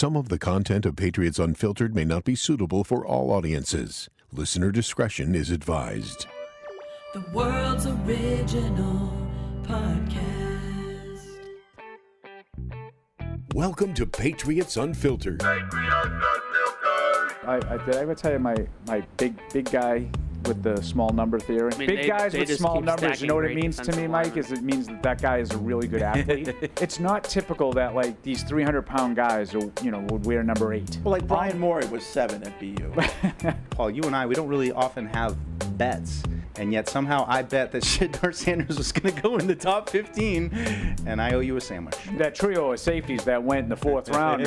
Some of the content of Patriots Unfiltered may not be suitable for all audiences. Listener discretion is advised. The world's original podcast. Welcome to Patriots Unfiltered. Did I ever tell you my big guy with the small number theory? I mean, Big guys they with just small keep numbers, you know what it stacking means great to me, Mike? defensive Is it means that guy is a really good athlete. It's not typical that, like, these 300-pound guys, would wear number 8. Well, like Brian Morey was 7 at BU. Paul, you and I, we don't really often have bets, and yet somehow I bet that Shador Sanders was going to go in the top 15, and I owe you a sandwich. That trio of safeties that went in the 4th round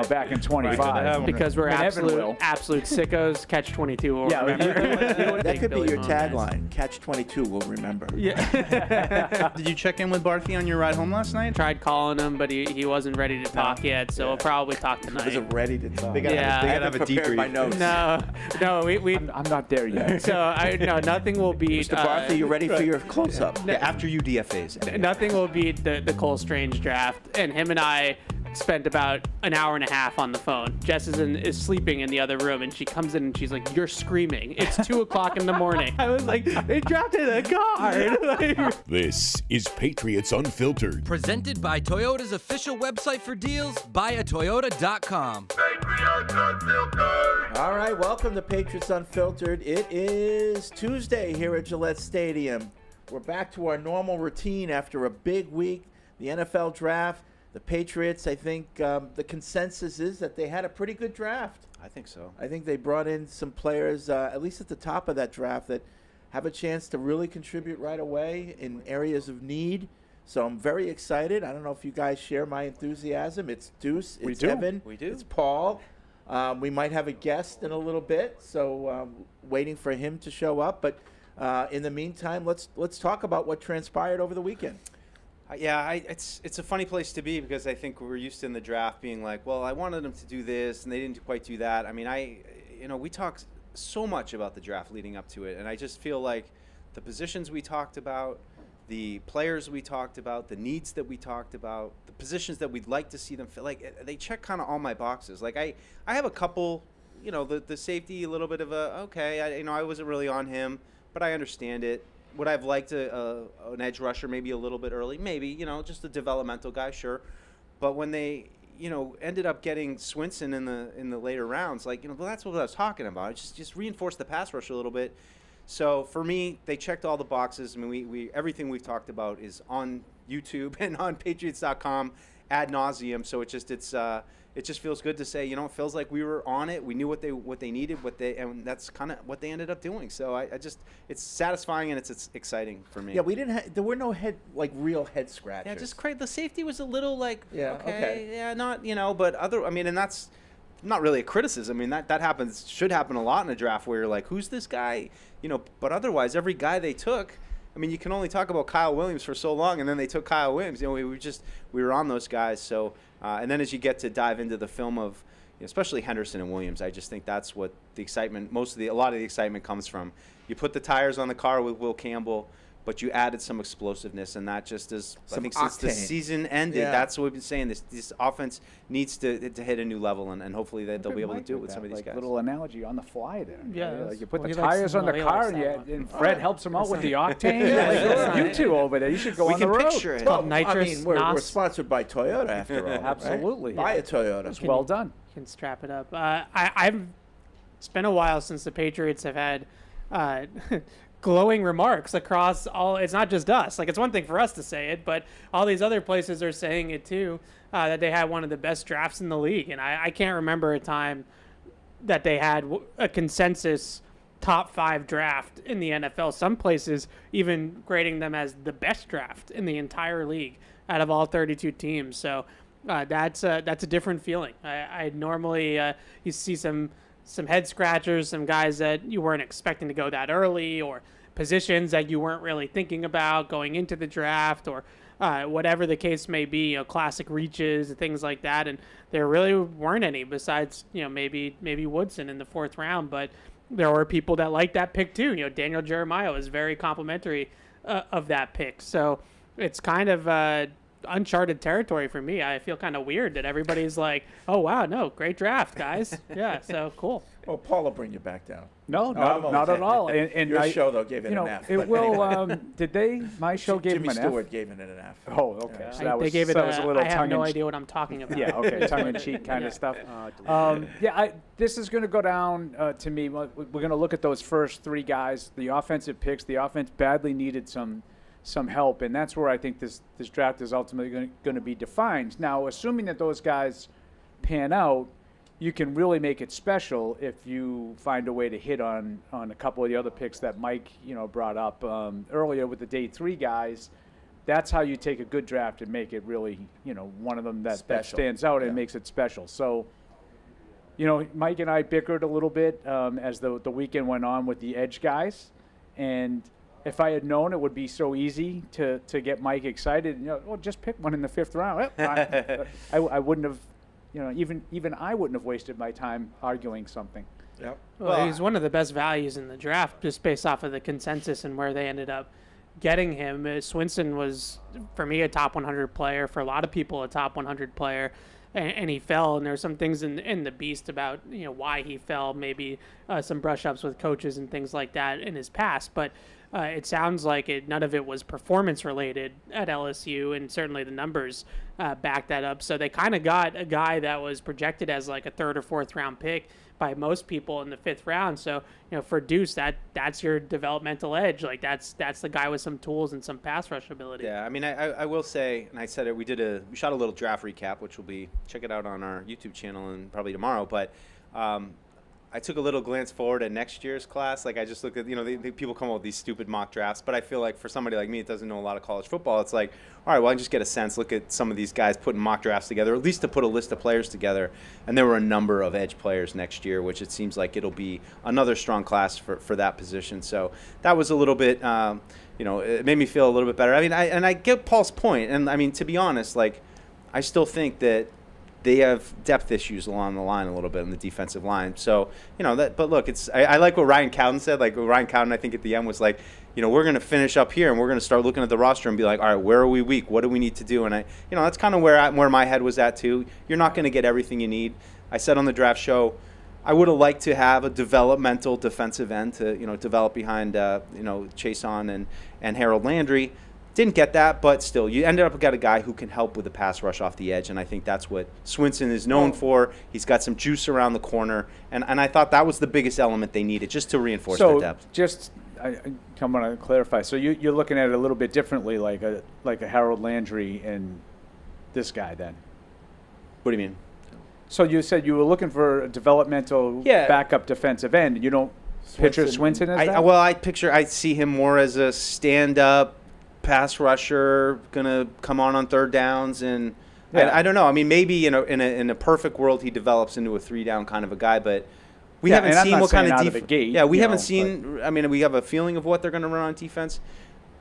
back in 25. Because we're And Evan will. absolute sickos, catch 22 will Yeah, remember. That could be your tagline. Catch 22 will remember. Yeah. Did you check in with Barthy on your ride home last night? Tried calling him, but he wasn't ready to talk yet, so we'll probably talk I tonight. wasn't ready to talk. They gotta Yeah. they I gotta have a haven't prepared my debrief. notes. No, we I'm not there yet. so nothing will beat. Mr. Barthy, you ready for your close-up? Yeah, after you DFAs. Nothing will beat the Cole Strange draft, and him and I spent about an hour and a half on the phone. Jess is sleeping in the other room, and she comes in and she's like, "You're screaming! It's 2:00 in the morning." I was like, "They drafted a guard." Like, This is Patriots Unfiltered. Presented by Toyota's official website for deals, buyatoyota.com. All right, welcome to Patriots Unfiltered. It is Tuesday here at Gillette Stadium. We're back to our normal routine after a big week, the NFL draft. The Patriots, I think the consensus is that they had a pretty good draft. I think so. I think they brought in some players, at least at the top of that draft, that have a chance to really contribute right away in areas of need. So I'm very excited. I don't know if you guys share my enthusiasm. It's Deuce, it's Evan, it's Paul. We might have a guest in a little bit, so waiting for him to show up. But in the meantime, let's talk about what transpired over the weekend. It's a funny place to be because I think we're used to in the draft being like, well, I wanted them to do this and they didn't quite do that. I mean, we talked so much about the draft leading up to it, and I just feel like the positions we talked about, the players we talked about, the needs that we talked about, the positions that we'd like to see them fill, like they check kind of all my boxes. Like I have a couple, the safety, a little bit of I wasn't really on him, but I understand it. Would I have liked an edge rusher maybe a little bit early? Maybe, just a developmental guy, sure. But when they, ended up getting Swinson in the later rounds, well, that's what I was talking about. It just reinforced the pass rush a little bit. So for me, they checked all the boxes. I mean, we everything we've talked about is on YouTube and on Patriots.com ad nauseum. So it just feels good to say, it feels like we were on it. We knew what they needed, and that's kind of what they ended up doing. So it's satisfying and it's exciting for me. Yeah, there were no real head scratchers. Yeah, just the safety was a little okay. Yeah, not, but and that's not really a criticism. I mean, that should happen a lot in a draft where you're like, who's this guy? But otherwise, every guy they took, I mean, you can only talk about Kyle Williams for so long, and then they took Kyle Williams. We were on those guys. So, and then as you get to dive into the film of, especially Henderson and Williams, I just think that's what the excitement, a lot of the excitement comes from. You put the tires on the car with Will Campbell, but you added some explosiveness, and that just is, I think since the season ended, that's what we've been saying. This offense needs to hit a new level, and hopefully they'll be able to do it with some of these guys. Little analogy on the fly there. Yeah, you put the he tires on the car, and Fred helps him out with the octane. You two over there, you should go on the road. We can picture it. Well, nitrous, I mean, we're NOS. sponsored by Toyota after all. Absolutely. Right? Buy a Toyota. It's well done. You can strap it up. It's been a while since the Patriots have had glowing remarks across all. It's not just us. It's one thing for us to say it, but all these other places are saying it too, that they had one of the best drafts in the league. And I can't remember a time that they had a consensus top 5 draft in the NFL. Some places even grading them as the best draft in the entire league out of all 32 teams. So that's a different feeling. I normally you see some head scratchers, some guys that you weren't expecting to go that early, or positions that you weren't really thinking about going into the draft, or whatever the case may be, classic reaches and things like that. And there really weren't any besides, maybe Woodson in the 4th round, but there were people that liked that pick too. Daniel Jeremiah was very complimentary of that pick. So it's kind of uncharted territory for me. I feel kind of weird that everybody's like, "Oh wow, no, great draft, guys." Yeah, so cool. Well, Paul will bring you back down. No, I'm only not at kidding. all. And Your I, show, though, gave it you know, an F. it but will. anyway. Did they? My show gave Jimmy him an F. Stewart gave it an F. Oh, okay. So that They was, gave it so that was a little I have tongue no in idea what I'm talking about. Yeah, okay, tongue-in-cheek kind of stuff. This is going to go down to me. We're going to look at those first three guys, the offensive picks. The offense badly needed some help, and that's where I think this draft is ultimately going to be defined. Now, assuming that those guys pan out, you can really make it special if you find a way to hit on a couple of the other picks that Mike brought up earlier with the day three guys. That's how you take a good draft and make it really one of them that stands out and makes it special. So Mike and I bickered a little bit as the weekend went on with the edge guys, and if I had known it would be so easy to get Mike excited, well, just pick one in the 5th round. I wouldn't have. Even I wouldn't have wasted my time arguing something. Yep. Well, he's one of the best values in the draft just based off of the consensus and where they ended up getting him. Swinson was, for me, a top 100 player. For a lot of people, a top 100 player. And he fell, and there's some things in the beast about why he fell, maybe some brush-ups with coaches and things like that in his past. But it sounds like none of it was performance-related at LSU, and certainly the numbers back that up. So they kind of got a guy that was projected as like a 3rd or 4th round pick by most people in the 5th round. So for Deuce, that's your developmental edge. Like that's the guy with some tools and some pass rush ability. Yeah, I mean, I will say, and I said it. We shot a little draft recap, which will be check it out on our YouTube channel and probably tomorrow. But I took a little glance forward at next year's class. Like I just looked at the people come up with these stupid mock drafts, but I feel like for somebody like me that doesn't know a lot of college football, it's like, all right, well, I can just get a sense, look at some of these guys putting mock drafts together, or at least to put a list of players together. And there were a number of edge players next year, which it seems like it'll be another strong class for that position. So that was a little bit, it made me feel a little bit better. I mean, I get Paul's point, and I mean, to be honest, like I still think that they have depth issues along the line a little bit in the defensive line. So, but look, I like what Ryan Cowden said. Like Ryan Cowden, I think at the end was like, we're going to finish up here and we're going to start looking at the roster and be like, all right, where are we weak? What do we need to do? And that's kind of where my head was at too. You're not going to get everything you need. I said on the draft show, I would have liked to have a developmental defensive end to, develop behind, Chaisson and Harold Landry. Didn't get that, but still, you ended up got a guy who can help with the pass rush off the edge, and I think that's what Swinson is known for. He's got some juice around the corner, and I thought that was the biggest element they needed, just to reinforce their depth. I want to clarify. So you're looking at it a little bit differently, like a Harold Landry and this guy then. What do you mean? So you said you were looking for a developmental backup defensive end. You don't picture Swinson as that? Well, I see him more as a stand-up pass rusher, gonna come on 3rd downs, and I don't know. I mean, maybe in a perfect world he develops into a 3-down kind of a guy, but we haven't seen what kind of defense. We haven't seen. I mean, we have a feeling of what they're gonna run on defense,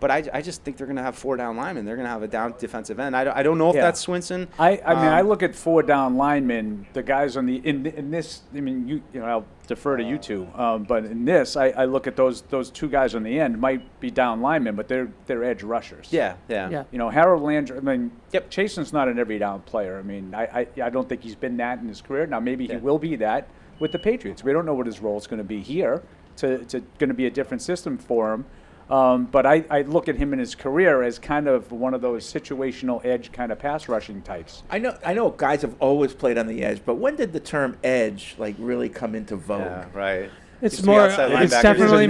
but I just think they're gonna have 4 down linemen. They're gonna have a down defensive end. I don't know if that's Swinson. I mean, I look at 4 down linemen. The guys on in this. I mean, I'll defer to you two. But in this, I look at those 2 guys on the end might be down linemen, but they're edge rushers. Yeah. Harold Landry. I mean, Chaison's not an every down player. I mean, I don't think he's been that in his career. Now maybe he will be that with the Patriots. We don't know what his role is going to be here. It's going to be a different system for him. But I look at him in his career as kind of one of those situational edge kind of pass rushing types. I know guys have always played on the edge, but when did the term edge really come into vogue? Yeah, right. It's definitely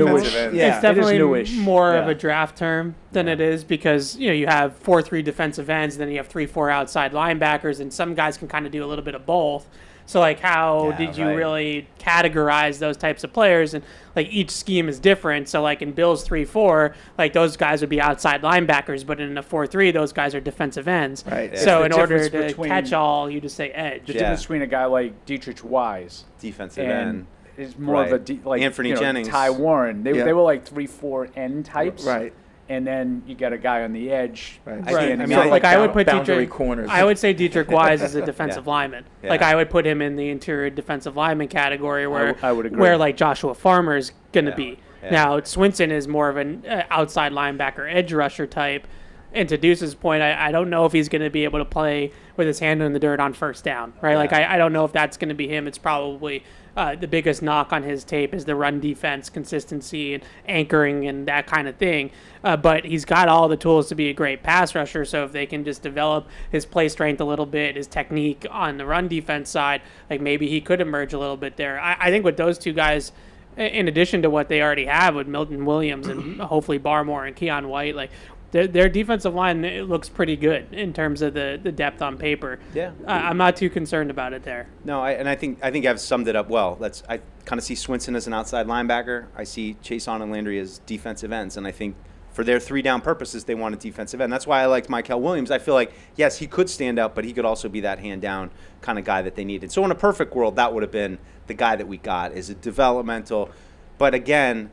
more of a draft term than it is, because you have 4-3 defensive ends, and then you have 3-4 outside linebackers, and some guys can kind of do a little bit of both. So, how did you really categorize those types of players? And, each scheme is different. So, in Bill's 3-4, those guys would be outside linebackers, but in a 4-3, those guys are defensive ends. Right. Yeah. So, in order to catch all, you just say edge. The difference between a guy like Dietrich Wise defensive end is more of a Anthony Jennings, Ty Warren. They were 3-4 end types. Right. And then you got a guy on the edge. Right. I would put boundary corners. I would say Dietrich Wise is a defensive lineman. Yeah. I would put him in the interior defensive lineman category, where I would agree. where Joshua Farmer is going to be. Yeah. Now Swinson is more of an outside linebacker, edge rusher type. And to Deuce's point, I don't know if he's going to be able to play with his hand in the dirt on first down, right? Yeah. Like, I don't know if that's going to be him. It's probably the biggest knock on his tape is the run defense, consistency, and anchoring and that kind of thing. But he's got all the tools to be a great pass rusher, so if they can just develop his play strength a little bit, his technique on the run defense side, like maybe he could emerge a little bit there. I think with those two guys, in addition to what they already have with Milton Williams and hopefully Barmore and Keon White, like their defensive line, it looks pretty good in terms of the depth on paper. Yeah. I'm not too concerned about it there. No, I think I've summed it up well. I kind of see Swinson as an outside linebacker. I see Chaisson and Landry as defensive ends, and I think for their 3-down purposes, they want a defensive end. That's why I liked Mykel Williams. I feel like, yes, he could stand up, but he could also be that hand-down kind of guy that they needed. So in a perfect world, that would have been the guy that we got, is a developmental. But again,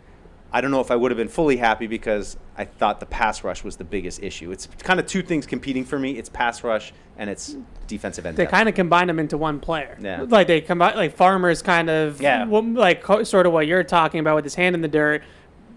I don't know if I would have been fully happy because I thought the pass rush was the biggest issue. It's kind of two things competing for me. It's pass rush and it's defensive end. They kind of combine them into one player. Yeah. Like they combine, like Farmer's kind of, sort of what you're talking about with his hand in the dirt.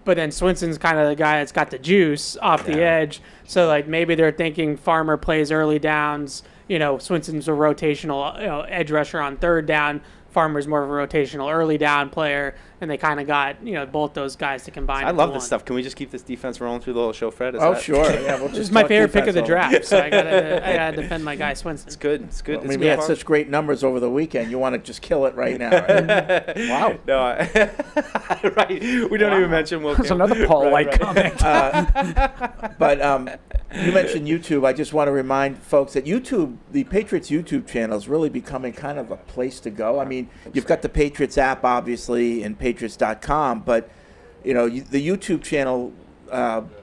But then Swinson's kind of the guy that's got the juice off the edge. So like maybe they're thinking Farmer plays early downs. Swinson's a rotational edge rusher on third down. Farmer's more of a rotational early down player, and they kind of got both those guys to combine. I love this stuff. Can we just keep this defense rolling through the whole show, Fred? Sure. Yeah, we'll This is my favorite pick of the draft, so I gotta defend my guy Swinson. It's good. It's good. I mean, we had such great numbers over the weekend. You want to just kill it right now, right? Wow. No, right. We don't even mention Will. That's another Paul White comment. But you mentioned YouTube. I just want to remind folks that YouTube, the Patriots YouTube channel, is really becoming kind of a place to go. I mean, you've got the Patriots app, obviously, and Patriots.com, but the YouTube channel,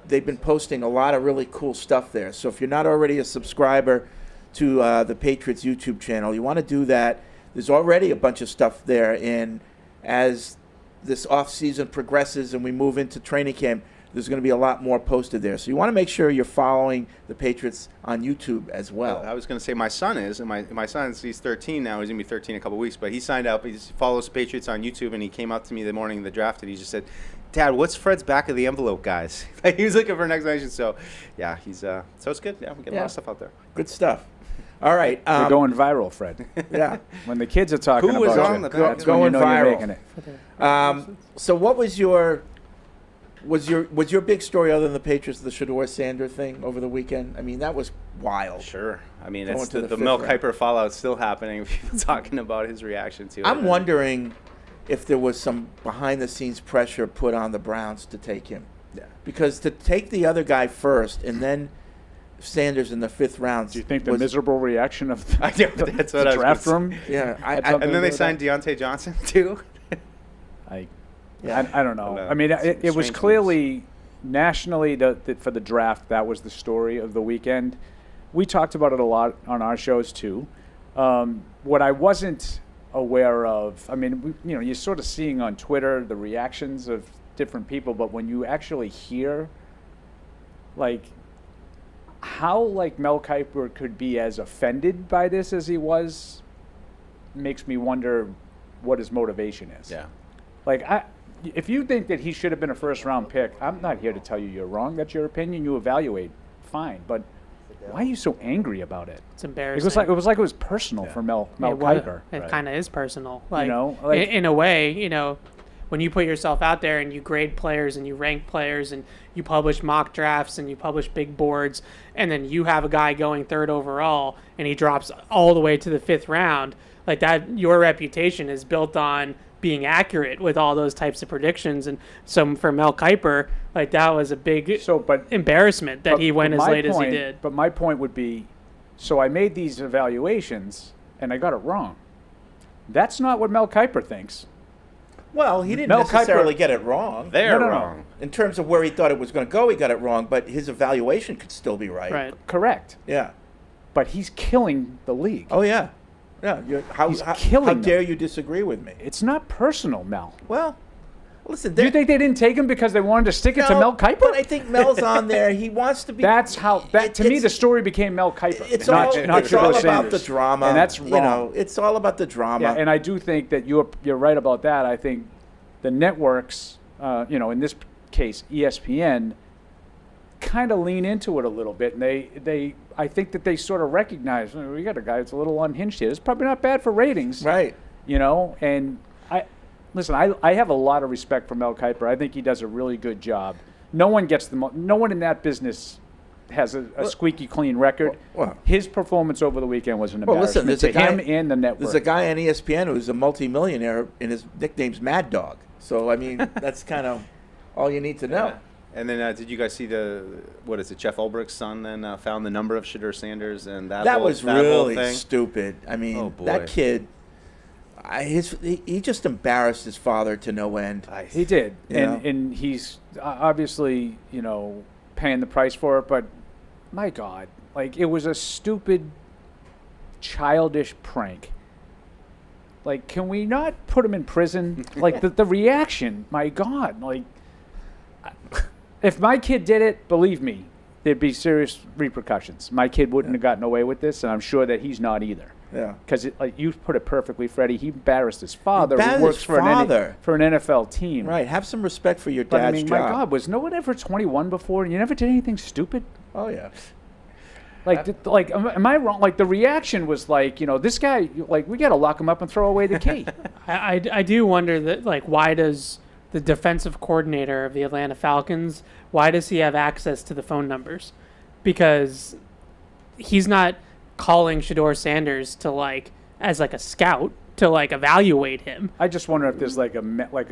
they've been posting a lot of really cool stuff there. So if you're not already a subscriber to the Patriots YouTube channel, you want to do that. There's already a bunch of stuff there, and as this off season progresses and we move into training camp, there's going to be a lot more posted there. So you want to make sure you're following the Patriots on YouTube as well. I was going to say my son is, and my son's, he's 13 now. He's going to be 13 in a couple weeks, but he signed up. He follows Patriots on YouTube, and he came up to me the morning of the draft, and he just said, Dad, what's Fred's back of the envelope, guys? He was looking for an explanation. So, yeah, so it's good. Yeah, we get a lot of stuff out there. Good stuff. All right. You're going viral, Fred. Yeah. When the kids are talking Who was about on you, the that's going when you know viral. you're making it. So what was your big story other than the Patriots, the Shador Sanders thing over the weekend? I mean, that was wild. Sure. I mean, Going it's to the the Mel fifth round. Kiper fallout's still happening. People talking about his reaction to it. I'm wondering if there was some behind-the-scenes pressure put on the Browns to take him. Yeah. Because to take the other guy first and then Sanders in the 5th round. Do you think the miserable reaction of the, I know, that's what I was draft gonna room? Yeah. And then they signed Deontay Johnson, too. I don't know. No, I mean, it was strange clearly nationally for the draft, that was the story of the weekend. We talked about it a lot on our shows, too. What I wasn't aware of, I mean, you're sort of seeing on Twitter the reactions of different people, but when you actually hear, how Mel Kiper could be as offended by this as he was, makes me wonder what his motivation is. Yeah. If you think that he should have been a first-round pick, I'm not here to tell you you're wrong. That's your opinion. You evaluate, fine. But why are you so angry about it? It's embarrassing. It was like it was personal for Mel Kiper. It kind of is personal. In a way, when you put yourself out there and you grade players and you rank players and you publish mock drafts and you publish big boards, and then you have a guy going 3rd overall and he drops all the way to the 5th round, like that, your reputation is built on being accurate with all those types of predictions. And so for Mel Kiper, that was a big embarrassment that he went as late as he did. But my point would be, so I made these evaluations and I got it wrong. That's not what Mel Kiper thinks. Well, he didn't Mel necessarily Kiper, get it wrong. They're No. wrong. In terms of where he thought it was going to go, he got it wrong, but his evaluation could still be right. Right. Correct. Yeah. But he's killing the league. Oh, yeah. Yeah. He's How killing dare them. you disagree with me? It's not personal, Mel. Well, listen. Do you think they didn't take him because they wanted to stick it to Mel Kiper? But I think Mel's on there. He wants to be. That's how. To me, the story became Mel Kiper. It's not all Shador about Sanders. the drama. And that's wrong. It's all about the drama. Yeah, and I do think that you're right about that. I think the networks, in this case ESPN, kind of lean into it a little bit, and I think that they sort of recognize, we got a guy that's a little unhinged here. It's probably not bad for ratings, Right. And I have a lot of respect for Mel Kiper. I think he does a really good job. No one in that business has a squeaky clean record. Well, his performance over the weekend was an Well, listen, embarrassment there's a to guy- him and the network. There's a guy on ESPN who's a multimillionaire, and his nickname's Mad Dog. So, I mean, that's kind of all you need to know. Yeah. And then did you guys see Jeff Ulbricht's son then found the number of Shador Sanders and that was whole really thing? stupid. I mean, Oh, boy. that kid, he just embarrassed his father to no end. He did, You know? and he's obviously paying the price for it. But my God, like it was a stupid, childish prank. Like, can we not put him in prison? Like the reaction, my God, like if my kid did it, believe me, there'd be serious repercussions. My kid wouldn't have gotten away with this, and I'm sure that he's not either. Yeah. Because like you put it perfectly, Freddie, he embarrassed his father, Embarrassed who works his for father. for an NFL team. Right. Have some respect for your But dad's I mean, job. my God, was no one ever 21 before, and you never did anything stupid? Oh, yeah. Like, am I wrong? Like, the reaction was like, this guy, like, we got to lock him up and throw away the key. I do wonder that, like, why does the defensive coordinator of the Atlanta Falcons, why does he have access to the phone numbers? Because he's not calling Shador Sanders to, like, as, like, a scout to, like, evaluate him. I just wonder if there's like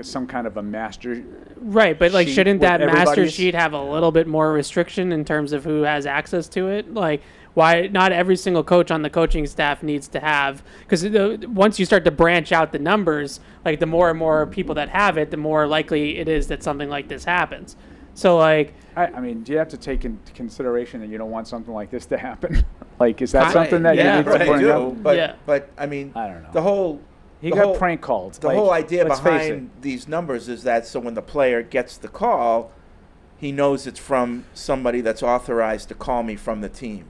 some kind of a master. Right, but, like, sheet shouldn't with that master everybody's- sheet have a little bit more restriction in terms of who has access to it? Like, why not every single coach on the coaching staff needs to have, because once you start to branch out the numbers, like, the more and more people that have it, the more likely it is that something like this happens. So, like, I mean, do you have to take into consideration that you don't want something like this to happen? Like, is that something that you need to right, bring do, up? But, Yeah. but, I mean, I don't know. the whole... He the got whole- prank called. The Like, whole idea let's face behind these numbers is that so when the player gets the call, he knows it's from somebody that's authorized to call me from the team.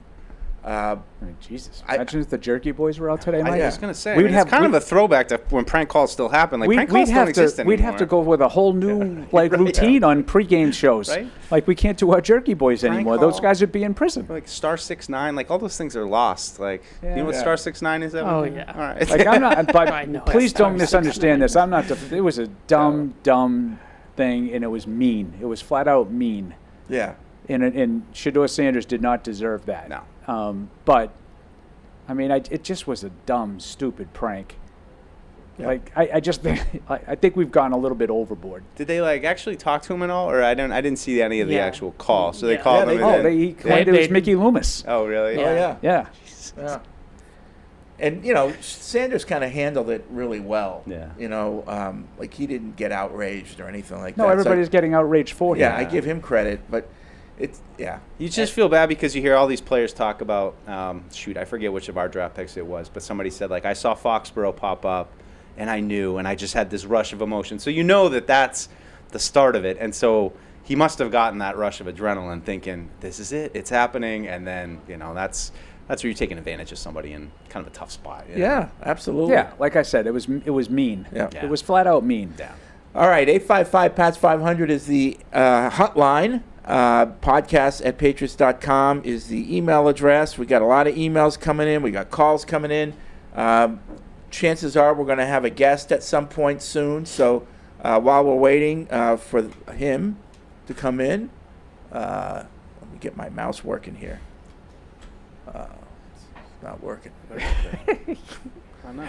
I mean, Jesus. I- Imagine if the Jerky Boys were out today, Mike. yeah. I was gonna say, We'd I mean, have- it's kind of we'd- a throwback to when prank calls still happen. Like prank calls don't exist anymore. We'd have to go with a whole new routine on pregame shows. Right? Like, we can't do our Jerky Boys Prank anymore. Those call. guys would be in prison. Like star 6ix9ine, like all those things are lost. Like, you know what Yeah. star 6ix9ine is? Oh, Evan? yeah. All right. Like, I'm not, I know but please it's don't Star misunderstand this. I'm not. It was a dumb thing, and it was mean. It was flat out mean. Yeah. And Shador Sanders did not deserve that. No. But, I mean, it just was a dumb, stupid prank. Yeah. Like, I just think I think we've gone a little bit overboard. Did they like actually talk to him at all, or I didn't see any of the Yeah. actual call. So they Yeah. called Yeah, him. they and did. He then- claimed it they- was Mickey Loomis. Oh, really? Oh, yeah. Yeah. Yeah. And, Sanders kind of handled it really well. Yeah. Like he didn't get outraged or anything like No, that. everybody's getting outraged for him. Yeah, I give him credit, but yeah. You just feel bad because you hear all these players talk about, I forget which of our draft picks it was, but somebody said, like, I saw Foxborough pop up, and I knew, and I just had this rush of emotion. So you know that that's the start of it. And so he must have gotten that rush of adrenaline thinking, this is it, it's happening, and then, that's where you're taking advantage of somebody in kind of a tough spot. you know? Yeah, absolutely. Yeah, like I said, it was mean. Yeah. It was flat out mean. Yeah. All right, 855-PATS-500 is the hotline. Podcast at patriots.com is the email address. We got a lot of emails coming in. We got calls coming in. Chances are we're going to have a guest at some point soon. So while we're waiting for him to come in, let me get my mouse working here. It's not working. I know.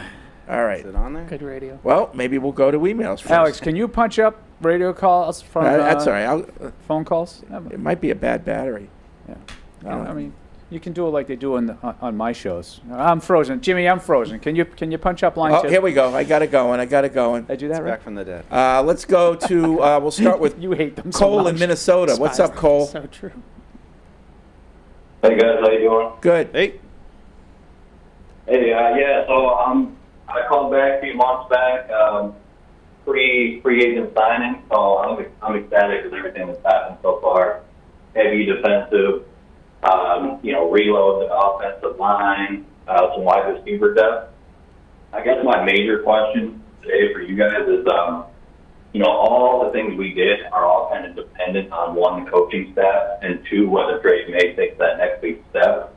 All right. Is it on there? good radio. Well, maybe we'll go to emails first. Alex, can you punch up radio calls from That's all right. phone calls? It might be a bad battery. Yeah. Well, I mean, you can do it like they do on my shows. I'm frozen. Jimmy, I'm frozen. Can you punch up line Oh, two? here we go. I got it going. I do that right? Back from the dead. Let's go to, we'll start with You hate them so Cole much. in Minnesota. What's up, Cole? So true. Hey guys, how you doing? Good. Hey. Hey, so I called back a few months back, free agent signing. So I'm ecstatic with everything that's happened so far. Heavy defensive, reload the offensive line, some wide receiver depth. I guess my major question today for you guys is, all the things we did are all kind of dependent on one, the coaching staff, and two, whether Drake May takes that next big step.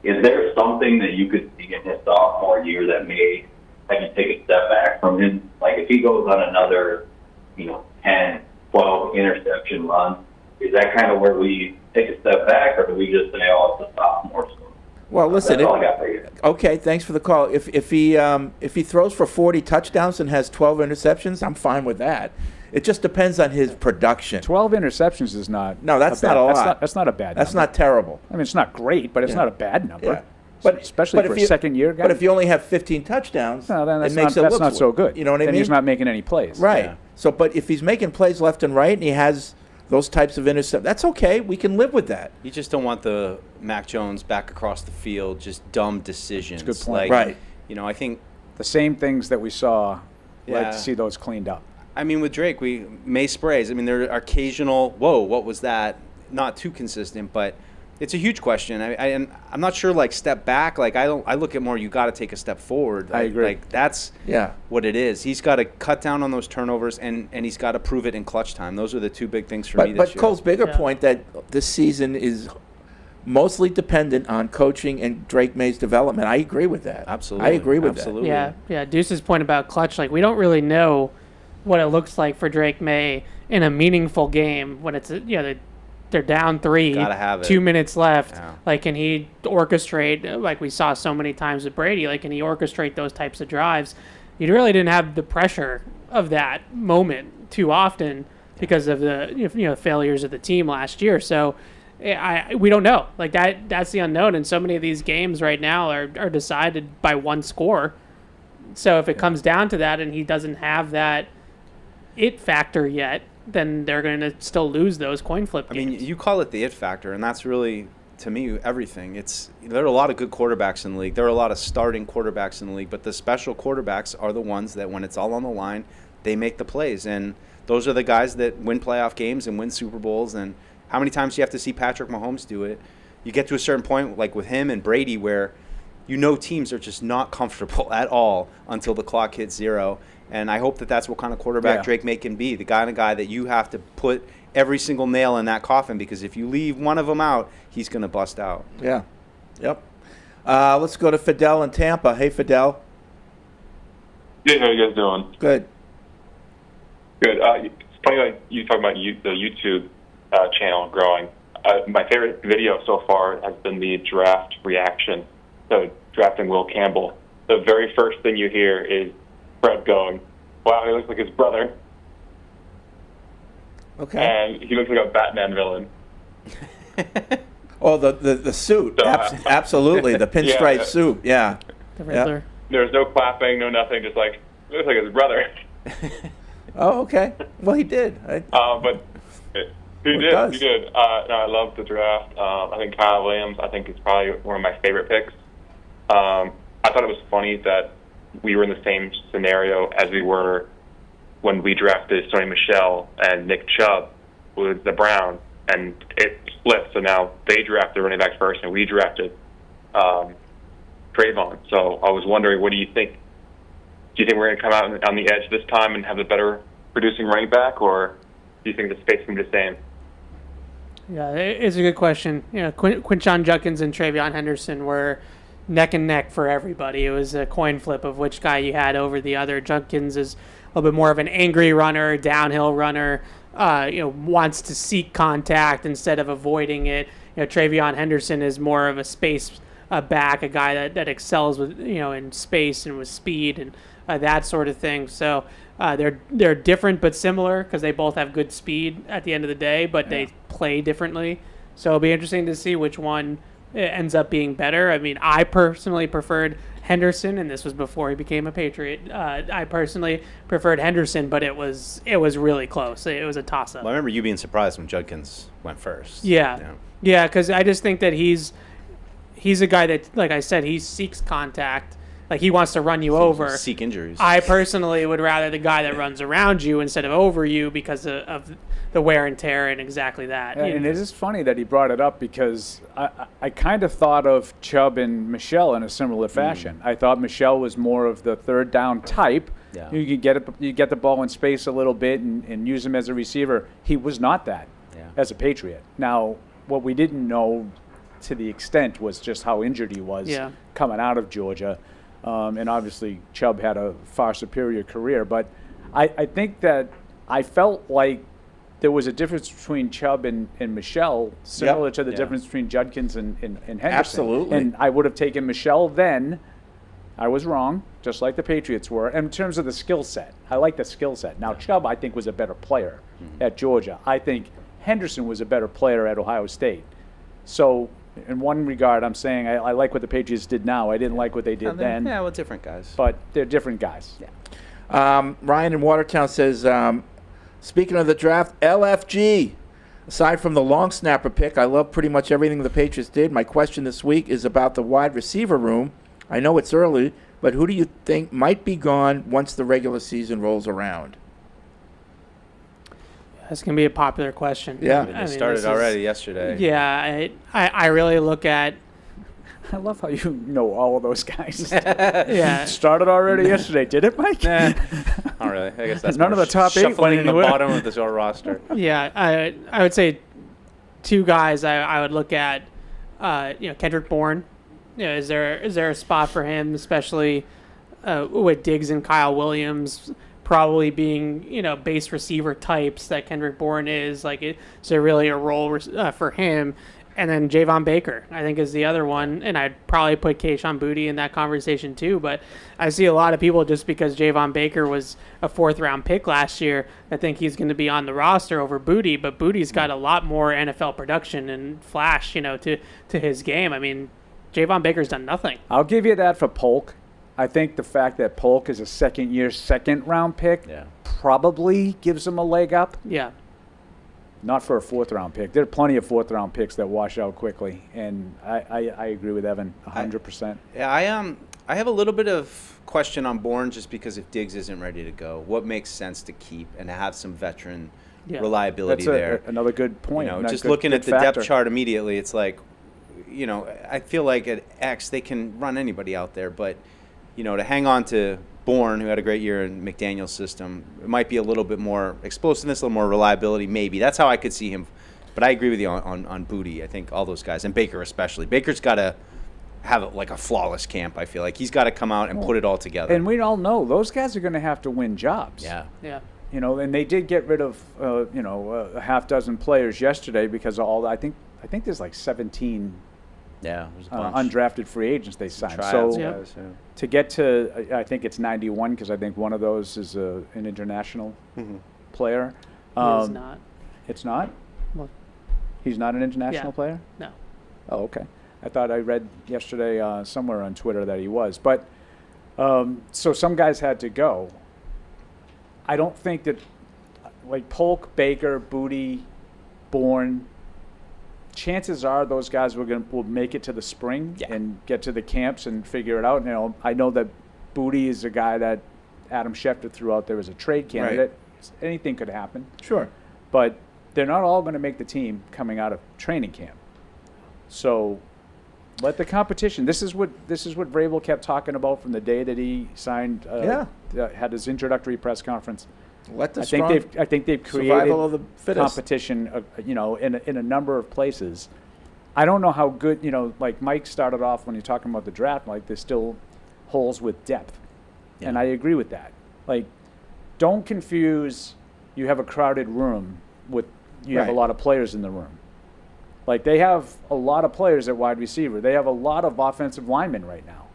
Is there something that you could see in his sophomore year that may have you take a step back from him? Like if he goes on another, 10, 12 interception run, is that kind of where we take a step back, or do we just say, oh, it's a sophomore? Well, listen. That's all I got for you. Okay, thanks for the call. If he throws for 40 touchdowns and has 12 interceptions, I'm fine with that. It just depends on his production. 12 interceptions is not. No, that's not a lot. That's not a bad. That's number. not terrible. I mean, it's not great, but it's not a bad number. Yeah. But especially for a second-year guy. But if you only have 15 touchdowns, then it makes that's not so good. You know what I mean? Then he's not making any plays. Right. Yeah. So, but if he's making plays left and right and he has those types of interceptions, that's okay. We can live with that. You just don't want the Mac Jones back across the field, just dumb decisions. That's a good point. Right. I think the same things that we saw, like Yeah. to see those cleaned up. I mean, with Drake, May sprays. I mean, there are occasional, whoa, what was that? Not too consistent, but it's a huge question. And I'm not sure, step back. I look at more, you got to take a step forward. I agree. That's what it is. He's got to cut down on those turnovers, and he's got to prove it in clutch time. Those are the two big things for me this year. But Cole's bigger point that this season is mostly dependent on coaching and Drake May's development. I agree with that. Absolutely. I agree with Absolutely. Yeah. Deuce's point about clutch, we don't really know what it looks like for Drake May in a meaningful game when it's they're down 3, Gotta have it. 2 minutes left. Yeah. Can he orchestrate, like we saw so many times with Brady, can he orchestrate those types of drives? You really didn't have the pressure of that moment too often because of the failures of the team last year. So we don't know. That's the unknown. And so many of these games right now are decided by one score. So if it comes down to that and he doesn't have that it factor yet, then they're going to still lose those coin flip games. I mean, you call it the it factor, and that's really, to me, everything. There are a lot of good quarterbacks in the league. There are a lot of starting quarterbacks in the league, but the special quarterbacks are the ones that when it's all on the line, they make the plays. And those are the guys that win playoff games and win Super Bowls. And how many times do you have to see Patrick Mahomes do it? You get to a certain point, like with him and Brady, where teams are just not comfortable at all until the clock hits 0. And I hope that that's what kind of quarterback Drake May can be, the kind of guy that you have to put every single nail in that coffin, because if you leave one of them out, he's going to bust out. Yeah. Yep. Let's go to Fidel in Tampa. Hey, Fidel. Hey, how you guys doing? Good. Good. It's funny you talk about the YouTube channel growing. My favorite video so far has been the draft reaction, so drafting Will Campbell. The very first thing you hear is Fred going, wow, he looks like his brother. Okay. And he looks like a Batman villain. Oh, the suit. So, absolutely. The pinstripe suit. Yeah. The Riddler. There's no clapping, no nothing, just he looks like his brother. Oh, okay. Well, he did. But he did. does. He did. No, I love the draft. I think Kyle Williams, is probably one of my favorite picks. I thought it was funny that we were in the same scenario as we were when we drafted Sony Michel and Nick Chubb with the Browns, and it split. So now they drafted running back first, and we drafted K'Lavon. So I was wondering, what do you think? Do you think we're going to come out on the edge this time and have a better producing running back, or do you think the space can be the same? Yeah, it's a good question. Quinshon Judkins and Travion Henderson were neck and neck for everybody. It was a coin flip of which guy you had over the other. Judkins is a little bit more of an angry runner, downhill runner, wants to seek contact instead of avoiding it. Travion Henderson is more of a space back, a guy that excels with, in space and with speed and that sort of thing. So they're different but similar because they both have good speed at the end of the day, but they play differently. So it'll be interesting to see which one ends up being better. I mean, I personally preferred Henderson, and this was before he became a Patriot. I personally preferred Henderson, but it was really close. It was a toss-up. Well, I remember you being surprised when Judkins went first. Yeah, because I just think that he's a guy that, like I said, he seeks contact. Like, he wants to run you over. Seek injuries. I personally would rather the guy that runs around you instead of over you because of the wear and tear and exactly that. Yeah, and it is funny that he brought it up because I kind of thought of Chubb and Michelle in a similar fashion. I thought Michelle was more of the third down type, Yeah. You get the ball in space a little bit and use him as a receiver. He was not that as a Patriot. Now, what we didn't know to the extent was just how injured he was coming out of Georgia. And obviously Chubb had a far superior career. But I think that I felt like there was a difference between Chubb and Michelle, similar to the difference between Judkins and Henderson. Absolutely. And I would have taken Michelle then. I was wrong, just like the Patriots were. And in terms of the skill set, I like the skill set. Now, Chubb, I think, was a better player at Georgia. I think Henderson was a better player at Ohio State. So, in one regard, I'm saying I like what the Patriots did now. I didn't like what they did then. Yeah, well, different guys. But they're different guys. Yeah. Ryan in Watertown says, speaking of the draft, LFG. Aside from the long snapper pick, I love pretty much everything the Patriots did. My question this week is about the wide receiver room. I know it's early, but who do you think might be gone once the regular season rolls around? That's going to be a popular question. Yeah. It started already yesterday. Yeah, I really look at. I love how you know all of those guys. Yeah. Started already yesterday, did it, Mike? Nah, not really. I guess that's none of the top 8 went shuffling in the anywhere. bottom of this whole roster. Yeah, I would say 2 guys I would look at. Kendrick Bourne. Is there a spot for him, especially with Diggs and Kyle Williams probably being base receiver types that Kendrick Bourne is? Like, is there really a role for him? And then Javon Baker, I think, is the other one, and I'd probably put Kayshon Boutte in that conversation too. But I see a lot of people, just because Javon Baker was a 4th-round pick last year, I think he's going to be on the roster over Boutte. But Boutte's got a lot more NFL production and flash, to his game. I mean, Javon Baker's done nothing. I'll give you that for Polk. I think the fact that Polk is a second-year, second-round pick probably gives him a leg up. Yeah. Not for a 4th-round pick. There are plenty of 4th-round picks that wash out quickly, and I agree with Evan 100%. Yeah, I have a little bit of question on Bourne just because if Diggs isn't ready to go, what makes sense to keep and to have some veteran reliability there? Another good point. Just looking at the depth chart immediately, it's like, I feel like at X they can run anybody out there, but to hang on to Bourne, who had a great year in McDaniel's system, it might be a little bit more explosiveness, a little more reliability, maybe. That's how I could see him. But I agree with you on Boutte. I think all those guys, and Baker especially. Baker's got to have a flawless camp, I feel like. He's got to come out and put it all together. And we all know those guys are going to have to win jobs. Yeah. Yeah. And they did get rid of, a half dozen players yesterday because of all I think there's like 17 there's a bunch. undrafted free agents they signed. Tryouts, So guys, to get to, I think it's 91 because I think one of those is an international player. He's not. It's not? Well, He's not an international player? No. Oh, okay. I thought I read yesterday somewhere on Twitter that he was. But so some guys had to go. I don't think that, like Polk, Baker, Boutte, Bourne, chances are those guys will make it to the spring and get to the camps and figure it out. I know that Boutte is a guy that Adam Schefter threw out there as a trade candidate. Right. Anything could happen. Sure. But they're not all going to make the team coming out of training camp. So let the competition. This is what Vrabel kept talking about from the day that he signed. Had his introductory press conference. Let the I think they've created of the fittest. competition, in a number of places. I don't know how good, like Mike started off when you're talking about the draft, like there's still holes with depth. Yeah. And I agree with that. Like, don't confuse you have a crowded room with you have a lot of players in the room. Like, they have a lot of players at wide receiver. They have a lot of offensive linemen right now.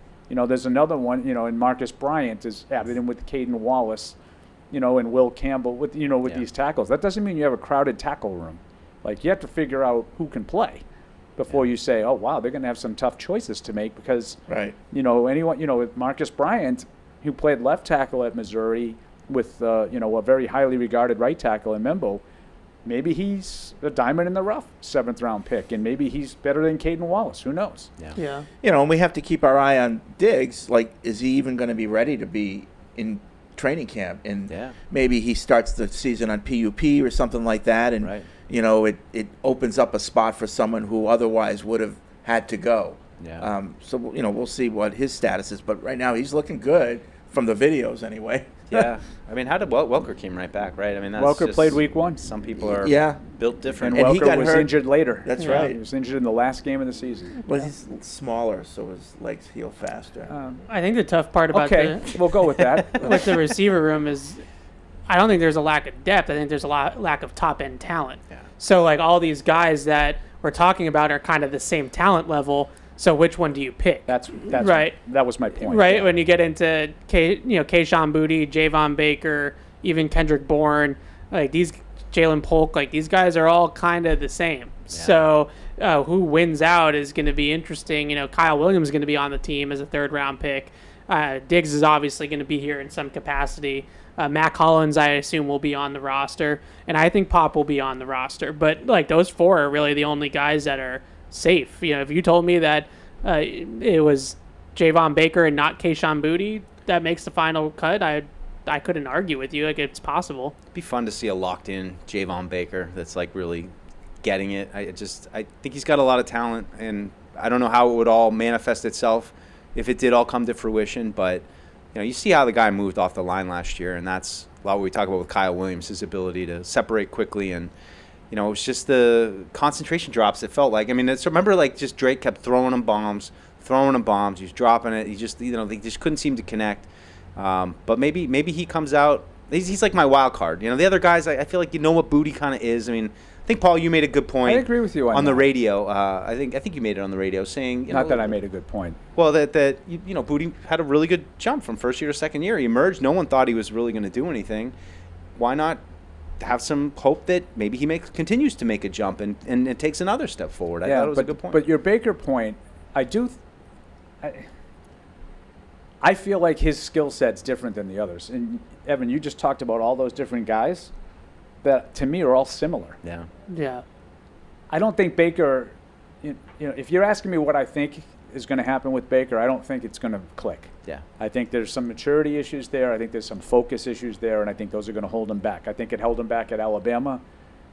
There's another one, and Marcus Bryant is added in with Caden Wallace, and Will Campbell with these tackles. That doesn't mean you have a crowded tackle room. Like, you have to figure out who can play before you say, oh, wow, they're going to have some tough choices to make because, with Marcus Bryant, who played left tackle at Missouri with, a very highly regarded right tackle in Membo, maybe he's a diamond in the rough 7th-round pick, and maybe he's better than Caden Wallace. Who knows? Yeah. And we have to keep our eye on Diggs. Like, is he even going to be ready to be in training camp? And maybe he starts the season on PUP or something like that, and it opens up a spot for someone who otherwise would have had to go. So we'll see what his status is. But right now he's looking good from the videos anyway. Yeah. I mean, how did Welker came right back, right? I mean, that's Welker just, played week 1. Some people are built different. And he Welker got was hurt. injured later. That's right. He was injured in the last game of the season. Well, he's smaller, so his legs heal faster. I think the tough part about We'll go with that. with the receiver room is I don't think there's a lack of depth. I think there's a lack of top-end talent. Yeah. So, like, all these guys that we're talking about are kind of the same talent level. So which one do you pick? That's right. That was my point. Right, yeah. when you get into Kayshon Boutte, Javon Baker, even Kendrick Bourne, like these Jalen Polk, like these guys are all kind of the same. Yeah. So who wins out is going to be interesting. Kyle Williams is going to be on the team as a 3rd-round pick. Diggs is obviously going to be here in some capacity. Mac Hollins, I assume, will be on the roster, and I think Pop will be on the roster. But like those 4 are really the only guys that are safe. If you told me that it was Javon Baker and not Kayshon Boutte that makes the final cut, I couldn't argue with you. Like, it's possible. It'd be fun to see a locked-in Javon Baker that's like really getting it. I think he's got a lot of talent, and I don't know how it would all manifest itself if it did all come to fruition. But you see how the guy moved off the line last year, and that's a lot what we talk about with Kyle Williams, his ability to separate quickly and. It was just the concentration drops. It felt like. I mean, remember, like, just Drake kept throwing him bombs. He was dropping it. He just, they just couldn't seem to connect. But maybe he comes out. He's like my wild card. The other guys, I feel like what Boutte kind of is. I mean, I think, Paul, you made a good point. I agree with you on the radio. I think you made it on the radio, saying not that I made a good point. Well, that Boutte had a really good jump from first year to second year. He emerged. No one thought he was really going to do anything. Why not have some hope that maybe he continues to make a jump and takes another step forward? I thought it was a good point. But your Baker point, I feel like his skill set's different than the others. And Evan, you just talked about all those different guys that to me are all similar. Yeah. Yeah. I don't think Baker, if you're asking me what I think is going to happen with Baker, I don't think it's going to click. Yeah. I think there's some maturity issues there. I think there's some focus issues there, and I think those are going to hold him back. I think it held him back at Alabama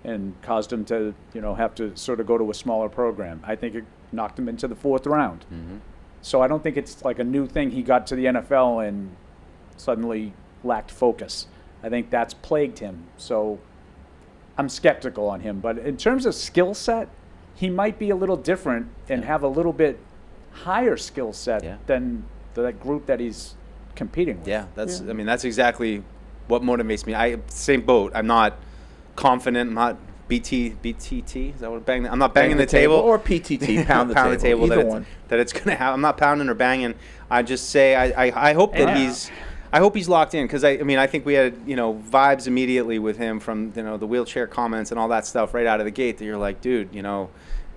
and caused him to, have to sort of go to a smaller program. I think it knocked him into the 4th round. Mm-hmm. So I don't think it's like a new thing. He got to the NFL and suddenly lacked focus. I think that's plagued him. So I'm skeptical on him. But in terms of skill set, he might be a little different and have a little bit higher skill set than that group that he's competing with. Yeah, I mean, that's exactly what motivates me. Same boat. I'm not confident. I'm not BTT. Is that what I'm not banging the table or PTT. Pound the table. Either one. That it's going to have. I'm not pounding or banging. I just say I hope that he's. I hope he's locked in because I think we had vibes immediately with him from the wheelchair comments and all that stuff right out of the gate that you're like, dude,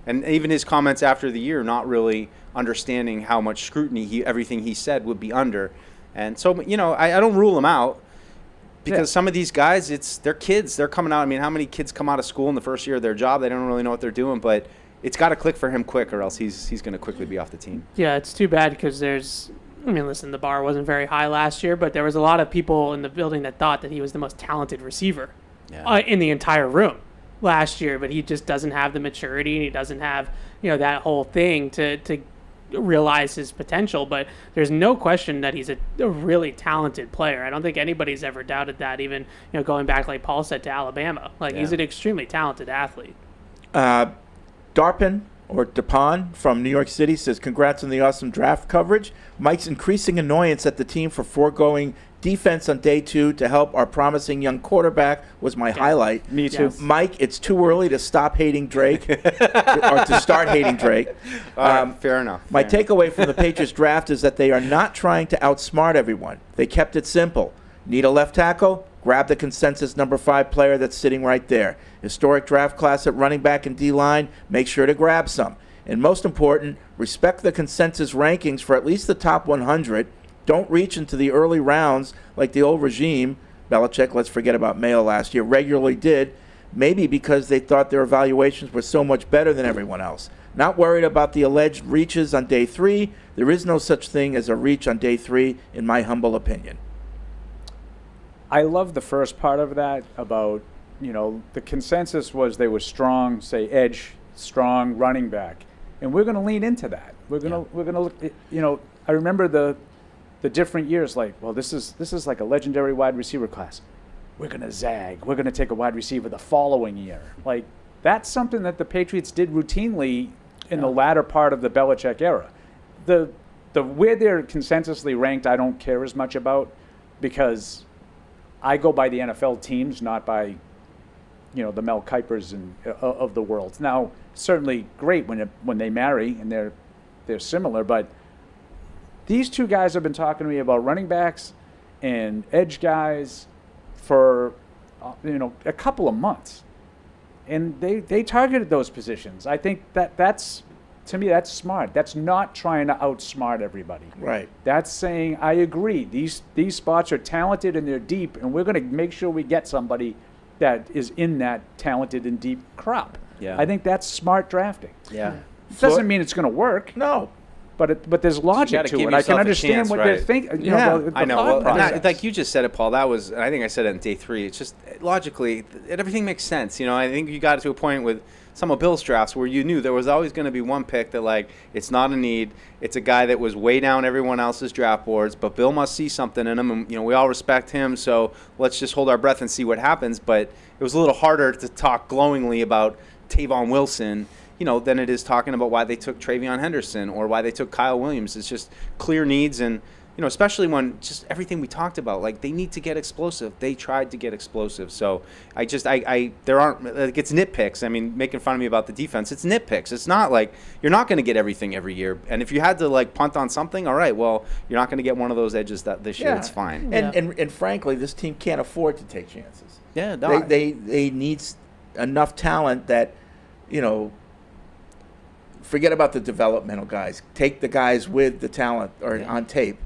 and even his comments after the year not really understanding how much scrutiny everything he said would be under. And so, I don't rule him out because some of these guys, they're kids. They're coming out. I mean, how many kids come out of school in the first year of their job? They don't really know what they're doing, but it's got to click for him quick or else he's going to quickly be off the team. Yeah, it's too bad because listen, the bar wasn't very high last year, but there was a lot of people in the building that thought that he was the most talented receiver in the entire room last year, but he just doesn't have the maturity and he doesn't have, that whole thing to realize his potential. But there's no question that he's a really talented player. I don't think anybody's ever doubted that, even, going back, like Paul said, to Alabama. He's an extremely talented athlete. Darpin or Dupon from New York City says, congrats on the awesome draft coverage. Mike's increasing annoyance at the team for foregoing defense on day 2 to help our promising young quarterback was my highlight. Me too. Yes. Mike, it's too early to stop hating Drake or to start hating Drake. Fair enough. My takeaway from the Patriots draft is that they are not trying to outsmart everyone. They kept it simple. Need a left tackle? Grab the consensus number 5 player that's sitting right there. Historic draft class at running back and D-line, make sure to grab some. And most important, respect the consensus rankings for at least the top 100. Don't reach into the early rounds like the old regime, Belichick, let's forget about Mayo last year, regularly did, maybe because they thought their evaluations were so much better than everyone else. Not worried about the alleged reaches on day 3. There is no such thing as a reach on day 3, in my humble opinion. I love the first part of that about, the consensus was they were strong, say, edge, strong running back. And we're going to lean into that. We're going to look, I remember the the different years, like, well, this is like a legendary wide receiver class. We're going to zag. We're going to take a wide receiver the following year. Like, that's something that the Patriots did routinely in the latter part of the Belichick era. The where they're consensusly ranked, I don't care as much about, because I go by the NFL teams, not by, the Mel Kipers of the world. Now, certainly great when they marry and they're similar, but these two guys have been talking to me about running backs and edge guys for a couple of months, and they targeted those positions. I think that's, to me, that's smart. That's not trying to outsmart everybody. Right. That's saying, I agree, these spots are talented and they're deep, and we're going to make sure we get somebody that is in that talented and deep crop. Yeah. I think that's smart drafting. Yeah. It doesn't mean it's going to work. No. But there's logic to give it. I can yourself a understand chance, what right. they're thinking. I know. Well, process. like you just said it, Paul. That was, I think I said it on day 3. It's just logically, everything makes sense. I think you got to a point with some of Bill's drafts where you knew there was always going to be one pick that, like, it's not a need. It's a guy that was way down everyone else's draft boards, but Bill must see something in him, and we all respect him. So let's just hold our breath and see what happens. But it was a little harder to talk glowingly about Tavon Wilson, than it is talking about why they took Travion Henderson or why they took Kyle Williams. It's just clear needs, and especially when just everything we talked about, like, they need to get explosive. They tried to get explosive. So there aren't, like, it's nitpicks. I mean, making fun of me about the defense, it's nitpicks. It's not like you're not going to get everything every year. And if you had to, like, punt on something, all right, well, you're not going to get one of those edges this year. It's fine. And frankly, this team can't afford to take chances. Yeah, no. They need enough talent that, forget about the developmental guys. Take the guys with the talent or on tape,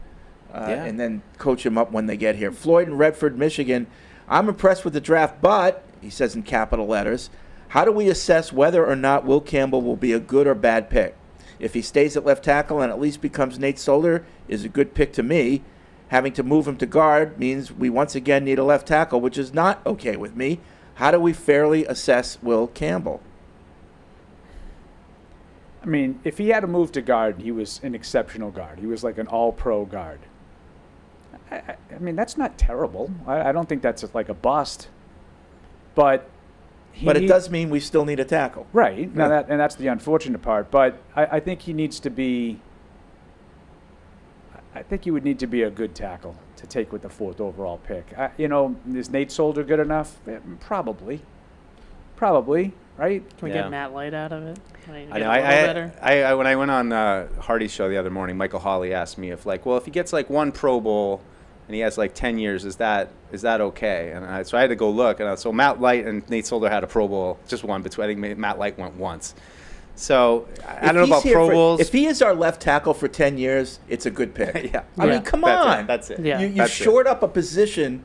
and then coach them up when they get here. Floyd in Redford, Michigan. I'm impressed with the draft, but, he says in capital letters, how do we assess whether or not Will Campbell will be a good or bad pick? If he stays at left tackle and at least becomes Nate Solder, is a good pick to me. Having to move him to guard means we once again need a left tackle, which is not okay with me. How do we fairly assess Will Campbell? I mean, if he had to move to guard, he was an exceptional guard. He was like an all-pro guard. I mean, that's not terrible. I don't think that's like a bust. But it does mean we still need a tackle. Right. Now and that's the unfortunate part. But I think he needs to be – I think he would need to be a good tackle to take with the 4th overall pick. Is Nate Solder good enough? Probably. Right? Can we get Matt Light out of it? I know. When I went on Hardy's show the other morning, Michael Hawley asked me if he gets like one Pro Bowl and he has like 10 years, is that okay? And so I had to go look. And so Matt Light and Nate Solder had a Pro Bowl, just one. But I think Matt Light went once. So I don't know about Pro Bowls. If he is our left tackle for 10 years, it's a good pick. I mean, come on. That's it. Yeah. You shored up a position.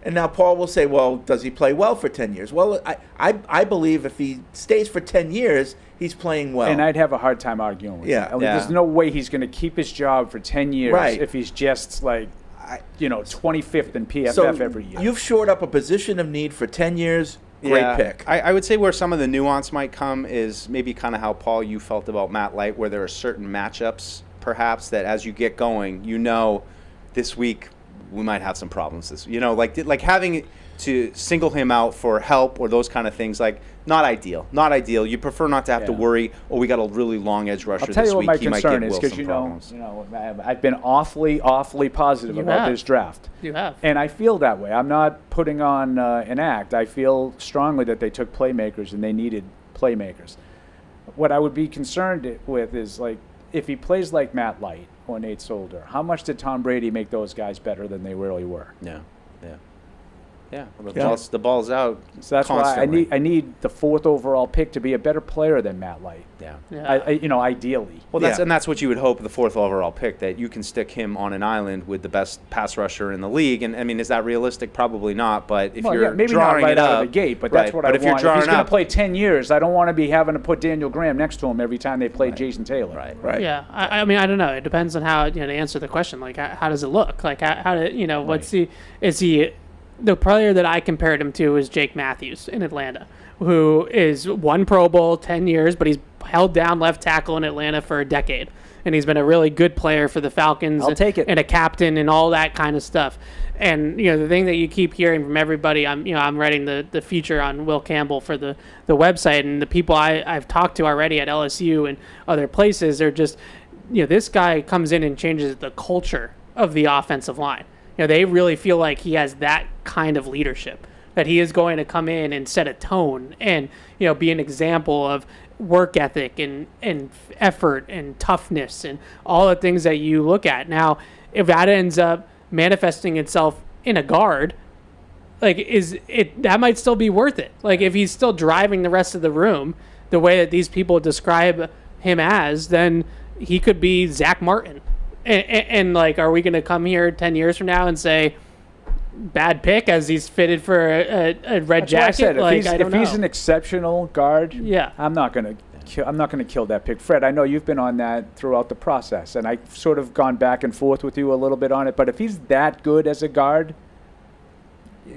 And now Paul will say, well, does he play well for 10 years? Well, I believe if he stays for 10 years, he's playing well. And I'd have a hard time arguing with that. There's no way he's going to keep his job for 10 years if he's just like, 25th in PFF every year. You've shored up a position of need for 10 years. Great pick. I would say where some of the nuance might come is maybe kind of how, Paul, you felt about Matt Light, where there are certain matchups, perhaps, that as you get going, this week we might have some problems. Like having to single him out for help or those kind of things, like, not ideal. You prefer not to have to worry, we got a really long edge rusher this week. I'll tell you what my he might concern give is, because I've been awfully positive about this draft. You have. And I feel that way. I'm not putting on an act. I feel strongly that they took playmakers and they needed playmakers. What I would be concerned with is, like, if he plays like Matt Light or Nate Solder, how much did Tom Brady make those guys better than they really were? Well, the ball's out. So that's constantly. why I need the 4th overall pick to be a better player than Matt Light. Ideally. Well, that's what you would hope, the 4th overall pick, that you can stick him on an island with the best pass rusher in the league. And I mean, is that realistic? Probably not. But if you're maybe drawing not right it out up, of the gate, but that's what I want. If he's going to play 10 years, I don't want to be having to put Daniel Graham next to him every time they play Jason Taylor. Right. Yeah. I mean, I don't know. It depends on how to answer the question. Like, how does it look? Like, what's is he? The player that I compared him to is Jake Matthews in Atlanta, who is one Pro Bowl, 10 years, but he's held down left tackle in Atlanta for a decade. and he's been a really good player for the Falcons. I'll take it. And a captain and all that kind of stuff. And the thing that you keep hearing from everybody, I'm writing the feature on Will Campbell for the website, and the people I've talked to already at LSU and other places, they're just, this guy comes in and changes the culture of the offensive line. They really feel like he has that kind of leadership, that he is going to come in and set a tone and be an example of work ethic and effort and toughness and all the things that you look at. Now, if that ends up manifesting itself in a guard, that might still be worth it. Like, if he's still driving the rest of the room the way that these people describe him as, then he could be Zach Martin. And are we going to come here 10 years from now and say bad pick as he's fitted for a red That's jacket? what I said. If he's an exceptional guard, yeah, I'm not going to kill that pick. Fred, I know you've been on that throughout the process, and I've sort of gone back and forth with you a little bit on it. But if he's that good as a guard,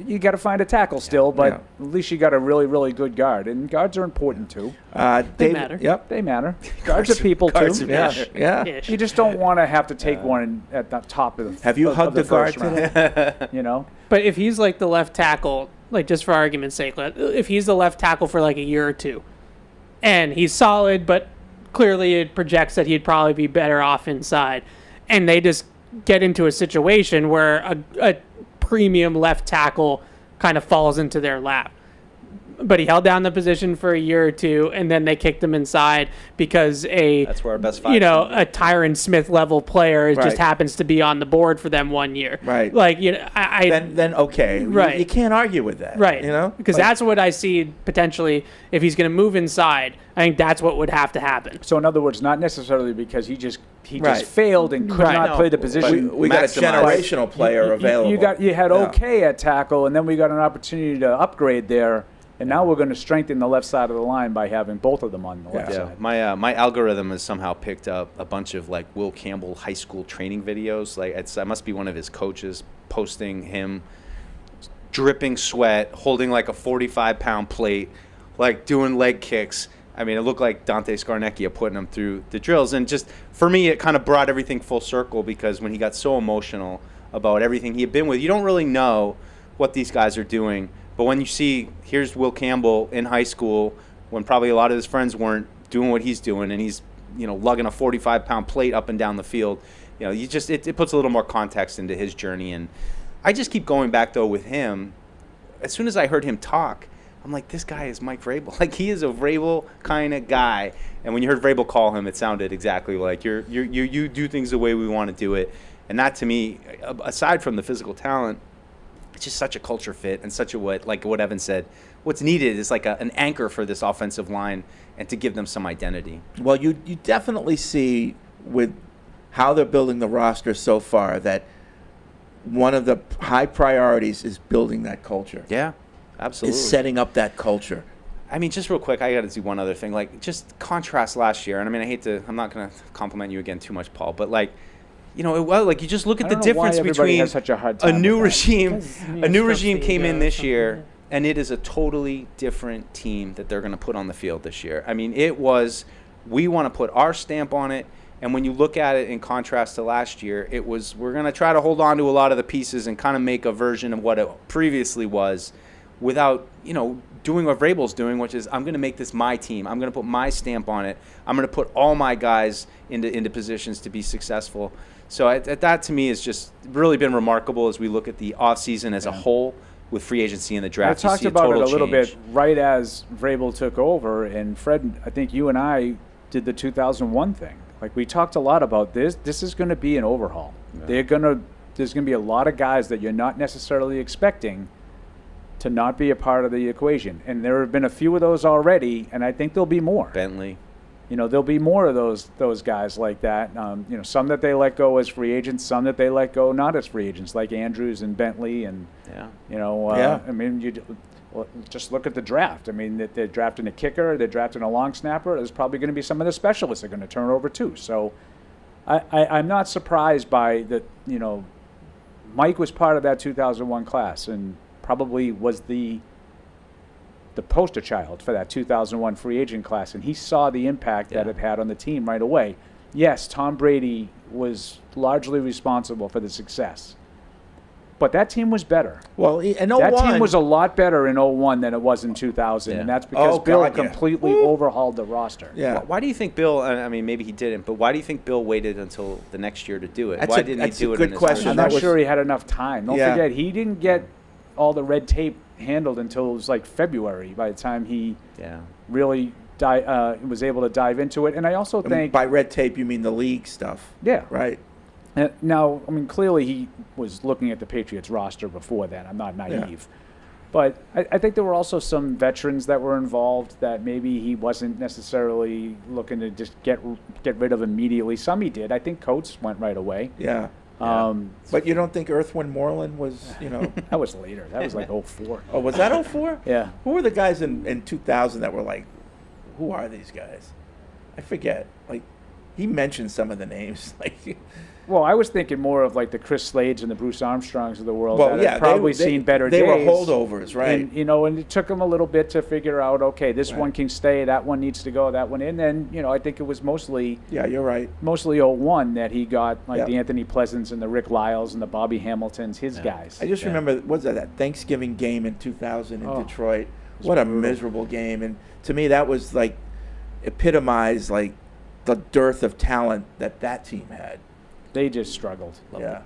you got to find a tackle still, but at least you got a really, really good guard. And guards are important too. They matter. Yep. They matter. Guards are people too. Yeah. You just don't want to have to take one at the top of the Have you hugged the the guard first round? But if he's like the left tackle, just for argument's sake, if he's the left tackle for like a year or two, and he's solid, but clearly it projects that he'd probably be better off inside, and they just get into a situation where a premium left tackle kind of falls into their lap. But he held down the position for a year or two, and then they kicked him inside because that's where our best five. A Tyron Smith level player just happens to be on the board for them one year. Right. Then okay. Right. You can't argue with that. Right. Because that's what I see potentially if he's going to move inside. I think that's what would have to happen. So in other words, not necessarily because he just failed and could not play the position. We got a generational player available. You had okay at tackle, and then we got an opportunity to upgrade there. And now we're going to strengthen the left side of the line by having both of them on the left side. My algorithm has somehow picked up a bunch of Will Campbell high school training videos. It must be one of his coaches posting him dripping sweat, holding a 45-pound plate, doing leg kicks. I mean, it looked like Dante Scarnecchia putting him through the drills. And just for me, it kind of brought everything full circle because when he got so emotional about everything he had been with, you don't really know what these guys are doing. But when you see, here's Will Campbell in high school when probably a lot of his friends weren't doing what he's doing, and he's, lugging a 45-pound plate up and down the field, it puts a little more context into his journey. And I just keep going back, though, with him. As soon as I heard him talk, I'm like, this guy is Mike Vrabel. He is a Vrabel kind of guy. And when you heard Vrabel call him, it sounded exactly like you do things the way we want to do it. And that, to me, aside from the physical talent, it's just such a culture fit and such a what Evan said. What's needed is an anchor for this offensive line and to give them some identity. Well, you definitely see with how they're building the roster so far that one of the high priorities is building that culture. Yeah, absolutely. Is setting up that culture. I mean, just real quick, I got to do one other thing. Just contrast last year. And I mean, I'm not going to compliment you again too much, Paul, but you just look at the difference between a new regime. A new regime came in this year, and it is a totally different team that they're going to put on the field this year. I mean, we want to put our stamp on it, and when you look at it in contrast to last year, we're going to try to hold on to a lot of the pieces and kind of make a version of what it previously was without, doing what Vrabel's doing, which is I'm going to make this my team. I'm going to put my stamp on it. I'm going to put all my guys into positions to be successful. So that to me has just really been remarkable as we look at the offseason as a whole with free agency and the draft. I talked about it a little bit right as Vrabel took over, and Fred, I think you and I did the 2001 thing. We talked a lot about this. This is going to be an overhaul. Yeah. There's going to be a lot of guys that you're not necessarily expecting to not be a part of the equation. And there have been a few of those already, and I think there'll be more. Bentley. There'll be more of those guys like that. Some that they let go as free agents, some that they let go not as free agents, like Andrews and Bentley. And, I mean, you just look at the draft. I mean, they're drafting a kicker, they're drafting a long snapper. There's probably going to be some of the specialists that are going to turn over too. So I'm not surprised by that. Mike was part of that 2001 class and probably was the poster child for that 2001 free agent class, and he saw the impact that it had on the team right away. yes, Tom Brady was largely responsible for the success. But that team was better. Well, in 01, that team was a lot better in 01 than it was in 2000, and that's because Bill completely overhauled the roster. Yeah. Why do you think Bill? I mean, maybe he didn't, but why do you think Bill waited until the next year to do it? Why didn't he do it? That's a good question. I'm not sure he had enough time. Don't forget, he didn't get all the red tape handled until it was like February. By the time he really was able to dive into it, and I also think by red tape you mean the league stuff. Yeah. Right. Now, I mean, clearly he was looking at the Patriots roster before then. I'm not naive. But I think there were also some veterans that were involved that maybe he wasn't necessarily looking to just get rid of immediately. Some he did. I think Coates went right away. Yeah. But you don't think Earth, Wind, Moreland was, That was later. That was like 04. Oh, was that 04? Yeah. Who were the guys in 2000 that were like, who are these guys? I forget. Like, he mentioned some of the names. Like, well, I was thinking more of like the Chris Slades and the Bruce Armstrongs of the world well, that had probably seen better days. They were holdovers, right? And, and it took them a little bit to figure out, okay, this one can stay, that one needs to go, that one. And then, I think it was mostly you're right. Mostly 01 that he got like the Anthony Pleasants and the Rick Lyles and the Bobby Hamiltons, his guys. I just remember, what was that Thanksgiving game in 2000 in Detroit? What a miserable game. And to me, that was like epitomized like the dearth of talent that team had. They just struggled.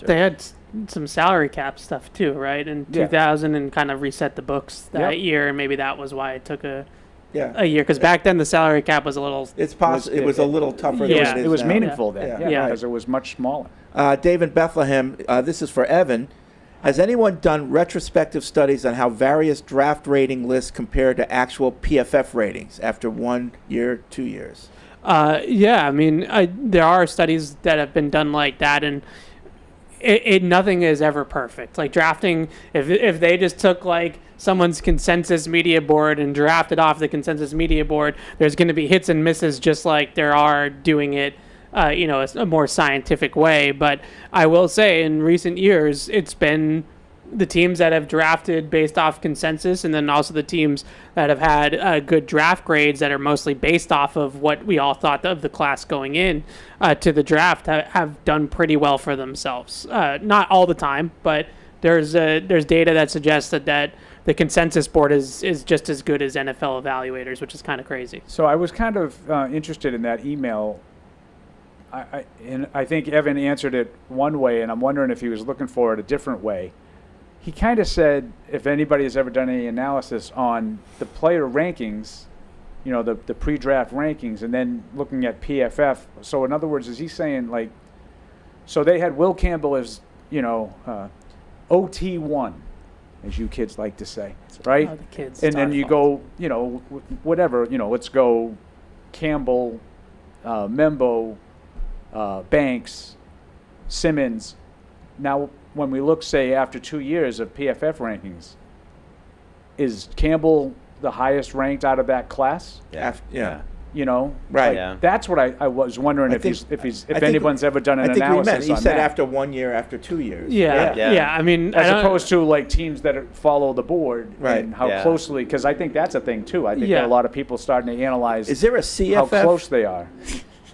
They had some salary cap stuff too, right? In 2000 and kind of reset the books that year, and maybe that was why it took a year. Because back then the salary cap was a little. It was a little tougher. Than it was now. meaningful then. Because it was much smaller. David Bethlehem, this is for Evan. Has anyone done retrospective studies on how various draft rating lists compare to actual PFF ratings after 1 year, 2 years? I mean, there are studies that have been done like that, and nothing is ever perfect. Like drafting, if they just took like someone's consensus media board and drafted off the consensus media board, there's going to be hits and misses, just like there are doing it, a more scientific way. But I will say, in recent years, it's been the teams that have drafted based off consensus, and then also the teams that have had good draft grades that are mostly based off of what we all thought of the class going in to the draft have done pretty well for themselves. Not all the time, but there's data that suggests that the consensus board is just as good as NFL evaluators, which is kind of crazy. So I was kind of interested in that email. I think Evan answered it one way, and I'm wondering if he was looking for it a different way. He kind of said, if anybody has ever done any analysis on the player rankings, the pre-draft rankings, and then looking at PFF. So in other words, is he saying like, so they had Will Campbell as, OT1, as you kids like to say, right? Oh, the kids. And then you go, whatever, let's go Campbell, Membo, Banks, Simmons. Now, when we look, say, after 2 years of PFF rankings, is Campbell the highest ranked out of that class? Yeah. Right. Yeah. That's what I was wondering if anyone's ever done an analysis on he said that. after 1 year, after 2 years. Yeah. I mean, as opposed to like teams that follow the board, right? And how closely, because I think that's a thing too. I think that a lot of people starting to analyze. Is there a CFF? How close they are.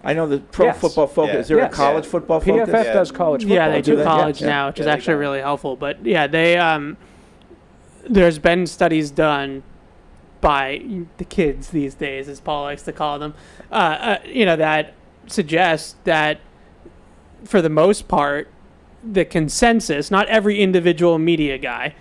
I know the Pro Football Focus. Is there a college football focus? PFF does college football. Yeah, they do college now, which is actually really helpful. But they there's been studies done by the kids these days, as Paul likes to call them, that suggest that for the most part, the consensus, not every individual media guy,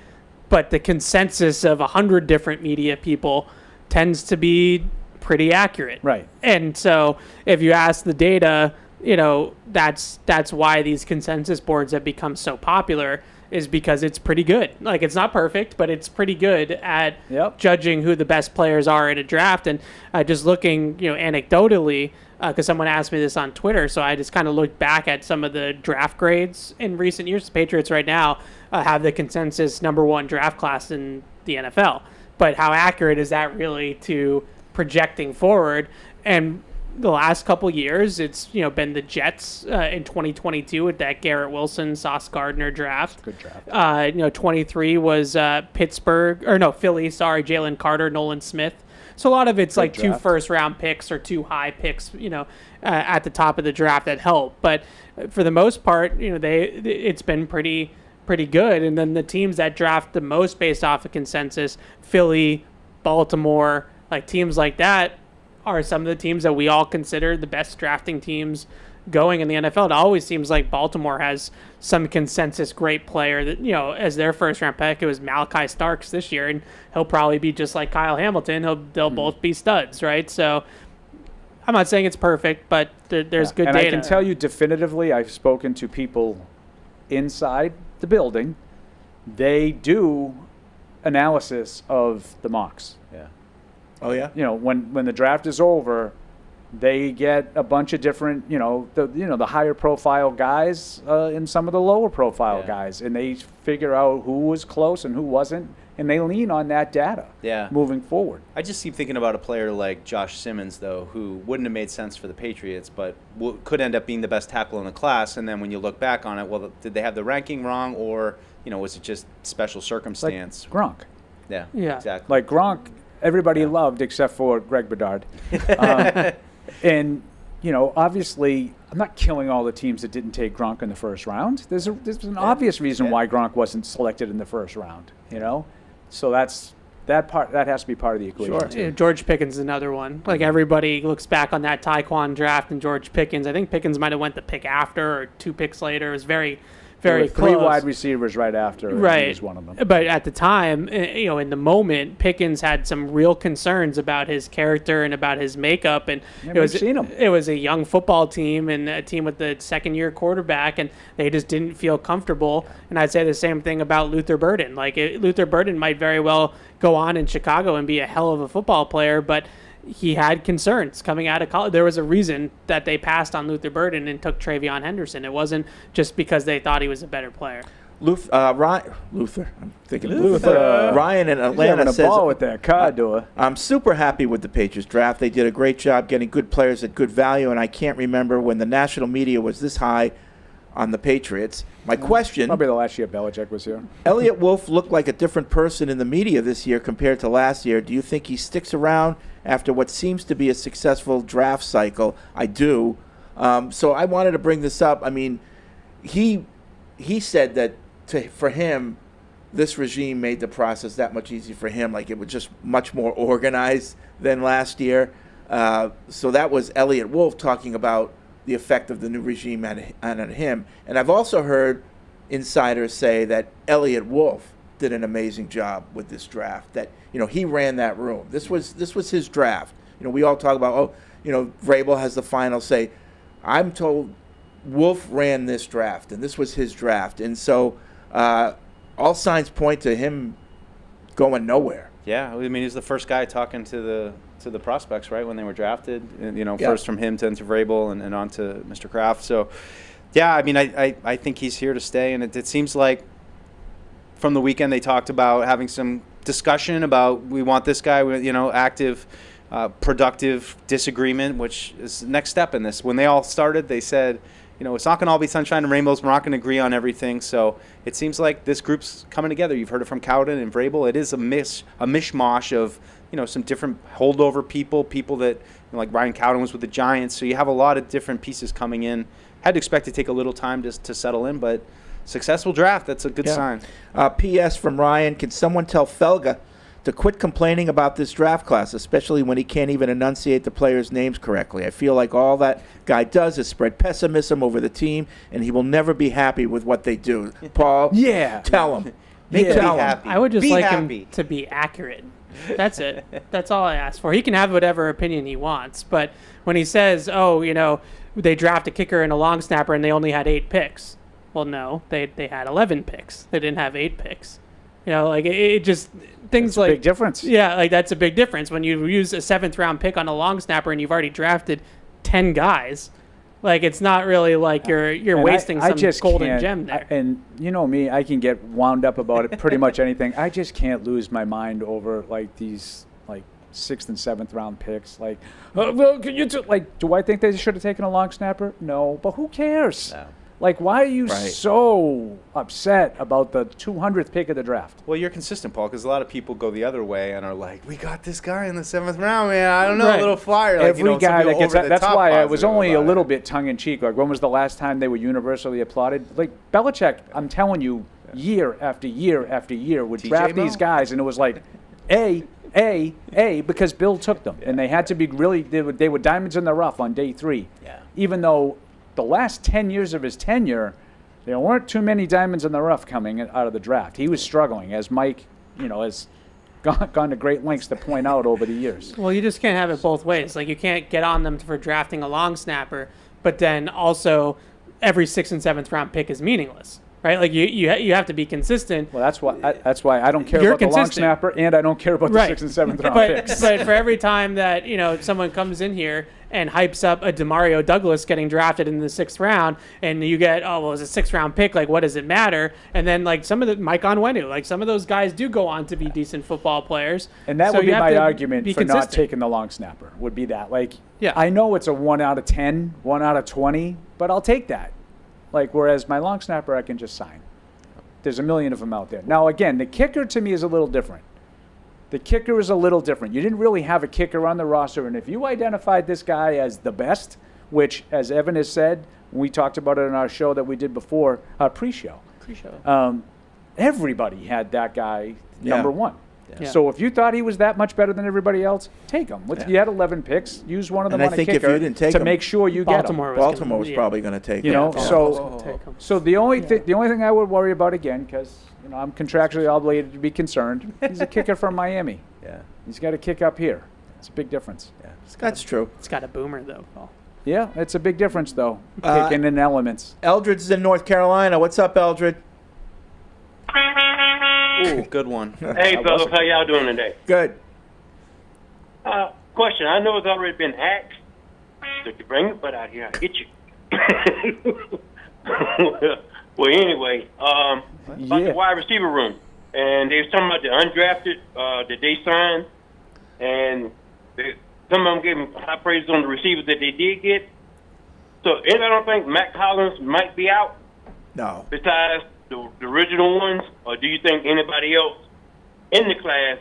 but the consensus of 100 different media people tends to be pretty accurate. Right. And so if you ask the data, that's why these consensus boards have become so popular, is because it's pretty good. Like, it's not perfect, but it's pretty good at judging who the best players are in a draft. And just looking, anecdotally, because someone asked me this on Twitter, so I just kind of looked back at some of the draft grades in recent years. The Patriots right now have the consensus #1 draft class in the NFL. But how accurate is that really to projecting forward? And the last couple years, it's been the Jets in 2022 with that Garrett Wilson, Sauce Gardner draft. Good draft. 23 was Philly. Sorry, Jalen Carter, Nolan Smith. So a lot of it's Good like draft. 2 first-round picks or 2 high picks, at the top of the draft that help. But for the most part, it's been pretty good. And then the teams that draft the most based off of consensus, Philly, Baltimore, like teams like that, are some of the teams that we all consider the best drafting teams going in the NFL. It always seems like Baltimore has some consensus great player that, as their first round pick. It was Malachi Starks this year, and he'll probably be just like Kyle Hamilton. They'll both be studs, right? So I'm not saying it's perfect, but there's good and data. I can tell you definitively, I've spoken to people inside the building. They do analysis of the mocks. Yeah. Oh yeah. When the draft is over, they get a bunch of different, the higher profile guys and some of the lower profile guys, and they figure out who was close and who wasn't, and they lean on that data. Moving forward. I just keep thinking about a player like Josh Simmons, though, who wouldn't have made sense for the Patriots, but could end up being the best tackle in the class. And then when you look back on it, well, did they have the ranking wrong, or was it just special circumstance? Like Gronk. Yeah. Exactly. Like Gronk, everybody loved except for Greg Bedard. And, obviously, I'm not killing all the teams that didn't take Gronk in the first round. There's an obvious reason why Gronk wasn't selected in the first round, So that has to be part of the equation. Sure. Too. Yeah, George Pickens is another one. Like everybody looks back on that Tyquan draft and George Pickens. I think Pickens might have went the pick after or 2 picks later. It was very close. 3 wide receivers right after. Right. He was one of them. But at the time, in the moment, Pickens had some real concerns about his character and about his makeup. And we've seen him. It was a young football team and a team with the second-year quarterback, and they just didn't feel comfortable. And I'd say the same thing about Luther Burden. Like Luther Burden might very well go on in Chicago and be a hell of a football player, but he had concerns coming out of college. There was a reason that they passed on Luther Burden and took Travion Henderson. It wasn't just because they thought he was a better player. Luther. I'm thinking Luther. Ryan in Atlanta says, a ball with that car door. I'm super happy with the Patriots draft. They did a great job getting good players at good value, and I can't remember when the national media was this high on the Patriots. My question... Probably the last year Belichick was here. Elliott Wolf looked like a different person in the media this year compared to last year. Do you think he sticks around after what seems to be a successful draft cycle? I do. So I wanted to bring this up. I mean, he said that for him, this regime made the process that much easier for him. Like it was just much more organized than last year. So that was Elliott Wolf talking about the effect of the new regime on him. And I've also heard insiders say that Elliott Wolf did an amazing job with this draft, that he ran that room. This was his draft. We all talk about, Vrabel has the final say. I'm told Wolf ran this draft, and this was his draft. And so all signs point to him going nowhere. Yeah, I mean, he's the first guy talking to the prospects, right, when they were drafted. And, first from him to Vrabel and on to Mr. Kraft. So, yeah, I mean, I think he's here to stay. And it seems like from the weekend they talked about having some discussion about we want this guy, active, productive disagreement, which is the next step in this. When they all started, they said, it's not going to all be sunshine and rainbows. We're not going to agree on everything. So it seems like this group's coming together. You've heard it from Cowden and Vrabel. It is a mishmash of, some different holdover people that, like Ryan Cowden was with the Giants. So you have a lot of different pieces coming in. Had to expect to take a little time just to settle in, but successful draft. That's a good sign. P.S. from Ryan, can someone tell Felga to quit complaining about this draft class, especially when he can't even enunciate the players' names correctly? I feel like all that guy does is spread pessimism over the team, and he will never be happy with what they do. Paul, tell him. Tell him. I would just like him to be accurate. That's it. That's all I ask for. He can have whatever opinion he wants, but when he says, they draft a kicker and a long snapper and they only had 8 picks. Well, no, they had 11 picks. They didn't have 8 picks. It just things that's a big difference. Yeah, like that's a big difference when you use a 7th round pick on a long snapper and you've already drafted 10 guys. Like it's not really like you're wasting some golden gem there. And me, I can get wound up about it pretty much anything. I just can't lose my mind over like these like 6th and 7th round picks. Like, do I think they should have taken a long snapper? No, but who cares? No. Like, why are you so upset about the 200th pick of the draft? Well, you're consistent, Paul, because a lot of people go the other way and are like, "We got this guy in the 7th round, man. I don't know, a little flyer." Like, Every guy that gets that's why I was only a little it. bit tongue in cheek. Like, when was the last time they were universally applauded? Like Belichick, I'm telling you, year after year after year would draft these guys, and it was like, because Bill took them, and they had to be really. They were diamonds in the rough on day 3. Yeah. Even though the last 10 years of his tenure, there weren't too many diamonds in the rough coming out of the draft. He was struggling, as Mike, has gone to great lengths to point out over the years. Well, you just can't have it both ways. Like, you can't get on them for drafting a long snapper, but then also every 6th and 7th round pick is meaningless. Right, like you have to be consistent. Well, that's why I don't care about the long snapper, and I don't care about the 6th and 7th round picks. But for every time that someone comes in here and hypes up a Demario Douglas getting drafted in the 6th round, and you get, it was a 6th round pick. Like, what does it matter? And then like some of the Mike Onwenu, like some of those guys do go on to be decent football players. And that would be my argument for not taking the long snapper. Would be that I know it's a 1 out of 10, 1 out of 20, but I'll take that. Like, whereas my long snapper, I can just sign. There's a million of them out there. Now, again, the kicker to me is a little different. The kicker is a little different. You didn't really have a kicker on the roster, and if you identified this guy as the best, which, as Evan has said, we talked about it in our show that we did before, pre-show. Everybody had that guy number 1. Yeah. So if you thought he was that much better than everybody else, take him. You had 11 picks. Use one of them on a kicker if you didn't take to make sure you get him. Baltimore was probably going to take him. So the only thing I would worry about, again, because I'm contractually obligated to be concerned, he's a kicker from Miami. Yeah. He's got a kick up here. It's a big difference. Yeah. That's true. It's got a boomer, though, Paul. Yeah, it's a big difference, though, kicking in elements. Eldred's in North Carolina. What's up, Eldred? Ooh, good one. Hey, fellas, how y'all doing today? Good. Question. I know it's already been asked, so if you bring your butt out here, I'll get you. Well, anyway, about the wide receiver room, and they was talking about the undrafted that they signed, and some of them gave them high praise on the receivers that they did get. So, I don't think Matt Collins might be out. No. Besides the original ones, or do you think anybody else in the class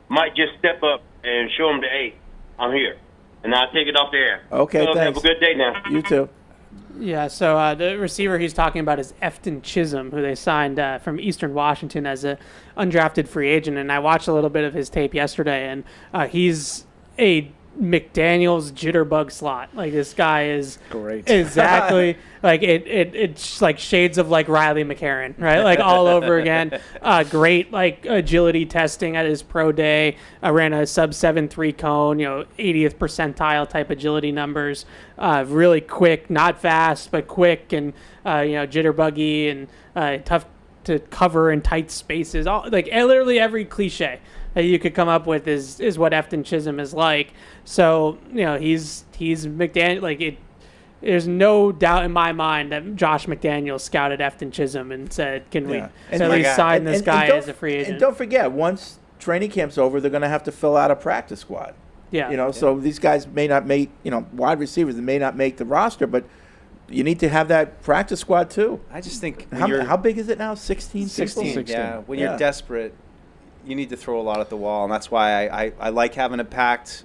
might just step up and show them that, hey, I'm here, and I'll take it off the air. Okay, so thanks. Have a good day now. You too. Yeah, so the receiver he's talking about is Efton Chisholm, who they signed from Eastern Washington as a undrafted free agent, and I watched a little bit of his tape yesterday, and he's a McDaniels jitterbug slot. Like, this guy is great. Exactly. Like it's like shades of like Riley McCarron, right? Like all over again. Great like agility testing at his pro day. Ran a sub 7.3 cone, 80th percentile type agility numbers. Really quick, not fast, but quick, and jitterbuggy and tough to cover in tight spaces. All like literally every cliche that you could come up with is what Efton Chisholm is like. So he's McDaniel. Like it, there's no doubt in my mind that Josh McDaniels scouted Efton Chisholm and said, "Can we at least sign this guy as a free agent?" And don't forget, once training camp's over, they're going to have to fill out a practice squad. Yeah. So these guys may not make wide receivers. They may not make the roster, but you need to have that practice squad too. I just think how big is it now? 16 16. Yeah. When you're desperate, you need to throw a lot at the wall, and that's why I like having a packed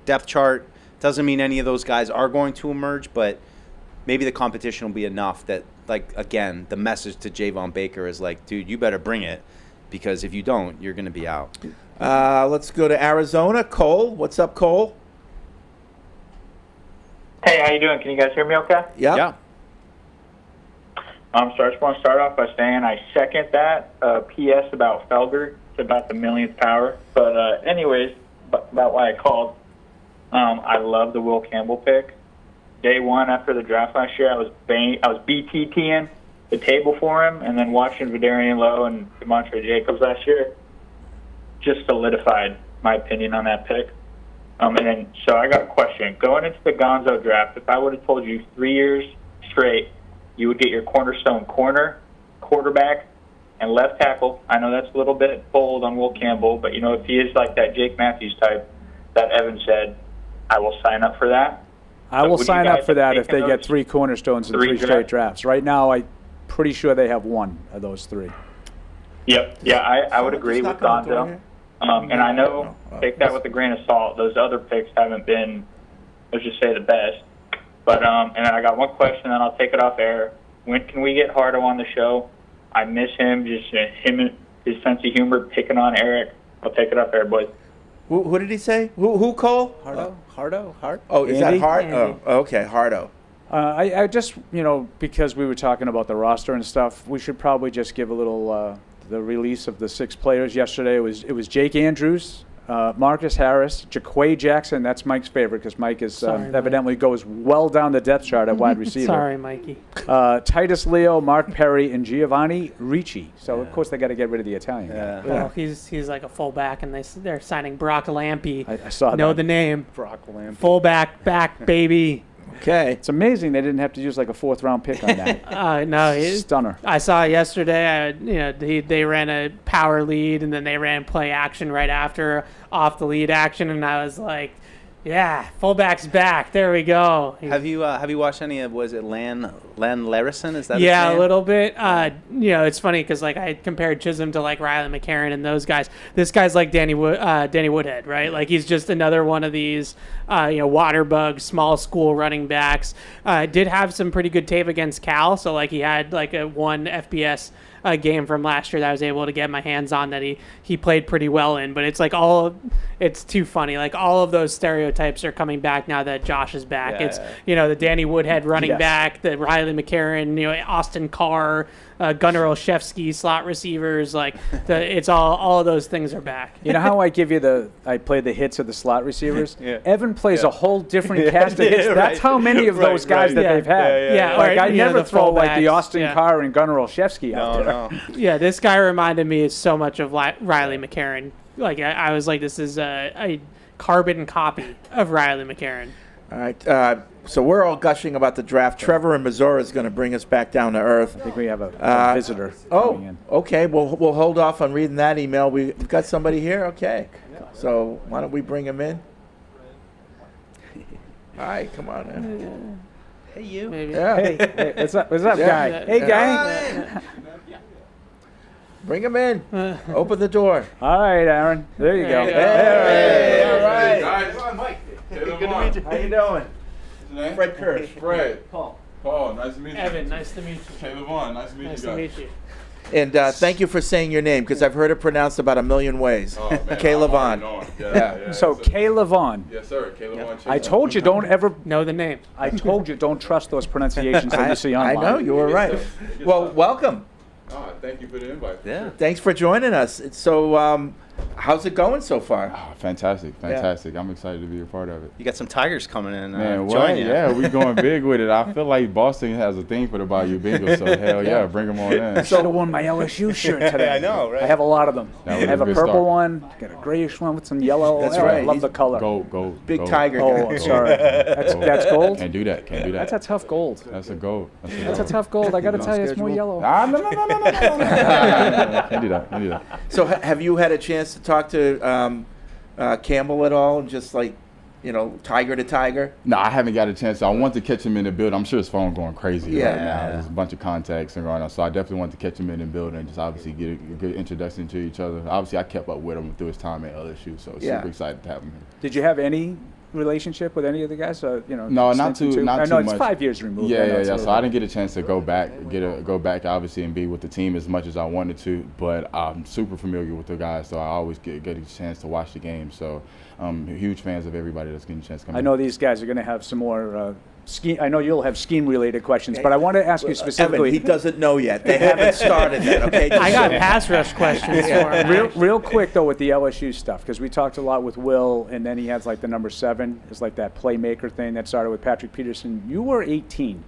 depth chart. Doesn't mean any of those guys are going to emerge, but maybe the competition will be enough that, like, again, the message to Javon Baker is like, dude, you better bring it, because if you don't, you're going to be out. Let's go to Arizona. Cole, what's up, Cole? Hey, how you doing? Can you guys hear me okay? Yeah. So I just want to start off by saying I second that. P.S. about Felder. It's about the millionth power. But anyways, about why I called. I love the Will Campbell pick. Day one after the draft last year, I was BTTing the table for him, and then watching Vidarian Lowe and DeMontre Jacobs last year just solidified my opinion on that pick. So I got a question. Going into the Gonzo draft, if I would have told you 3 years straight you would get your cornerstone corner, quarterback, And left tackle, I know that's a little bit bold on Will Campbell, but, if he is like that Jake Matthews type that Evan said, I will sign up for that. I will sign up for that if they get those 3 cornerstones in 3 straight drafts? drafts. Right now, I'm pretty sure they have 1 of those 3. Yep. Yeah, I would agree with Gonzo. And I know, take that with a grain of salt. Those other picks haven't been, let's just say, the best. But and I got one question, and I'll take it off air. When can we get Hardo on the show? I miss him, his sense of humor, picking on Eric. I'll take it off air, boys. Who did he say? Who Cole? Hardo? Oh, is Andy? that Hart? Andy. Oh, okay, Hardo. I just, because we were talking about the roster and stuff, we should probably just give a little the release of the 6 players yesterday. It was Jake Andrews, Marcus Harris, Jaquay Jackson. That's Mike's favorite because Mike is evidently goes well down the depth chart at wide receiver. Sorry, Mikey. Titus Leo, Mark Perry, and Giovanni Ricci. So of course they got to get rid of the Italian guy. Well, he's like a fullback, and they're signing Brock Lampy. I saw know that. the name. Brock Lampy. Fullback, back, baby. Okay. It's amazing they didn't have to use like a 4th-round pick on that. No, Stunner. I saw yesterday. They ran a power lead, and then they ran play action right after off the lead action, and I was like, yeah, fullback's back. There we go. Have you watched any of, was it Lan Larison? Is that his Yeah, name? a little bit. It's funny because like I compared Chisholm to like Riley McCarron and those guys. This guy's like Danny Woodhead, right? Like he's just another one of these, water bug, small school running backs. Did have some pretty good tape against Cal, so like he had like a 1 FBS game from last year that I was able to get my hands on that he played pretty well in. But it's like it's too funny. Like all of those stereotypes are coming back now that Josh is back. Yeah. It's the Danny Woodhead running Yes. back, the Riley McCarron, Austin Carr, Gunnar Olszewski, slot receivers. Like it's all of those things are back. You know how I give you I play the hits of the slot receivers? Yeah. Evan plays a whole different cast of hits. That's how many of those guys that they've had. Yeah, Like I never the throw like the fullbacks, Austin yeah. Carr and Gunnar Olszewski out there. No. Yeah, this guy reminded me so much of Riley McCarron. Like I was like, this is a carbon copy of Riley McCarron. All right. So we're all gushing about the draft. Trevor in Missouri is going to bring us back down to earth. I think we have a visitor coming in. Okay. We'll hold off on reading that email. We've got somebody here. Okay. So why don't we bring him in? All right. Come on in. Hey, you. Maybe. Yeah. Hey, what's up, guy? Yeah. Hey, guy. Bring him in. Open the door. All right, Aaron. There you go. Hey, all right. Guys, Mike. Good to meet you. How you doing? Fred Kirsch. Fred. Paul. Nice to meet you. Evan, nice to meet you. K'Lavon, nice to meet Nice you to guys. meet you. And thank you for saying your name because I've heard it pronounced about a million ways. Oh, man, K'Lavon. Yeah. So K'Lavon. K'Lavon. Yes, sir. K'Lavon Chaisson. I told you don't ever. Know the name. I told you don't trust those pronunciations that you see online. I know you were right. Well, welcome. Thank you for the invite. Yeah. Thanks for joining us. So, how's it going so far? Oh, fantastic. I'm excited to be a part of it. You got some Tigers coming in. Man, join you. Yeah, we going big with it. I feel like Boston has a thing for the Bayou Bengals, so hell yeah, bring them on in. I should have worn my LSU shirt today. I know, right? I have a lot of them. I That was have a a good purple start. one, got a grayish one with some yellow. That's I right. love the color. Gold. Big gold. Tiger guy. Oh, I'm sorry. That's gold? Can't do that. That's a tough gold. That's a gold. That's a tough gold. I got to tell you, it's more yellow. No. Can't do that. So, have you had a chance to talk to Campbell at all? Just like, tiger to tiger? No, I haven't got a chance. I want to catch him in the building. I'm sure his phone going crazy Yeah. right now. There's a bunch of contacts and going on. So I definitely want to catch him in the building and just obviously get a good introduction to each other. Obviously, I kept up with him through his time at LSU, so super excited to have him here. Did you have any relationship with any of the guys? No, not too I know much. It's 5 years removed. Yeah. So I didn't get a chance to go back obviously and be with the team as much as I wanted to. But I'm super familiar with the guys, so I always get a chance to watch the game. So huge fans of everybody that's getting a chance to come. I know these guys are going to have some more scheme. I know you'll have scheme-related questions, but I want to ask you specifically. Evan, he doesn't know yet. They haven't started yet. Okay. I got pass rush questions for him. Real quick though with the LSU stuff, because we talked a lot with Will, and then he has like the number 7 is like that playmaker thing that started with Patrick Peterson. You were 18.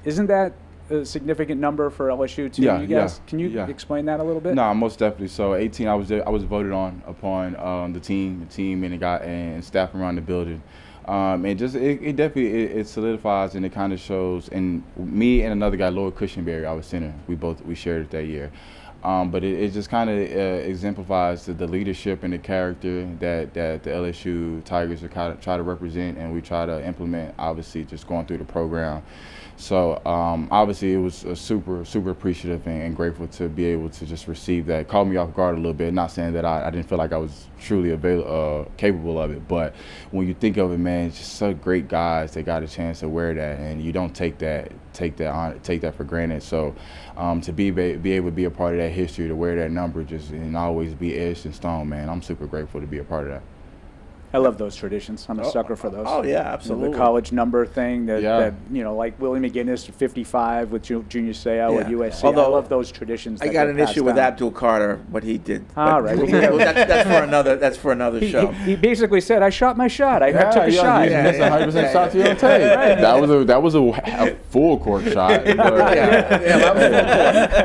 Isn't that a significant number for LSU too? Yeah, you guys, yeah, can you yeah. explain that a little bit? No, most definitely. So 18, I was voted on upon the team and the guy and staff around the building. And just it definitely it solidifies and it kind of shows. And me and another guy, Lloyd Cushenberry, our center, we shared it that year. But it just kind of exemplifies the leadership and the character that the LSU Tigers are kind of try to represent, and we try to implement, obviously, just going through the program. So obviously it was super appreciative and grateful to be able to just receive that. Caught me off guard a little bit, not saying that I didn't feel like I was truly capable of it, but when you think of it, man, it's just such great guys that got a chance to wear that, and you don't take that for granted. So to be able to be a part of that history, to wear that number, just and always be etched in stone, man, I'm super grateful to be a part of that. I love those traditions. I'm a sucker for those. Oh, yeah, absolutely. The college number thing that like Willie McGinnis, 55 with Junior Seau at USC. Although, I love those traditions. I got an issue with Abdul Carter, what he did. All right. That's for another show. He basically said, "I shot my shot. I took a shot." He's missing 100% shots to your tape. Right. That was a full court shot.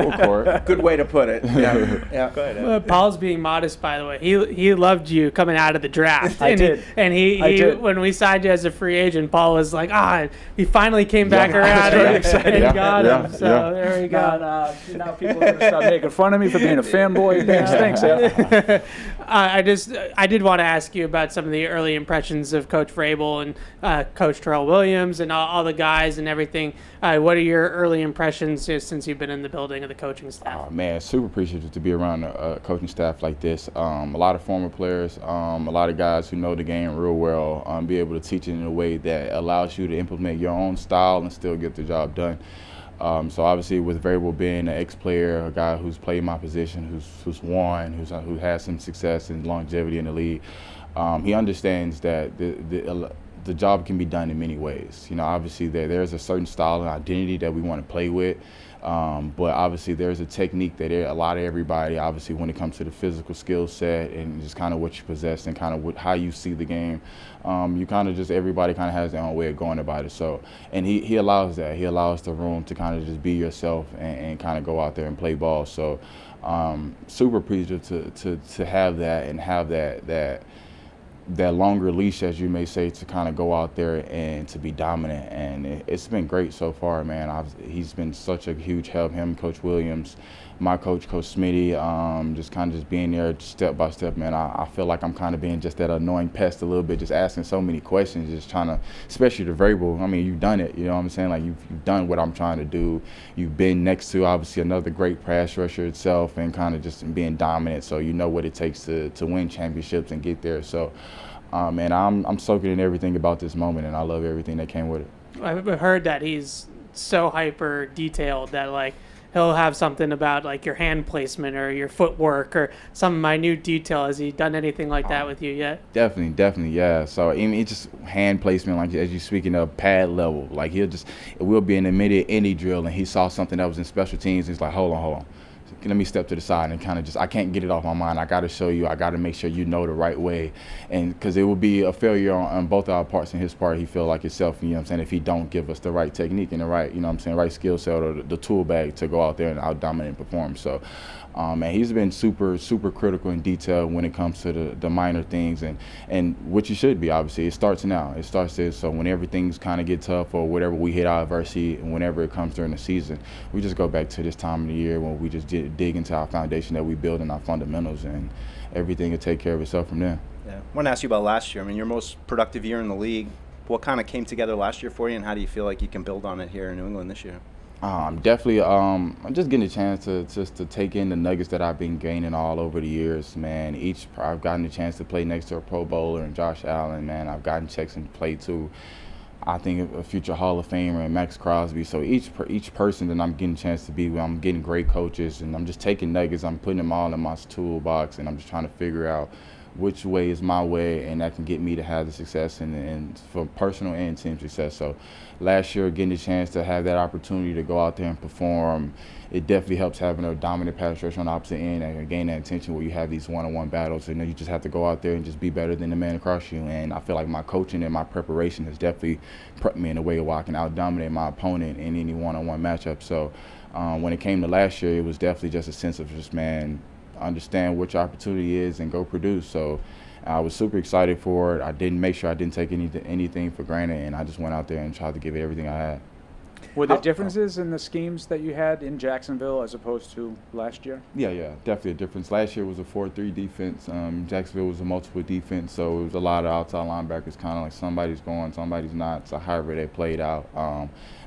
Full court. Good way to put it. Yeah. Go ahead. Paul's being modest, by the way. He loved you coming out of the draft. I did. And he when we signed you as a free agent, Paul was like, he finally came back around and got him. So there we go. Now people are going to start making fun of me for being a fanboy. Thanks. I did want to ask you about some of the early impressions of Coach Vrabel and Coach Terrell Williams and all the guys and everything. What are your early impressions since you've been in the building of the coaching staff? Oh, man, super appreciative to be around a coaching staff like this. A lot of former players, a lot of guys who know the game real well, be able to teach it in a way that allows you to implement your own style and still get the job done. So obviously with Vrabel being an ex-player, a guy who's played my position, who's won, who has some success and longevity in the league, he understands that the job can be done in many ways. Obviously there's a certain style and identity that we want to play with. But obviously there's a technique that a lot of everybody, obviously when it comes to the physical skill set and just kind of what you possess and kind of how you see the game, you kind of everybody kind of has their own way of going about it. So, and he allows that. He allows the room to kind of just be yourself and kind of go out there and play ball. So super appreciative to have that and have that longer leash, as you may say, to kind of go out there and to be dominant. And it's been great so far, man. He's been such a huge help, him, Coach Williams, my coach, Coach Smitty, just kind of just being there step by step, man. I feel like I'm kind of being just that annoying pest a little bit, just asking so many questions, just trying to, especially the Vrabel. I mean, you've done it, you know what I'm saying? Like, you've done what I'm trying to do. You've been next to, obviously, another great pass rusher itself and kind of just being dominant, so you know what it takes to win championships and get there. So, man, I'm soaking in everything about this moment, and I love everything that came with it. I've heard that he's so hyper detailed that, like, he'll have something about, like, your hand placement or your footwork or some minute detail. Has he done anything like that with you yet? Definitely, yeah. So, I mean, it's just hand placement, like, as you're speaking of pad level. Like, we'll be in the mid-any drill, and he saw something that was in special teams, and he's like, hold on. Let me step to the side and kind of I can't get it off my mind. I got to show you. I got to make sure you know the right way. And because it would be a failure on both our parts. And his part, he feel like himself, you know what I'm saying, if he don't give us the right technique and the right, you know what I'm saying, right skill set or the tool bag to go out there and out-dominate and perform. So, and he's been super critical in detail when it comes to the minor things and what you should be, obviously. It starts now. It starts there. So when everything's kind of get tough or whatever we hit our adversity and whenever it comes during the season, we just go back to this time of the year when we just dig into our foundation that we build and our fundamentals, and everything will take care of itself from there. Yeah. I want to ask you about last year. I mean, your most productive year in the league. What kind of came together last year for you, and how do you feel like you can build on it here in New England this year? Definitely, I'm just getting a chance to take in the nuggets that I've been gaining all over the years, man. I've gotten a chance to play next to a Pro Bowler and Josh Allen, man. I've gotten checks and play too. I think a future Hall of Famer and Max Crosby. So each person that I'm getting a chance to be with, I'm getting great coaches, and I'm just taking nuggets. I'm putting them all in my toolbox, and I'm just trying to figure out which way is my way, and that can get me to have the success and for personal and team success. So last year, getting the chance to have that opportunity to go out there and perform, it definitely helps having a dominant pass rush on the opposite end and gain that attention where you have these one-on-one battles, and then you just have to go out there and just be better than the man across you. And I feel like my coaching and my preparation has definitely prepped me in a way where I can out-dominate my opponent in any one-on-one matchup. So when it came to last year, it was definitely just a sense of just, man, understand what your opportunity is and go produce. So I was super excited for it. I didn't take anything for granted, and I just went out there and tried to give it everything I had. Were there differences in the schemes that you had in Jacksonville as opposed to last year? Yeah, definitely a difference. Last year was a 4-3 defense. Jacksonville was a multiple defense, so it was a lot of outside linebackers, kind of like somebody's going, somebody's not, so however they played out.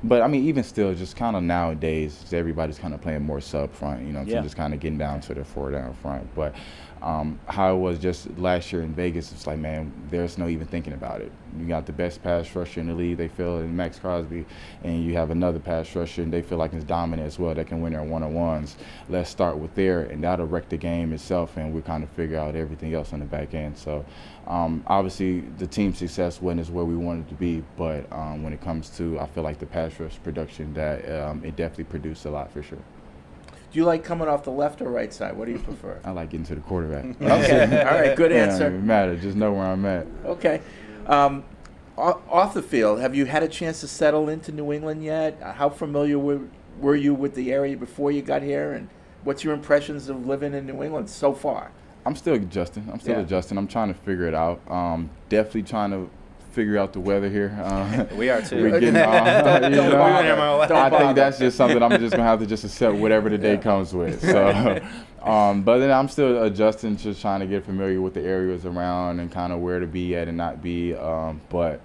But, I mean, even still, just kind of nowadays, everybody's kind of playing more sub front, you know, so just kind of getting down to the 4-down front. But how it was just last year in Vegas, it's like, man, there's no even thinking about it. You got the best pass rusher in the league, they feel, in Max Crosby, and you have another pass rusher, and they feel like it's dominant as well, that can win their one-on-ones. Let's start with there, and that'll wreck the game itself, and we kind of figure out everything else on the back end. So obviously the team success wasn't where we wanted to be, but when it comes to, I feel like the pass rush production, that it definitely produced a lot for sure. Do you like coming off the left or right side? What do you prefer? I like getting to the quarterback. Okay, all right, good answer. It matters. Just know where I'm at. Okay. Off the field, have you had a chance to settle into New England yet? How familiar were you with the area before you got here, and what's your impressions of living in New England so far? I'm still adjusting. I'm trying to figure it out. Definitely trying to figure out the weather here. We are too. We're getting, I think that's just something I'm just gonna have to just accept whatever the day comes with. So, but then I'm still adjusting, just trying to get familiar with the areas around and kind of where to be at and not be. But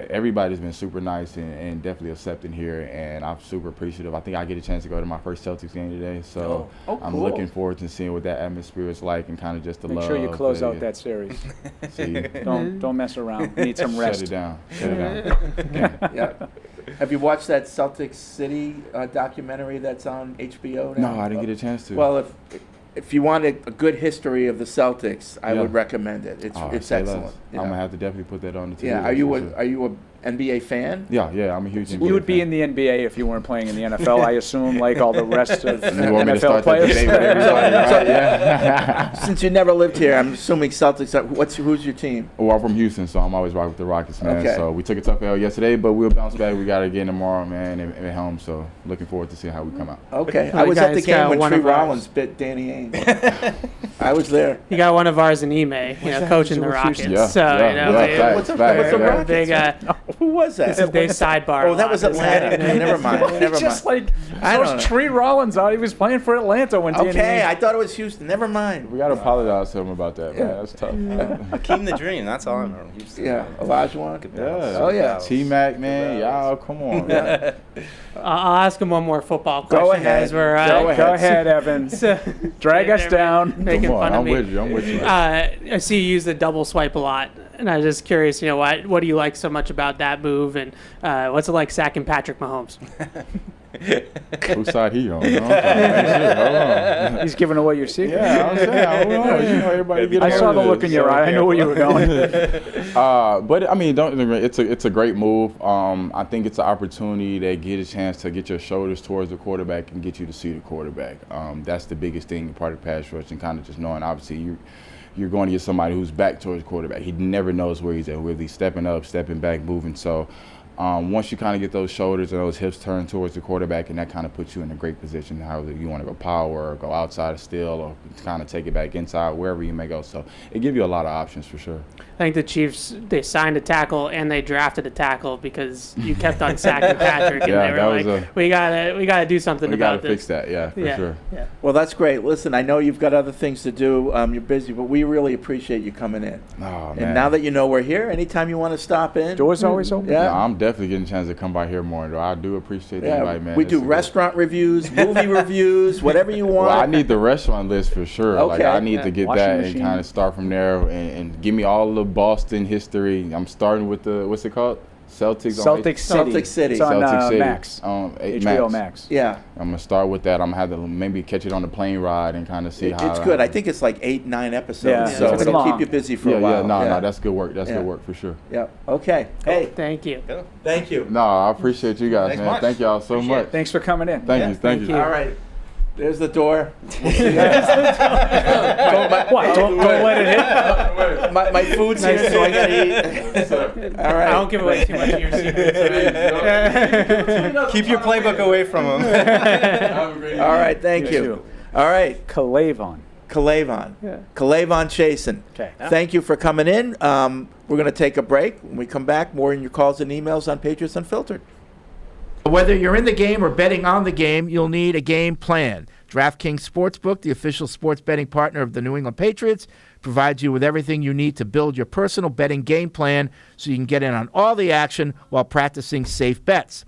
everybody's been super nice and definitely accepting here, and I'm super appreciative. I think I get a chance to go to my first Celtics game today, so I'm looking forward to seeing what that atmosphere is like and kind of just the love. Make sure you close out that series. Don't mess around. Need some rest. Shut it down. Yeah. Have you watched that Celtics City documentary that's on HBO now? No, I didn't get a chance to. Well, if you want a good history of the Celtics, I would recommend it. It's excellent. I'm gonna have to definitely put that on the TV. Yeah, are you a NBA fan? Yeah, I'm a huge NBA fan. You would be in the NBA if you weren't playing in the NFL, I assume, like all the rest of you want me to NFL start players. That debate with everybody, right? Yeah. Since you never lived here, I'm assuming Celtics. Who's your team? Well, I'm from Houston, so I'm always rocking with the Rockets, man. Okay. So we took a tough L yesterday, but we'll bounce back. We got to get tomorrow, man, at home. So looking forward to seeing how we come out. Okay. I was at the game when Tree Rollins bit Danny Ainge. I was there. You got one of ours in Ime, coaching the Rockets. What's the Rockets? Big, who was that? They sidebar. Oh, that was Atlanta. Never mind. Just like Tree Rollins out. He was playing for Atlanta when Danny Ainge. I thought it was Houston. Never mind. We got to apologize to him about that, man. That's tough. Akeem the Dream. That's all I know. Yeah, Olajuwon. Yeah. Oh yeah. T-Mac, man. Y'all, come on. Man. I'll ask him one more football question. Go ahead. Go ahead, Evan. Drag us down. Making fun of me. I'm with you. I see you use the double swipe a lot, and I was just curious. What do you like so much about that move, and what's it like sacking Patrick Mahomes? Whose side he on? He's giving away your secret. Yeah, I'm saying, everybody. I saw the look in your eye. I know where you were going. But I mean, it's a great move. I think it's an opportunity to get a chance to get your shoulders towards the quarterback and get you to see the quarterback. That's the biggest thing, part of pass rush, and kind of just knowing, obviously, you're going to get somebody who's back towards the quarterback. He never knows where he's at, whether he's stepping up, stepping back, moving. So once you kind of get those shoulders and those hips turned towards the quarterback, and that kind of puts you in a great position, however you want to go power or go outside of steal or kind of take it back inside, wherever you may go. So it gives you a lot of options for sure. I think the Chiefs, they signed a tackle and they drafted a tackle because you kept on sacking Patrick, and they were like, we gotta do something about this. We gotta fix that, for sure. Yeah. Well, that's great. Listen, I know you've got other things to do. You're busy, but we really appreciate you coming in. Oh, man. And now that you know we're here, anytime you want to stop in. Door's always open. Yeah. No, I'm definitely getting a chance to come by here more, though. I do appreciate the invite, man. We do restaurant reviews, movie reviews, whatever you want. Well, I need the restaurant list for sure. Okay. Like, I need to get Washing that machine. and kind of start from there and give me all the Boston history. I'm starting with the, what's it called? Celtic City. It's on Celtic City. Max. HBO Max. Yeah. I'm going to start with that. I'm going to have to maybe catch it on the plane ride and kind of see how. It's good. I think it's like 8-9 episodes, Yeah. so It's it'll long. keep you busy for a while. No, that's good work. That's good work for sure. Yeah. Okay. Hey. Thank you. Thank you. No, I appreciate you guys, Thanks man. much. Thank y'all so much. Thanks for coming in. Thank you. All right. There's the door. Don't let it hit. My food's here, so I gotta eat. All right. I don't give away too much of your secrets. Keep your playbook away from him. All right. Thank you. All right. K'Lavon. K'Lavon Chaisson. Okay. Thank you for coming in. We're going to take a break. When we come back, more in your calls and emails on Patriots Unfiltered. Whether you're in the game or betting on the game, you'll need a game plan. DraftKings Sportsbook, the official sports betting partner of the New England Patriots, provides you with everything you need to build your personal betting game plan so you can get in on all the action while practicing safe bets.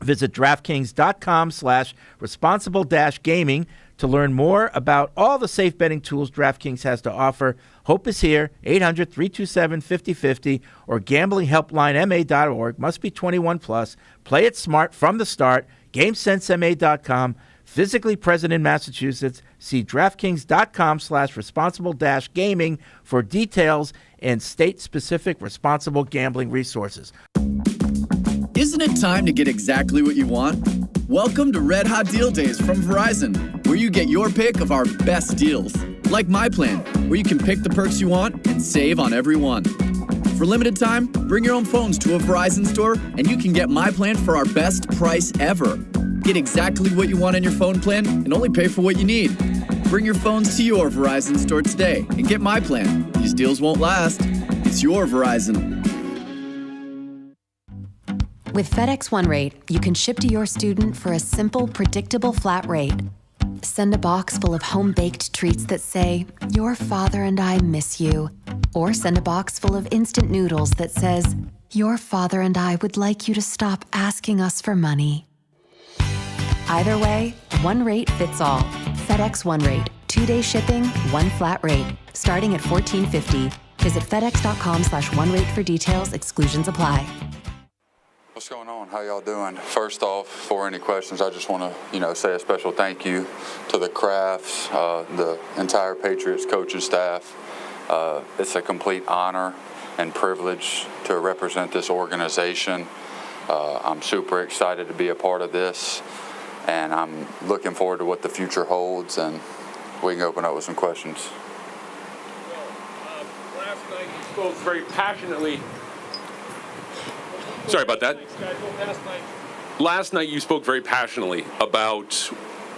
Visit DraftKings.com/responsible-gaming to learn more about all the safe betting tools DraftKings has to offer. Hope is here, 800-327-5050 or gamblinghelplinema.org. Must be 21 plus. Play it smart from the start. GameSenseMA.com. Physically present in Massachusetts. See DraftKings.com/responsible-gaming for details and state-specific responsible gambling resources. Isn't it time to get exactly what you want? Welcome to Red Hot Deal Days from Verizon, where you get your pick of our best deals. Like My Plan, where you can pick the perks you want and save on every one. For limited time, bring your own phones to a Verizon store and you can get My Plan for our best price ever. Get exactly what you want in your phone plan and only pay for what you need. Bring your phones to your Verizon store today and get My Plan. These deals won't last. It's your Verizon. With FedEx One Rate, you can ship to your student for a simple, predictable flat rate. Send a box full of home-baked treats that say, "Your father and I miss you." Or send a box full of instant noodles that says, "Your father and I would like you to stop asking us for money." Either way, one rate fits all. FedEx One Rate. 2-day shipping, one flat rate. Starting at $14.50. Visit FedEx.com/OneRate for details. Exclusions apply. What's going on? How y'all doing? First off, before any questions, I just want to, say a special thank you to the Crafts, the entire Patriots coaching staff. It's a complete honor and privilege to represent this organization. I'm super excited to be a part of this, and I'm looking forward to what the future holds, and we can open up with some questions. Last night you spoke very passionately. Sorry about that. Last night you spoke very passionately about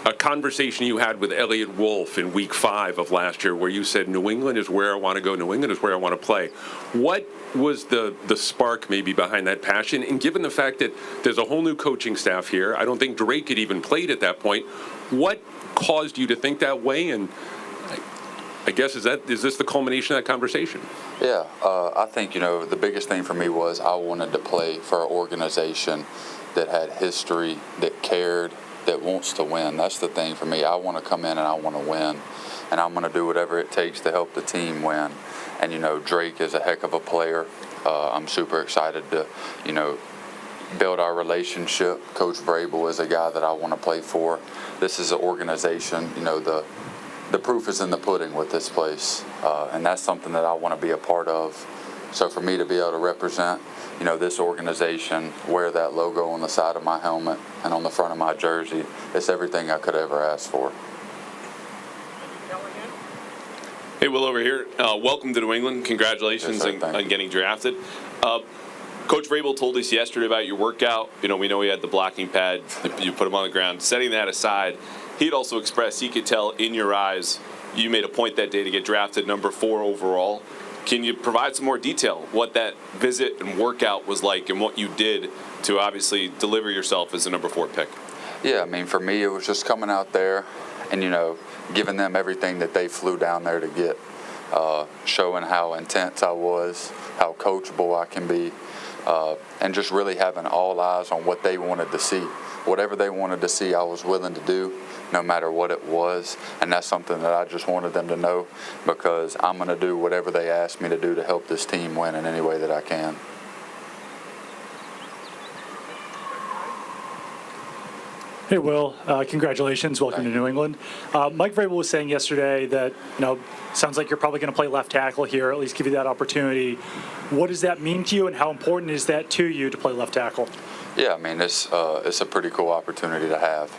a conversation you had with Elliott Wolf in Week 5 of last year, where you said, "New England is where I want to go. New England is where I want to play." What was the spark maybe behind that passion? And given the fact that there's a whole new coaching staff here, I don't think Drake had even played at that point. What caused you to think that way? And I guess is this the culmination of that conversation? Yeah, I think, the biggest thing for me was I wanted to play for an organization that had history, that cared, that wants to win. That's the thing for me. I want to come in and I want to win, and I'm going to do whatever it takes to help the team win. And, Drake is a heck of a player. I'm super excited to, build our relationship. Coach Vrabel is a guy that I want to play for. This is an organization, the proof is in the pudding with this place, and that's something that I want to be a part of. So for me to be able to represent, this organization, wear that logo on the side of my helmet and on the front of my jersey, it's everything I could ever ask for. Hey, Will, over here. Welcome to New England. Congratulations on getting drafted. Coach Vrabel told us yesterday about your workout. We know he had the blocking pad. You put him on the ground. Setting that aside, he'd also expressed he could tell in your eyes you made a point that day to get drafted number 4 overall. Can you provide some more detail what that visit and workout was like and what you did to obviously deliver yourself as a number 4 pick? Yeah, for me, it was just coming out there and, giving them everything that they flew down there to get, showing how intense I was, how coachable I can be, and just really having all eyes on what they wanted to see. Whatever they wanted to see, I was willing to do, no matter what it was. And that's something that I just wanted them to know, because I'm going to do whatever they ask me to do to help this team win in any way that I can. Hey, Will. Congratulations. Welcome to New England. Mike Vrabel was saying yesterday that, sounds like you're probably going to play left tackle here, at least give you that opportunity. What does that mean to you, and how important is that to you to play left tackle? Yeah, it's a pretty cool opportunity to have.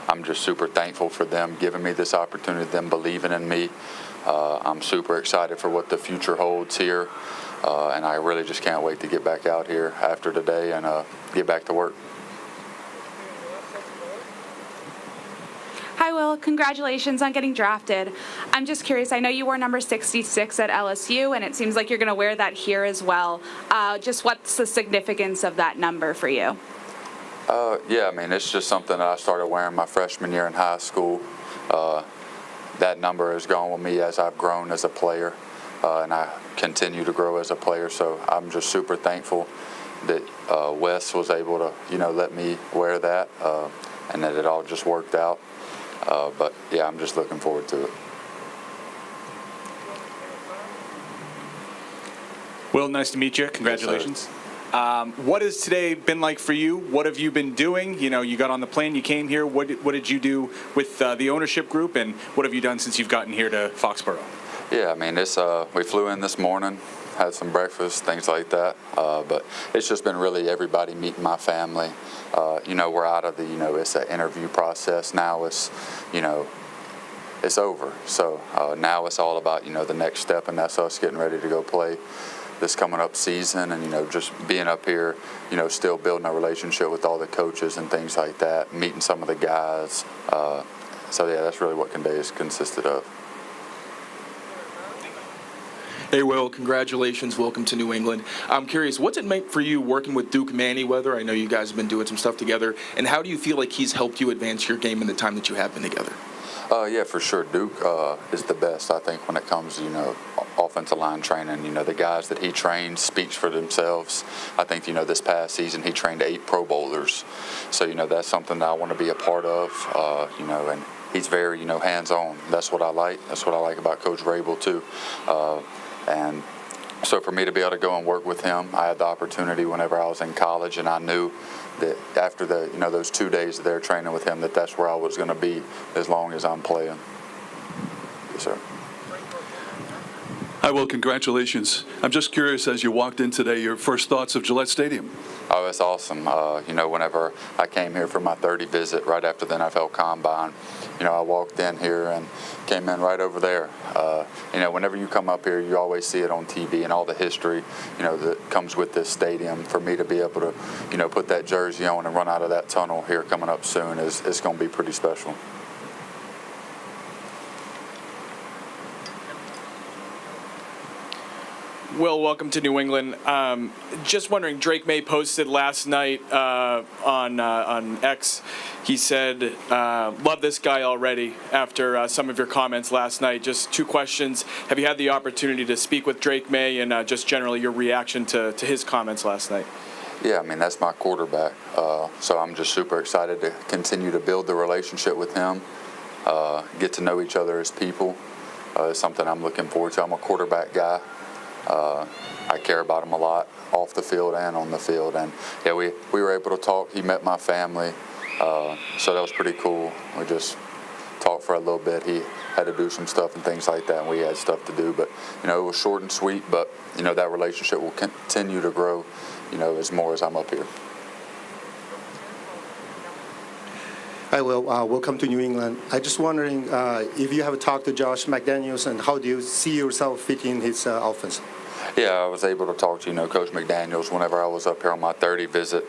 I'm just super thankful for them giving me this opportunity, them believing in me. I'm super excited for what the future holds here, and I really just can't wait to get back out here after today and get back to work. Hi, Will. Will, congratulations on getting drafted. I'm just curious, I know you wore number 66 at LSU, and it seems like you're going to wear that here as well. Just what's the significance of that number for you? Yeah, I mean, it's just something that I started wearing my freshman year in high school. That number has gone with me as I've grown as a player, and I continue to grow as a player, so I'm just super thankful that Wes was able to, let me wear that, and that it all just worked out. But yeah, I'm just looking forward to it. Will, nice to meet you. Congratulations. What has today been like for you? What have you been doing? You got on the plane, you came here. What did you do with the ownership group, and what have you done since you've gotten here to Foxborough? Yeah, I mean, we flew in this morning, had some breakfast, things like that. But it's just been really everybody meeting my family. We're out of the, it's an interview process. Now it's, it's over. So now it's all about, the next step, and that's us getting ready to go play this coming up season, and, just being up here, still building a relationship with all the coaches and things like that, meeting some of the guys. So, yeah, that's really what today has consisted of. Hey, Will, congratulations. Welcome to New England. I'm curious, what's it meant for you working with Duke Manyweather? I know you guys have been doing some stuff together. And how do you feel like he's helped you advance your game in the time that you have been together? Yeah, for sure. Duke is the best, I think, when it comes to, offensive line training. The guys that he trains speaks for themselves. I think, this past season he trained 8 Pro Bowlers. So, that's something that I want to be a part of, and he's very, hands-on. That's what I like. That's what I like about Coach Vrabel, too. And so for me to be able to go and work with him, I had the opportunity whenever I was in college, and I knew that after the those 2 days there training with him, that's where I was going to be as long as I'm playing. Yes, sir. Hi, Will. Congratulations. I'm just curious, as you walked in today, your first thoughts of Gillette Stadium. Oh, it's awesome. Whenever I came here for my 30 visit right after the NFL Combine, I walked in here and came in right over there. Whenever you come up here, you always see it on TV and all the history, that comes with this stadium. For me to be able to, put that jersey on and run out of that tunnel here coming up soon is going to be pretty special. Will, welcome to New England. Just wondering, Drake May posted last night on X. He said, love this guy already after some of your comments last night. Just 2 questions. Have you had the opportunity to speak with Drake May, and just generally your reaction to his comments last night? Yeah, I mean, that's my quarterback. So I'm just super excited to continue to build the relationship with him, get to know each other as people. It's something I'm looking forward to. I'm a quarterback guy. I care about him a lot off the field and on the field, and yeah, we were able to talk. He met my family, so that was pretty cool. We just talked for a little bit. He had to do some stuff and things like that, and we had stuff to do, but it was short and sweet. But that relationship will continue to grow, as more as I'm up here. Hi, Will. Welcome to New England. I'm just wondering if you have talked to Josh McDaniels, and how do you see yourself fitting his offense? Yeah, I was able to talk to, Coach McDaniels whenever I was up here on my 30 visit.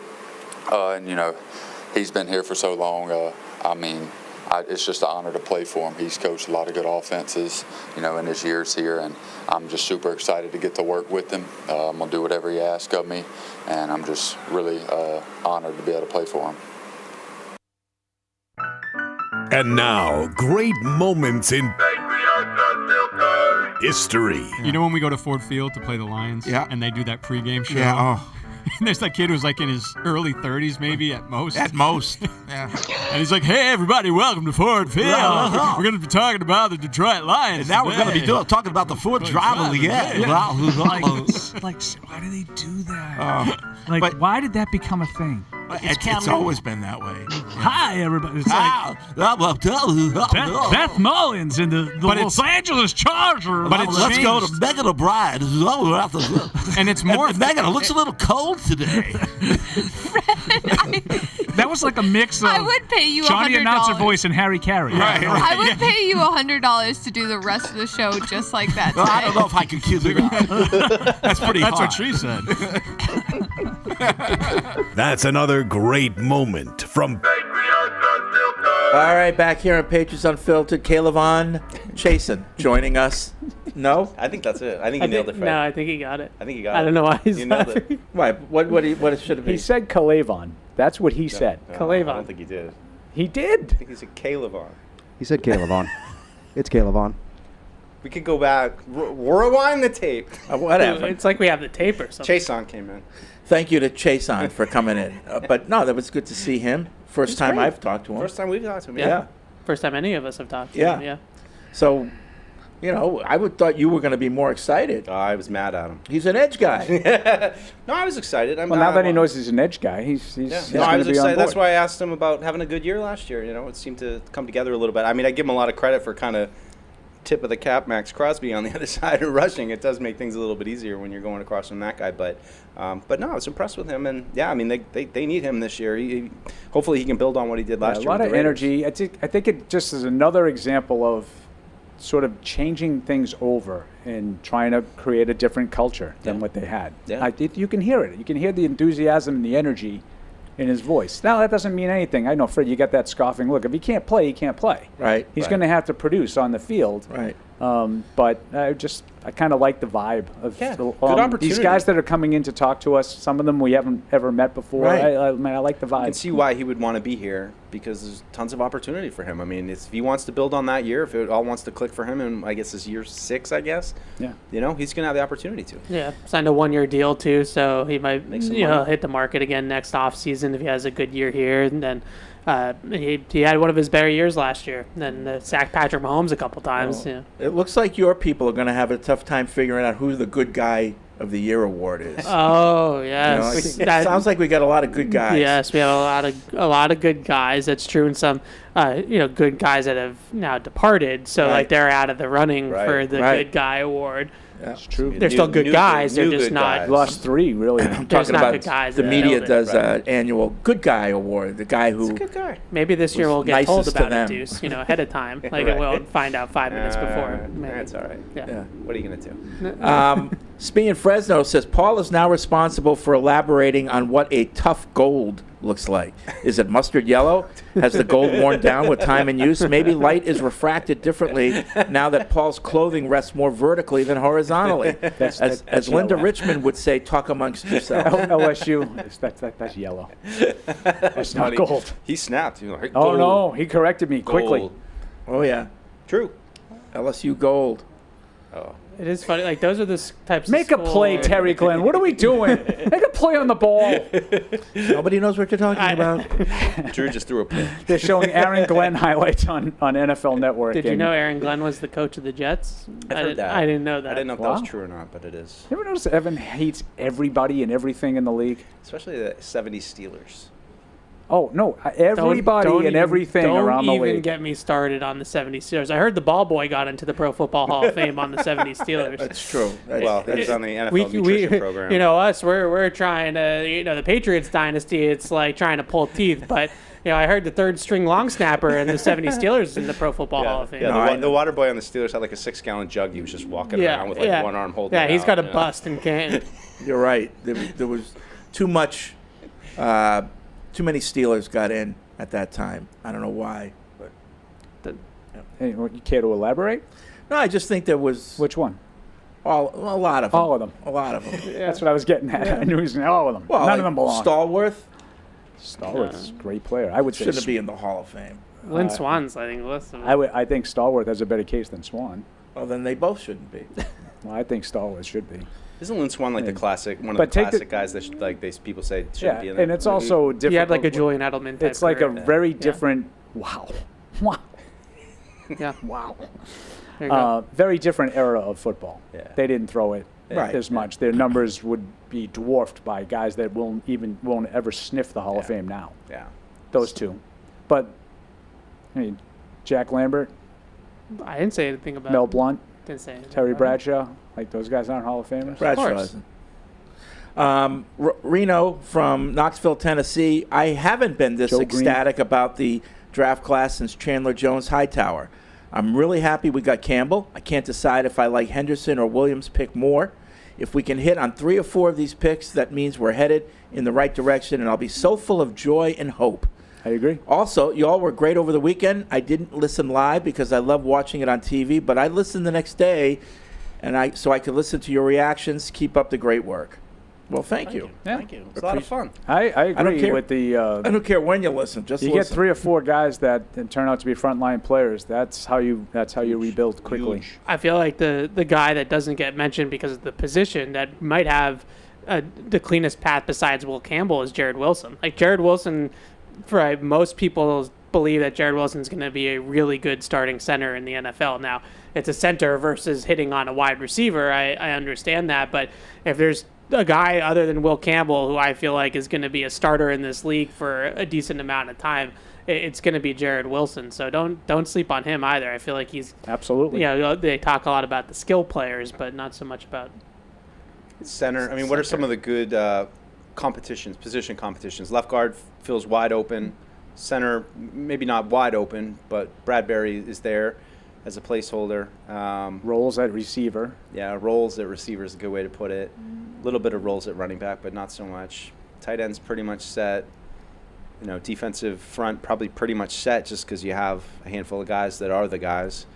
And, he's been here for so long. It's just an honor to play for him. He's coached a lot of good offenses, in his years here, and I'm just super excited to get to work with him. I'm going to do whatever he asks of me, and I'm just really honored to be able to play for him. And now, great moments in history. When we go to Ford Field to play the Lions, and they do that pregame show? Yeah, And there's that kid who's like in his early 30s, maybe at most. At most, yeah. And he's like, "Hey, everybody, welcome to Ford Field. We're going to be talking about the Detroit Lions. And now today. we're going to be talking about the Ford driver again." Like, why do they do that? Why did that become a thing? It's always been that way. Hi, everybody. It's like Beth Mullins in the Los Angeles Chargers. But let's go to Megan O'Brien. And it's more. Megan, it looks a little cold today. That was like a mix of I would pay you Johnny $100. Announcer voice and Harry Carey. Right. I would pay you $100 to do the rest of the show just like that. Well, I don't know if I could keep it up. That's pretty hard. That's what she said. That's another great moment from All right, back here on Patriots Unfiltered, K'Lavon Chaisson joining us. No? I think that's it. I think he nailed it, Fred. No, I think he got it. I think he got it. I don't know why he's You nailed it. laughing. Why? What should it be? He said K'Lavon. That's what he said. I K'Lavon. don't think he did. He did. I think he said K'Lavon. He said K'Lavon. It's K'Lavon. We could go back. Rewind the tape. Whatever. It's like we have the tape or something. Chaisson came in. Thank you to Chaisson for coming in. But no, that was good to see him. First time great. I've talked to him. First time we've talked to him. Yeah. First time any of us have talked to Yeah. him. Yeah. So, I would thought you were going to be more excited. I was mad at him. He's an edge guy. No, I was excited. Well, now that he knows he's an edge guy, he's No, going I was to be on excited. That's board. why I asked him about having a good year last year. It seemed to come together a little bit. I mean, I give him a lot of credit for kind of tip of the cap Max Crosby on the other side of rushing. It does make things a little bit easier when you're going across from that guy. But no, I was impressed with him. And, yeah, I mean, they need him this year. Hopefully he can build on what he did last year. A lot with of the Raiders. energy. I think it just is another example of sort of changing things over and trying to create a different culture than what they had. Yeah. You can hear it. You can hear the enthusiasm and the energy in his voice. Now, that doesn't mean anything. I know, Fred, you got that scoffing look. If he can't play, he can't play. Right. He's right. going to have to produce on the field. Right. But I kind of like the vibe of Yeah, good these opportunity. guys that are coming in to talk to us. Some of them we haven't ever met before. Right. I like the vibe. I can see why he would want to be here because there's tons of opportunity for him. I mean, if he wants to build on that year, if it all wants to click for him, and I guess it's year 6, I guess. Yeah. He's going to have the opportunity to. Yeah, signed a 1-year deal too, so he might Make some money. hit the market again next off season if he has a good year here. And then he had one of his better years last year. Then sacked Patrick Mahomes a couple times. Well, it looks like your people are going to have a tough time figuring out who the good guy of the year award is. Oh yes, it sounds like we got a lot of good guys. Yes, we have a lot of good guys. That's true, and some good guys that have now departed. So like they're out of the running for the good guy award. That's true. They're still good guys. They're just not. Lost 3, really. I'm There's talking not about good guys the that media nailed it. does an annual good guy award. The guy who Good guy. Maybe this year was we'll get told nicest to about it, them. Deuce. Ahead of time. Like Right. we'll find out 5 minutes before. Maybe. That's all right. Yeah. What are you going to do? Speaking Fresno says Paul is now responsible for elaborating on what a tough gold looks like. Is it mustard yellow? Has the gold worn down with time and use? Maybe light is refracted differently now that Paul's clothing rests more vertically than horizontally. As Linda yellow. Richmond would say, talk amongst yourselves. LSU, that's yellow. That's not Funny. gold. He snapped. He was like, Oh, gold. no, he corrected me quickly. Gold. Oh, yeah. True. LSU gold. Oh. It is funny. Like those are the types. Make of a play, schools- Terry Glenn. What are we doing? Make a play on the ball. Nobody knows what you're talking about. Drew just threw a pick. They're showing Aaron Glenn highlights on NFL Network. Did you and- know Aaron Glenn was the coach of the Jets? I've heard that. I didn't know that. I didn't know if that Wow. was true or not, but it is. You ever notice Evan hates everybody and everything in the league? Especially the 70s Steelers. Oh, no. Everybody Don't and even- everything around the Don't even league. get me started on the 70s Steelers. I heard the ball boy got into the Pro Football Hall of Fame on the 70s Steelers. That's true. Well, he's on the NFL nutrition program. We're trying to, the Patriots dynasty, it's like trying to pull teeth, but I heard the third string long snapper in the 70s Steelers in the Pro Football Hall of Fame. Yeah, the water boy on the Steelers had like a 6-gallon jug. He was just walking around with like one arm holding it Yeah, he's out, got a bust and can't. You're right. There was too much. Too many Steelers got in at that time. I don't know why. But Hey, you care to elaborate? no, I just think there was Which one? a lot of them. All of them. A lot of them. That's what I was getting at. I knew he was all of them. Well, None like of them belong. Stallworth Stallworth's a great player. I would say. shouldn't be in the Hall of Fame. Lynn Swan's, I think, listed. I think Stallworth has a better case than Swan. Well, then they both shouldn't be. Well, I think Stallworth should be. Isn't Lynn Swan like the classic, one of But the take the- classic guys that people say shouldn't be in there? and it's also different. He had like a Julian Edelman type It's like a career. very different. Wow. Wow. Yeah. Wow. There you go. Very different era of football. Yeah. They didn't throw it Right. as much. Their numbers would be dwarfed by guys that won't ever sniff the Hall of Fame now. Yeah. Those two. But I mean, Jack Lambert, I didn't say anything about Mel Blunt, Didn't say anything Terry about Bradshaw, like those guys aren't Hall of Famers. Bradshaw isn't. Reno from Knoxville, Tennessee. I haven't been this Joe Green. ecstatic about the draft class since Chandler Jones Hightower. I'm really happy we got Campbell. I can't decide if I like Henderson or Williams pick more. If we can hit on 3 or 4 of these picks, that means we're headed in the right direction, and I'll be so full of joy and hope. I agree. Also, y'all were great over the weekend. I didn't listen live because I love watching it on TV, but I listened the next day, and so I could listen to your reactions. Keep up the great work. Well, thank you. Yeah. Thank you. It's a lot of fun. I don't agree care- with the. I don't care when you listen. Just you listen. get 3 or 4 guys that turn out to be frontline players. That's how you rebuild quickly. I feel like the guy that doesn't get mentioned because of the position that might have the cleanest path besides Will Campbell is Jared Wilson. Like Jared Wilson, for most people believe that Jared Wilson is going to be a really good starting center in the NFL. Now, it's a center versus hitting on a wide receiver. I understand that, but if there's a guy other than Will Campbell who I feel like is going to be a starter in this league for a decent amount of time, it's going to be Jared Wilson. So don't sleep on him either. I feel like he's absolutely. They talk a lot about the skill players, but not so much about center. I mean, what are some of the good position competitions? Left guard feels wide open. Center, maybe not wide open, but Bradbury is there as a placeholder. Rolls at receiver. Yeah, rolls at receiver is a good way to put it. A little bit of rolls at running back, but not so much. Tight end's pretty much set. Defensive front probably pretty much set just because you have a handful of guys that are the guys.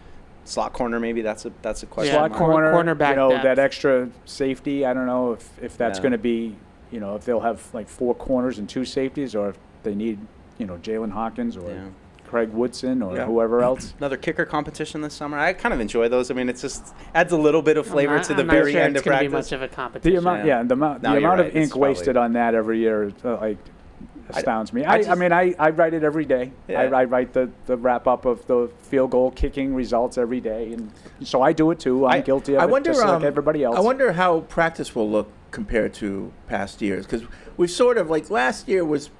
Slot corner, maybe that's a question. Slot corner, cornerback depth. that extra safety. I don't know if that's going to be, if they'll have like 4 corners and 2 safeties, or if they need, Jalen Hawkins or Craig Woodson or whoever else. Another kicker competition this summer. I kind of enjoy those. I mean, it just adds a little bit of flavor to the very end of practice. Be much of a competition. The amount of ink wasted on that every year, astounds me. I write it every day. Yeah. I write the wrap up of the field goal kicking results every day, and so I do it too. I'm guilty of it, just like everybody else. I wonder how practice will look compared to past years, because we've sort of last year was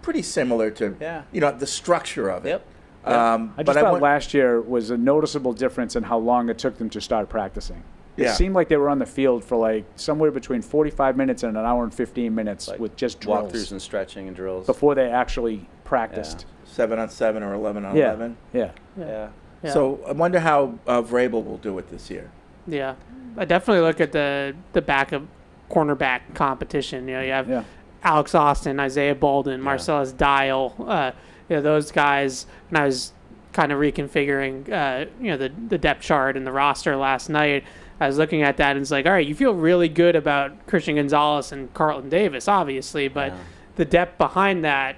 pretty similar to the structure of it. Yep. I just thought last year was a noticeable difference in how long it took them to start practicing. It seemed like they were on the field for somewhere between 45 minutes and an hour and 15 minutes with just drills. Walkthroughs and stretching and drills. Before they actually practiced. 7-on-7 or 11-on-11. Yeah. So I wonder how Vrabel will do it this year. Yeah. I definitely look at the back of cornerback competition. You have Alex Austin, Isaiah Bolden, Marcellus Dial, those guys. And I was kind of reconfiguring, the depth chart and the roster last night. I was looking at that and it's like, all right, you feel really good about Christian Gonzalez and Carlton Davis, obviously, but the depth behind that,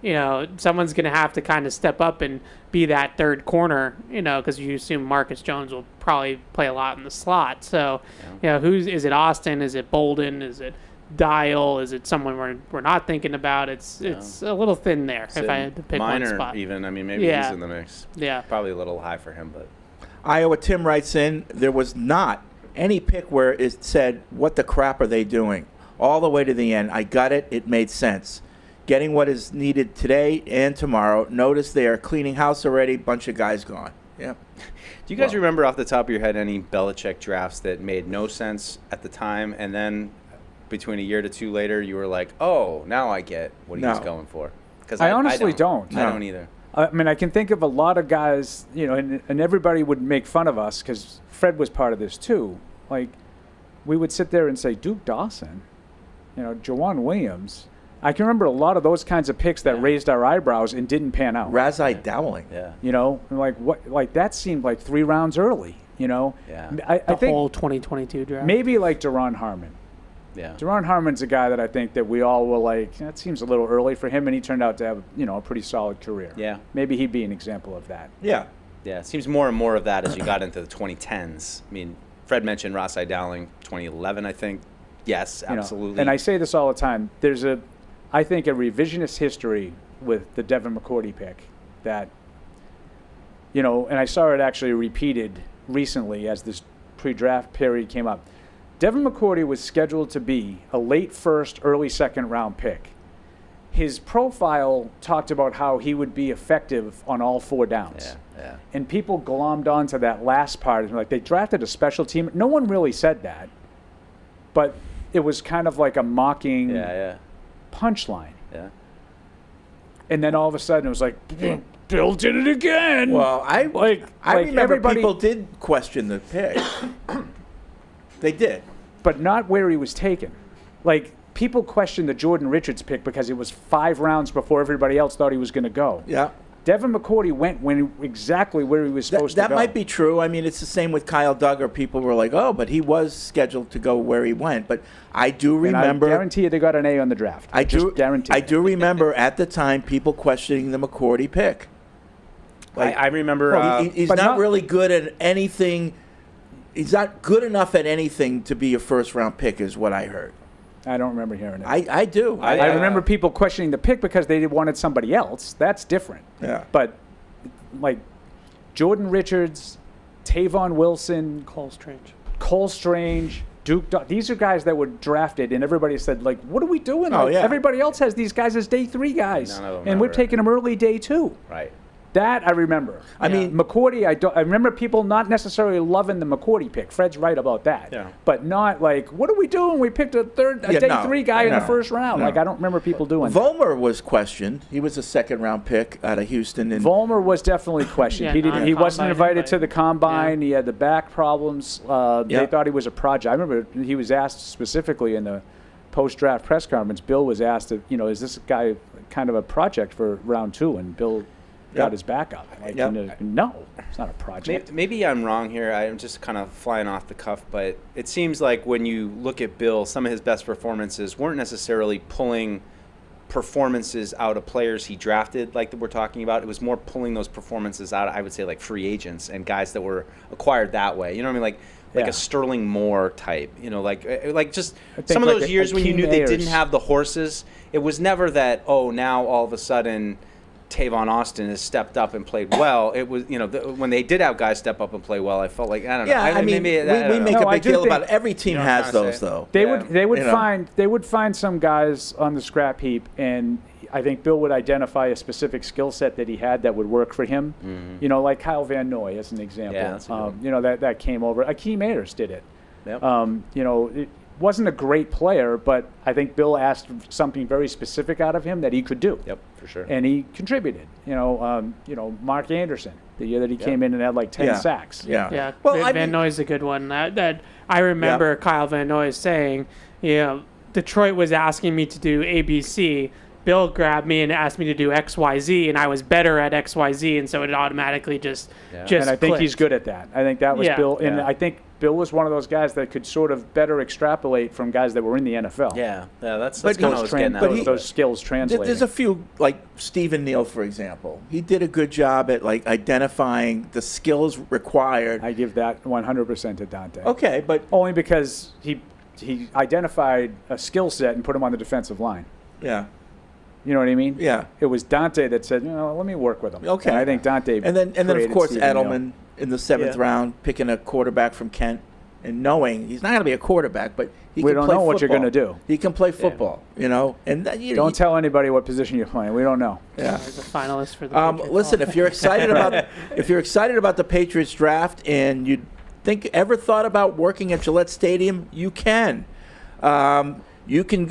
someone's going to have to kind of step up and be that third corner, because you assume Marcus Jones will probably play a lot in the slot. So, is it Austin? Is it Bolden? Is it Dial? Is it someone we're not thinking about? It's a little thin there. If I had to pick one spot, even. I mean, maybe he's in the mix. Yeah, probably a little high for him, but. Iowa Tim writes in, there was not any pick where it said, what the crap are they doing? All the way to the end. I got it. It made sense. Getting what is needed today and tomorrow. Notice they are cleaning house already. Bunch of guys gone. Yeah. Do you guys remember off the top of your head any Belichick drafts that made no sense at the time, and then between a year to 2 later, you were like, oh, now I get what he was going for? Because I honestly don't. I don't either. I mean, I can think of a lot of guys, and everybody would make fun of us because Fred was part of this too. We would sit there and say, Duke Dawson, Jawan Williams. I can remember a lot of those kinds of picks that raised our eyebrows and didn't pan out. Razai Dowling. Yeah. That seemed like 3 rounds early, Yeah. I think whole 2022 draft. Maybe like Deron Harmon. Yeah. Deron Harmon's a guy that I think that we all were like, that seems a little early for him, and he turned out to have, a pretty solid career. Yeah. Maybe he'd be an example of that. Yeah. Yeah, it seems more and more of that as you got into the 2010s. I mean, Fred mentioned Razai Dowling, 2011, I think. Yes, absolutely. And I say this all the time. There's I think, a revisionist history with the Devin McCourty pick that, and I saw it actually repeated recently as this pre-draft period came up. Devin McCourty was scheduled to be a late first, early second round pick. His profile talked about how he would be effective on all 4 downs. Yeah. And people glommed onto that last part. Like, they drafted a special team. No one really said that. But it was kind of like a mocking punchline. Yeah. And then all of a sudden it was like, Bill did it again. Well, I remember everybody, people did question the pick. They did. But not where he was taken. people questioned the Jordan Richards pick because it was 5 rounds before everybody else thought he was going to go. Yeah. Devin McCourty went exactly where he was supposed to go. That might be true. I mean, it's the same with Kyle Duggar. People were like, oh, but he was scheduled to go where he went. But I do remember. And I guarantee you they got an A on the draft. I do remember at the time people questioning the McCourty pick. Like, I remember. He's not really good at anything. He's not good enough at anything to be a first-round pick, is what I heard. I don't remember hearing it. I do. I remember people questioning the pick because they wanted somebody else. That's different. Yeah. But, like, Jordan Richards, Tavon Wilson, Cole Strange, Duke. These are guys that were drafted, and everybody said, like, what are we doing? Oh, Like, yeah. Everybody else has these guys as day 3 guys. None of them And we're ever. taking them early day 2. Right. That I remember. I mean, McCourty. I remember people not necessarily loving the McCourty pick. Fred's right about that. Yeah. But not like, what are we doing? We picked a day 3 guy in the first round. No. Like, I don't remember people doing. Vollmer was questioned. He was a second-round pick out of Houston. And Vollmer was definitely questioned. He wasn't invited to the combine. He had the back problems. They thought he was a project. I remember he was asked specifically in the post-draft press conference. Bill was asked, is this guy kind of a project for round 2? And Bill got his back up. Like, no, it's not a project. Maybe I'm wrong here. I'm just kind of flying off the cuff, but it seems like when you look at Bill, some of his best performances weren't necessarily pulling performances out of players he drafted, like that we're talking about. It was more pulling those performances out, I would say, like free agents and guys that were acquired that way. You know what I mean? Like a Sterling Moore type. You know, like just some of those years when you knew they didn't have the horses. It was never that, now all of a sudden Tavon Austin has stepped up and played well. It was, when they did have guys step up and play well, I felt like, I don't know. Yeah, I mean, we make a big deal about it. Every team has those, though. They would find some guys on the scrap heap, and I think Bill would identify a specific skill set that he had that would work for him. Mm-hmm. Like Kyle Van Noy as an example. Yeah, that's a good one. That came over. Akeem Ayers did it. Yep. It wasn't a great player, but I think Bill asked something very specific out of him that he could do. Yep, for sure. And he contributed. Mark Anderson, the year that he came in and had like 10 sacks. Yeah. Well, Van Noy's a good one. That I remember Kyle Van Noy saying, Detroit was asking me to do ABC. Bill grabbed me and asked me to do XYZ, and I was better at XYZ, and so it automatically just And I think he's good at that. I think that was Bill. And Yeah. I think Bill was one of those guys that could sort of better extrapolate from guys that were in the NFL. Yeah, that's But kind of what I was getting at. those skills translating. There's a few, like Stephen Neal, for example. He did a good job at identifying the skills required. I give that 100% to Dante. Okay, but only because he identified a skill set and put him on the defensive line. Yeah. You know what I mean? Yeah. It was Dante that said, let me work with him. Okay. And I think Dante. And then of created course Stephen Neal. Edelman in the 7th round, picking a quarterback from Kent, and knowing he's not going to be a quarterback, but he We can don't play know what you're football. gonna do. He can play football, and Don't tell anybody what position you're playing. We don't know. Yeah. He's a finalist for the Patriots listen, Hall. if you're excited about the Patriots draft and you ever thought about working at Gillette Stadium, you can. You can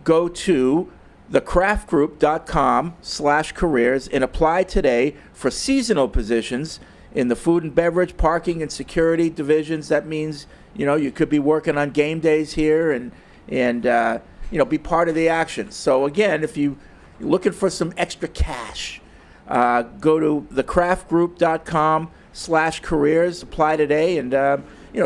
go to thecraftgroup.com/careers and apply today for seasonal positions in the food and beverage, parking, and security divisions. That means you could be working on game days here and be part of the action. So again, if you're looking for some extra cash, go to thecraftgroup.com/careers, apply today, and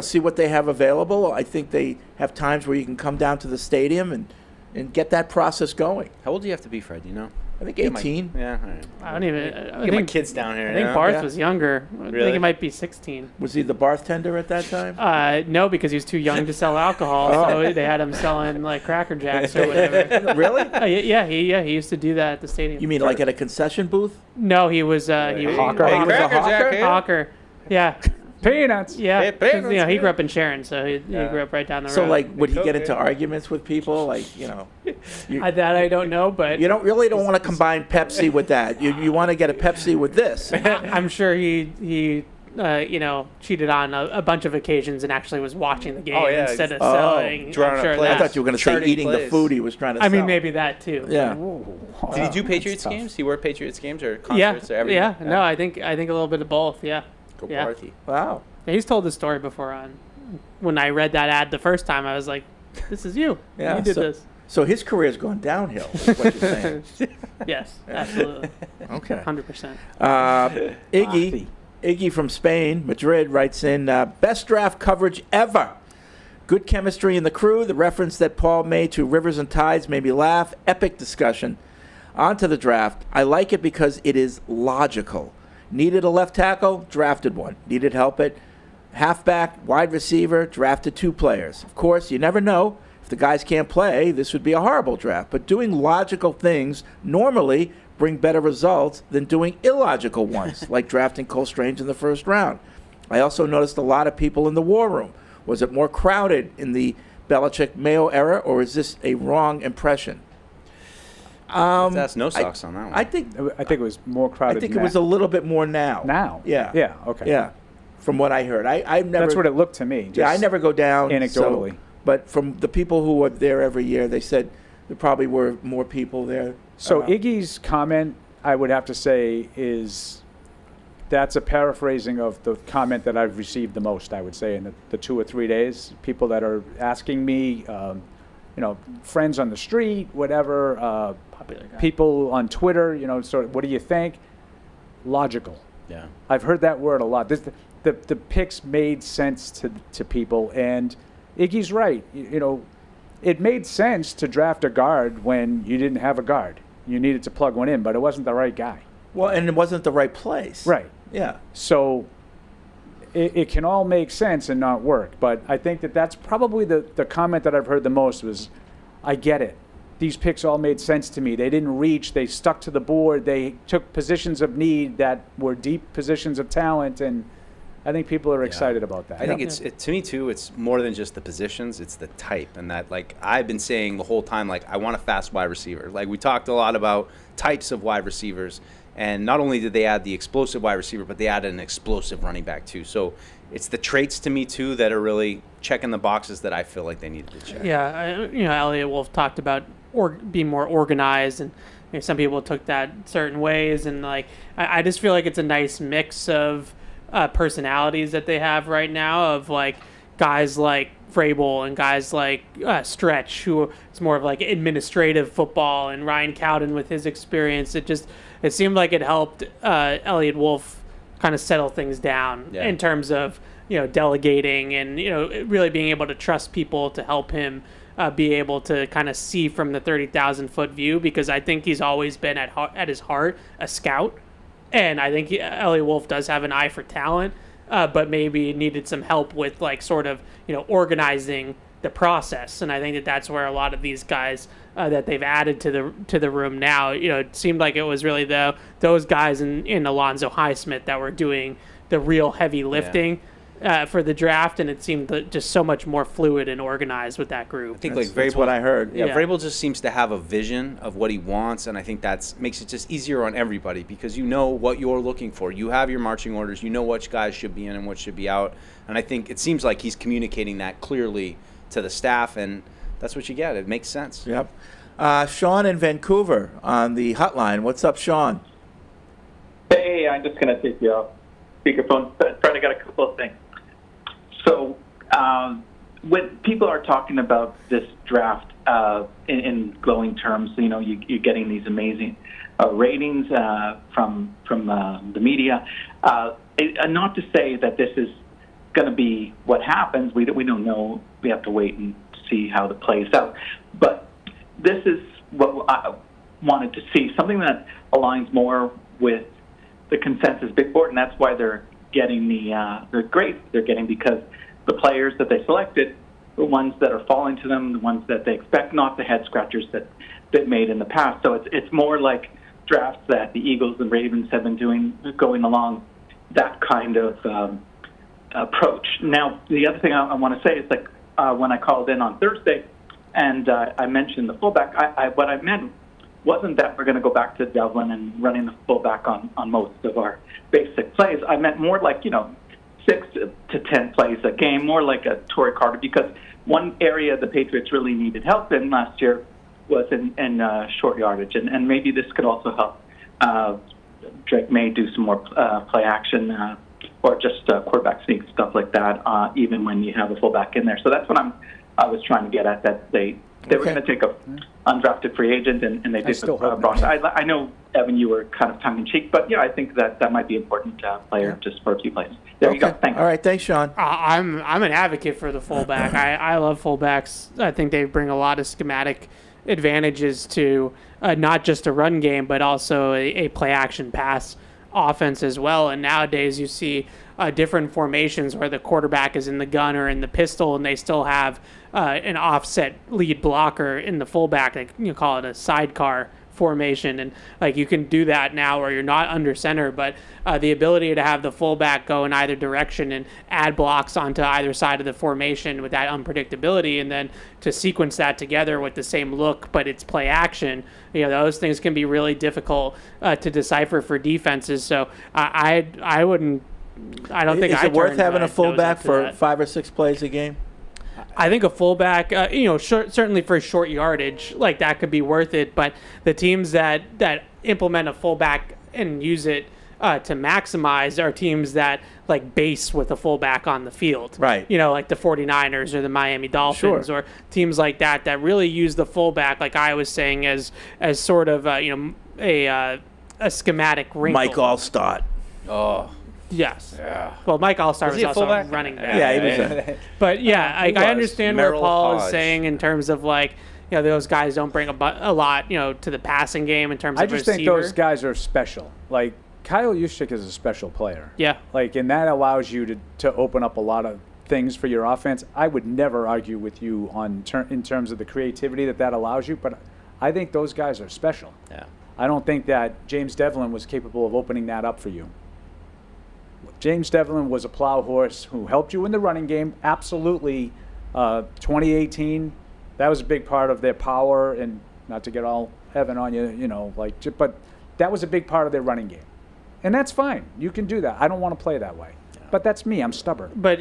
see what they have available. I think they have times where you can come down to the stadium and get that process going. How old do you have to be, Fred? I think 18. Yeah, all right. I don't even. Get my kids down here. I think Barth was younger. I think he might be 16. Was he the bartender at that time? No, because he was too young to sell alcohol, so they had him selling like Cracker Jacks or whatever. Really? He used to do that at the stadium. You mean like at a concession booth? No, he was Hawker. He was a hawker? Hawker. Yeah. Peanuts. Yeah. Hey, 'cause, peanuts, he grew up in Sharon, so he grew up right down the road. So would he get into arguments with people? That I don't know, but you don't want to combine Pepsi with that. You want to get a Pepsi with this. I'm sure he cheated on a bunch of occasions and actually was watching the game instead of selling. I thought you were going to say eating the food he was trying to sell. I mean, maybe that too. Yeah. Did he do Patriots games? Did he work Patriots games or concerts or everything? Yeah. No, I think a little bit of both. Yeah. Go Barthy. Wow. Yeah, he's told the story before when I read that ad the first time. I was like, "This is you. Yeah, You did this." So his career's gone downhill, is what you're saying. Yes, absolutely. Okay. 100%. Iggy from Spain, Madrid, writes in, best draft coverage ever. Good chemistry in the crew. The reference that Paul made to Rivers and Tides made me laugh. Epic discussion. On to the draft. I like it because it is logical. Needed a left tackle? Drafted one. Needed help at halfback, wide receiver? Drafted 2 players. Of course, you never know. If the guys can't play, this would be a horrible draft. But doing logical things normally bring better results than doing illogical ones, like drafting Cole Strange in the first round. I also noticed a lot of people in the war room. Was it more crowded in the Belichick-Mayo era, or is this a wrong impression? That's no socks on that one. I think it was more crowded. I think now. it was a little bit more now. Now? Yeah. Yeah, okay. Yeah, from what I heard. I've never. That's what it looked to me. Yeah, I never go down. Anecdotally. So, but from the people who were there every year, they said there probably were more people there. So Iggy's comment, I would have to say, that's a paraphrasing of the comment that I've received the most, I would say, in the 2 or 3 days. People that are asking me, friends on the street, whatever, people on Twitter, sort of, what do you think? Logical. Yeah. I've heard that word a lot. The picks made sense to people, and Iggy's right. It made sense to draft a guard when you didn't have a guard. You needed to plug one in, but it wasn't the right guy. Well, and it wasn't the right place. Right. Yeah. So it can all make sense and not work. But I think that's probably the comment that I've heard the most was, I get it. These picks all made sense to me. They didn't reach. They stuck to the board. They took positions of need that were deep positions of talent, and I think people are excited about that. I think to me too, it's more than just the positions, it's the type. And that, like, I've been saying the whole time, like, I want a fast wide receiver. Like, we talked a lot about types of wide receivers. And not only did they add the explosive wide receiver, but they added an explosive running back too. So it's the traits to me too that are really checking the boxes that I feel like they needed to check. Yeah, Elliot Wolf talked about being more organized, and some people took that certain ways. And like, I just feel like it's a nice mix of personalities that they have right now, of like guys like Vrabel and guys like Stretch, who is more of like administrative football, and Ryan Cowden with his experience. It seemed like it helped Elliot Wolf kind of settle things down in terms of delegating and really being able to trust people to help him be able to kind of see from the 30,000-foot view, because I think he's always been at his heart a scout. And I think Elliot Wolf does have an eye for talent, but maybe needed some help with like sort of organizing the process. And I think that's where a lot of these guys that they've added to the room now, it seemed like it was really those guys in Alonzo Highsmith that were doing the real heavy lifting for the draft, and it seemed just so much more fluid and organized with that group. I think that's what I heard. Yeah, Vrabel just seems to have a vision of what he wants, and I think that makes it just easier on everybody, because you know what you're looking for. You have your marching orders. You know which guys should be in and what should be out, and I think it seems like he's communicating that clearly to the staff, and that's what you get. It makes sense. Yep. Sean in Vancouver on the hotline. What's up, Sean? Hey, I'm just going to take you off speakerphone, but trying to get a couple of things. So when people are talking about this draft in glowing terms, you're getting these amazing ratings from the media. And not to say that this is going to be what happens. We don't know. We have to wait and see how it plays out. But this is what I wanted to see, something that aligns more with the consensus big board, and that's why they're getting the grades they're getting, because the players that they selected, the ones that are falling to them, the ones that they expect, not the head scratchers that they've made in the past. So it's more like drafts that the Eagles and Ravens have been doing, going along that kind of approach. Now, the other thing I want to say is, like, when I called in on Thursday and I mentioned the fullback, what I meant wasn't that we're going to go back to Devlin and running the fullback on most of our basic plays. I meant more like, 6 to 10 plays a game, more like a Torrey Carter, because one area the Patriots really needed help in last year was in short yardage, and maybe this could also help Drake May do some more play action or just quarterback sneak, stuff like that, even when you have a fullback in there. So that's what I was trying to get at, that they They were going to take a undrafted free agent, and they did still with hope Brock. not. I know, Evan, you were kind of tongue-in-cheek, but I think that might be important player just for a few plays. There you go. Thanks. All right, thanks, Sean. I'm an advocate for the fullback. I love fullbacks. I think they bring a lot of schematic advantages to not just a run game, but also a play-action pass offense as well. And nowadays you see different formations where the quarterback is in the gun or in the pistol, and they still have an offset lead blocker in the fullback. They call it a sidecar formation, and like you can do that now where you're not under center, but the ability to have the fullback go in either direction and add blocks onto either side of the formation with that unpredictability, and then to sequence that together with the same look but it's play action, those things can be really difficult to decipher for defenses. So I don't think is it worth having a fullback for 5 or 6 plays a game? I think a fullback, certainly for short yardage, like that could be worth it. But the teams that implement a fullback and use it to maximize are teams that like base with a fullback on the field. Right. Like the 49ers or the Miami Dolphins or teams like that really use the fullback, like I was saying, as sort of a schematic wrinkle. Mike Allstott. Oh. Yes. Yeah. Well, Mike Allstott Was was he a also fullback? running back. Yeah, he was. But yeah, I understand Merrill what Paul Hodge. is saying in terms of like, those guys don't bring a lot, to the passing game in terms I of just receiver. think those guys are special. Like Kyle Juszczyk is a special player. Yeah. Like, and that allows you to open up a lot of things for your offense. I would never argue with you in terms of the creativity that allows you, but I think those guys are special. Yeah. I don't think that James Devlin was capable of opening that up for you. James Devlin was a plow horse who helped you in the running game. Absolutely. 2018, that was a big part of their power, and not to get all heaven on you, but that was a big part of their running game. And that's fine. You can do that. I don't want to play that way. But that's me. I'm stubborn. But,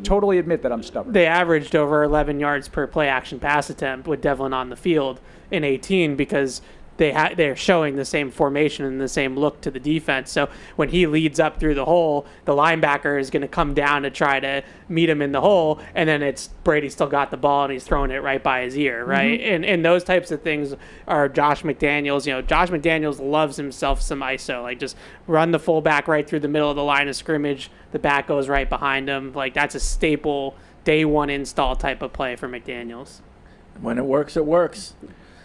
totally admit that I'm stubborn. They averaged over 11 yards per play action pass attempt with Devlin on the field in 18 because they're showing the same formation and the same look to the defense. So when he leads up through the hole, the linebacker is going to come down to try to meet him in the hole, and then it's Brady still got the ball and he's throwing it right by his ear, right? Mm-hmm. And those types of things are Josh McDaniels. Josh McDaniels loves himself some ISO. Like just run the fullback right through the middle of the line of scrimmage. The back goes right behind him. Like that's a staple day one install type of play for McDaniels. When it works, it works.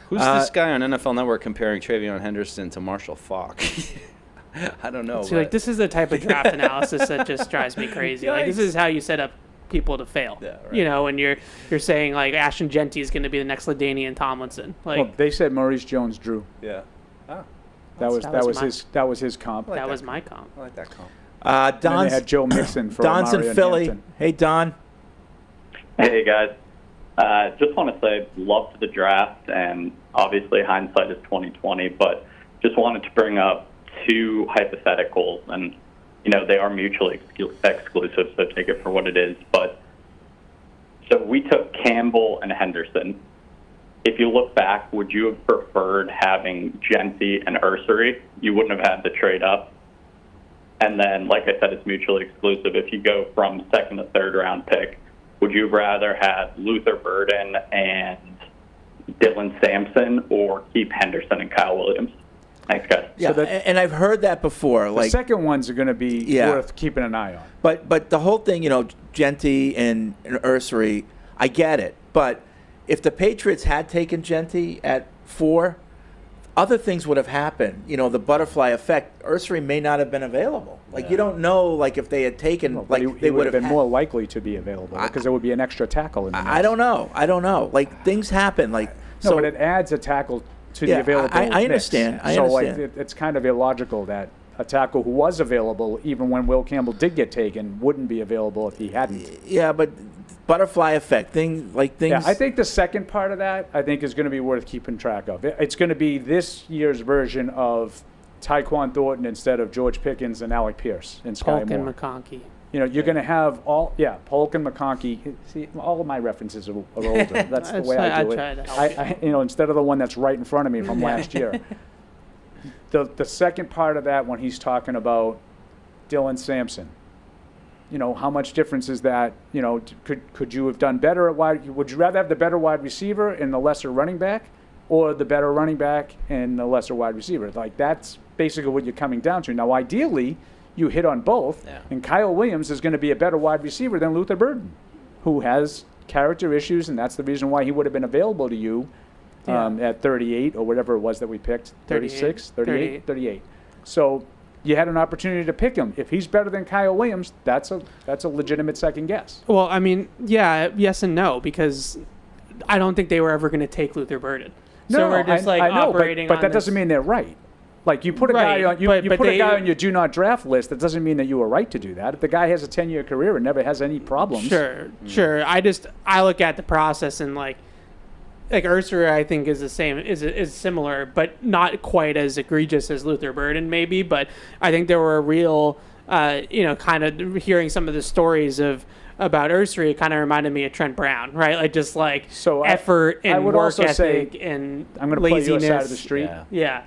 Who's this guy on NFL Network comparing Travion Henderson to Marshall Faulk? I don't know. So like this is the type of draft analysis that just drives me crazy. Like this is how you set up people to fail. Yeah, right. And you're saying like Ashton Genty is going to be the next LaDainian Tomlinson. Like well, they said Maurice Jones-Drew. Yeah. Oh. That was his comp. That was my comp. I like that comp. They had Joe Mixon for Don's in Philly. Hampton. Hey, Don. Hey, guys. Just want to say love to the draft, and obviously hindsight is 20/20, but just wanted to bring up 2 hypotheticals, and they are mutually exclusive, so take it for what it is. But so we took Campbell and Henderson. If you look back, would you have preferred having Genty and Ursery? You wouldn't have had to trade up. And then, like I said, it's mutually exclusive. If you go from 2nd to 3rd round pick, would you rather have Luther Burden and Dylan Sampson or keep Henderson and Kyle Williams? Thanks, guys. Yeah, and I've heard that before. The second ones are going to be worth keeping an eye on. But the whole thing, Genty and Ursery, I get it. But if the Patriots had taken Genty at 4, other things would have happened. The butterfly effect. Ursery may not have been available. You don't know, if they had taken, they would have been more likely to be available because there would be an extra tackle in the mix. I don't know. Things happen. No, but it adds a tackle to the available I understand. Mix. So it's kind of illogical that a tackle who was available, even when Will Campbell did get taken, wouldn't be available if he hadn't. Yeah, but butterfly effect, things. Yeah, I think the second part of that, is going to be worth keeping track of. It's going to be this year's version of Tyquan Thornton instead of George Pickens and Alec Pierce and Sky Polk Moore. and McConkey. You're going to have Polk and McConkey. See, all of my references are older. That's the way I do it. Instead of the one that's right in front of me from last year. The second part of that, when he's talking about Dylan Sampson, how much difference is that? Could you have done better at wide? Would you rather have the better wide receiver and the lesser running back, or the better running back and the lesser wide receiver? Like, that's basically what you're coming down to. Now, ideally, you hit on both, and Kyle Williams is going to be a better wide receiver than Luther Burden, who has character issues, and that's the reason why he would have been available to you at 38 or whatever it was that we picked, 36, 38. So you had an opportunity to pick him. If he's better than Kyle Williams, that's a legitimate second guess. Well, I mean, yes and no, because I don't think they were ever going to take Luther Burden. So we're just operating but on that doesn't mean they're right. Like, you put a guy on a guy on your do not draft list. That doesn't mean that you were right to do that. If the guy has a 10-year career and never has any problems, sure. I look at the process and like Ursacher, I think is the same, is similar, but not quite as egregious as Luther Burden maybe. But I think there were a real, kind of hearing some of the stories about Ursacher, it kind of reminded me of Trent Brown, right? Like, just like effort and work ethic and I'm going to play your side of the street. Yeah.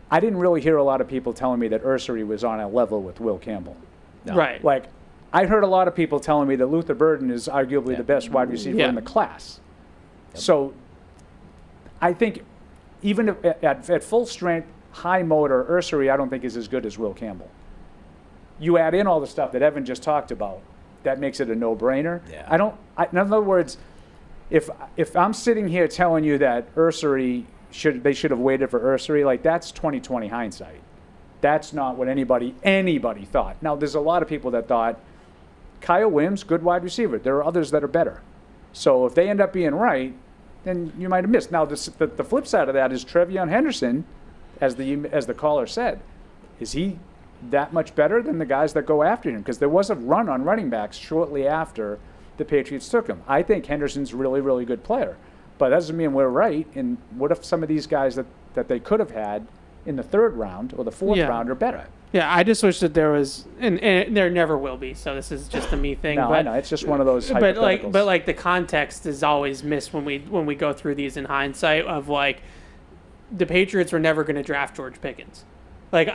I didn't really hear a lot of people telling me that Ursacher was on a level with Will Campbell. No. Right. Like, I heard a lot of people telling me that Luther Burden is arguably the best wide receiver in the class. So I think even at full strength, high motor, Ursacher I don't think is as good as Will Campbell. You add in all the stuff that Evan just talked about, that makes it a no-brainer. Yeah. In other words, if I'm sitting here telling you that Ursacher they should have waited for Ursacher, like, that's 20/20 hindsight. That's not what anybody thought. Now, there's a lot of people that thought Kyle Williams, good wide receiver. There are others that are better. So if they end up being right, then you might have missed. Now, the flip side of that is Trevion Henderson, as the caller said. Is he that much better than the guys that go after him? Because there was a run on running backs shortly after the Patriots took him. I think Henderson's a really, really good player. But that doesn't mean we're right. And what if some of these guys that they could have had in the third round or the fourth round are better? Yeah, I just wish that there was, and there never will be. So this is just a me thing. No, I know, it's just one of those hypotheticals. But like the context is always missed when we go through these in hindsight. Of like, the Patriots were never going to draft George Pickens. Like,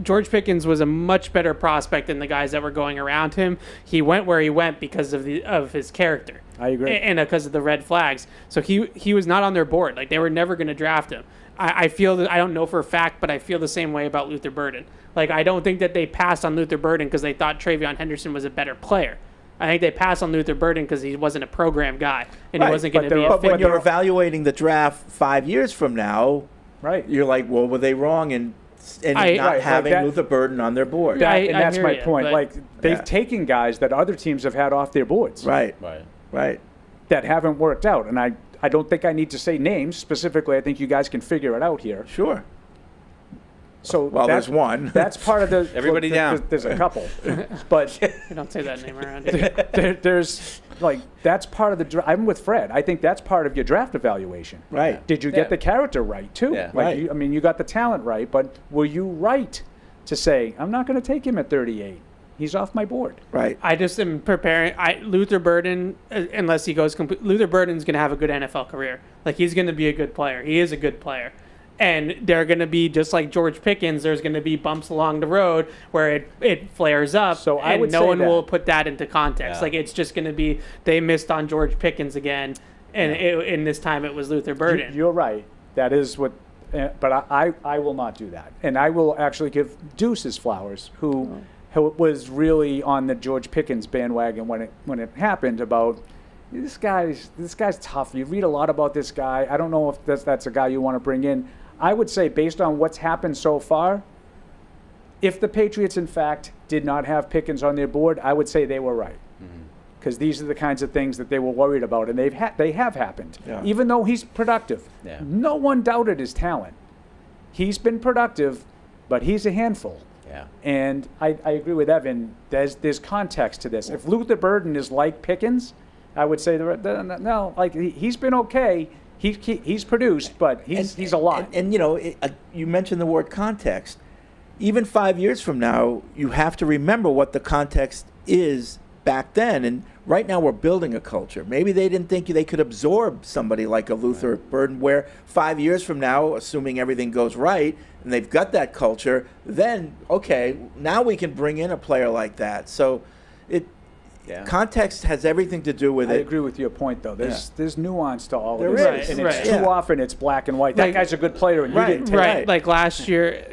George Pickens was a much better prospect than the guys that were going around him. He went where he went because of his character. I agree. And because of the red flags. So he was not on their board. Like, they were never going to draft him. I feel that, I don't know for a fact, but I feel the same way about Luther Burden. Like, I don't think that they passed on Luther Burden because they thought Trevion Henderson was a better player. I think they passed on Luther Burden because he wasn't a program guy and he wasn't going to be a fit. But when you're evaluating the draft 5 years from now, right, you're like, well, were they wrong in not having Luther Burden on their board? That's my point. Like, they've taken guys that other teams have had off their boards. Right. That haven't worked out. And I don't think I need to say names specifically. I think you guys can figure it out here. Sure. So there's one. That's part of the. Everybody down. There's a couple, but you don't say that name around here. There's that's part of the. I'm with Fred. I think that's part of your draft evaluation. Right. Did you get the character right too? Yeah. Right. You got the talent right, but were you right to say I'm not going to take him at 38? He's off my board. Right. I just am preparing. Luther Burden, unless he goes complete. Luther Burden's going to have a good NFL career. Like, he's going to be a good player. He is a good player. And they're going to be, just like George Pickens, there's going to be bumps along the road where it flares up. So I would no say one that. will put that into context. Like, it's just going to be, they missed on George Pickens again. And in this time it was Luther Burden. You're right. That is what, but I will not do that. And I will actually give Deuce his flowers, who was really on the George Pickens bandwagon when it happened about, this guy's tough. You read a lot about this guy. I don't know if that's a guy you want to bring in. I would say, based on what's happened so far, if the Patriots, in fact, did not have Pickens on their board, I would say they were right. Because these are the kinds of things that they were worried about, and they have happened. Yeah. Even though he's productive. Yeah. No one doubted his talent. He's been productive, but he's a handful. Yeah. And I agree with Evan. There's context to this. If Luther Burden is like Pickens, I would say no. Like, he's been okay. He's produced, but he's a lot. And you mentioned the word context. Even 5 years from now, you have to remember what the context is back then. And right now, we're building a culture. Maybe they didn't think they could absorb somebody like a Luther Burden, where 5 years from now, assuming everything goes right, and they've got that culture, then, okay, now we can bring in a player like that. So Context has everything to do with I it. agree with your point, though. There's nuance to all There of this. is. And it's too often it's black and white. That guy's a good player, and you didn't take Right. it. Like last year,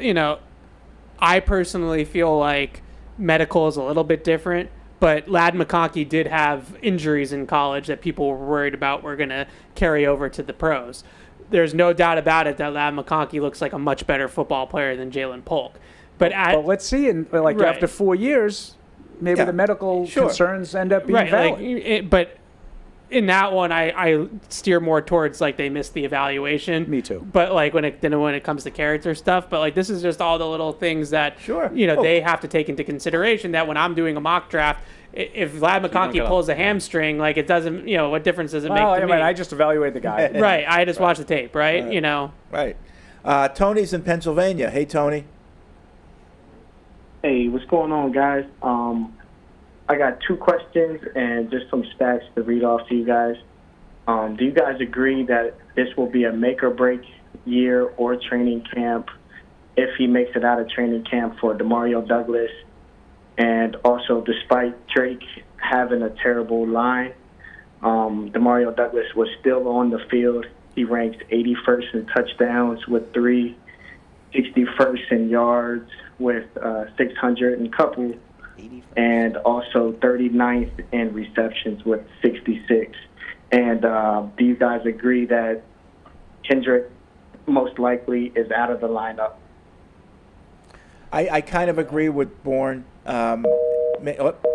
I personally feel like medical is a little bit different, but Ladd McConkey did have injuries in college that people were worried about were going to carry over to the pros. There's no doubt about it that Ladd McConkey looks like a much better football player than Jalen Polk. But let's see, after 4 years, maybe the medical concerns end up being valid. But in that one, I steer more towards they missed the evaluation. Me too. But when it comes to character stuff, but this is just all the little things that they have to take into consideration. That when I'm doing a mock draft, if Ladd McConkey pulls a hamstring, it doesn't, what difference does it make to me? I just evaluate the guy. Right. I just watch the tape. Right. Right. Tony's in Pennsylvania. Hey, Tony. Hey, what's going on, guys? I got 2 questions and just some stats to read off to you guys. Do you guys agree that this will be a make or break year or training camp if he makes it out of training camp for Demario Douglas? And also, despite Drake having a terrible line, Demario Douglas was still on the field. He ranked 81st in touchdowns with 3, 61st in yards with 600 and couple, and also 39th in receptions with 66. And do you guys agree that Kendrick most likely is out of the lineup? I kind of agree with Bourne.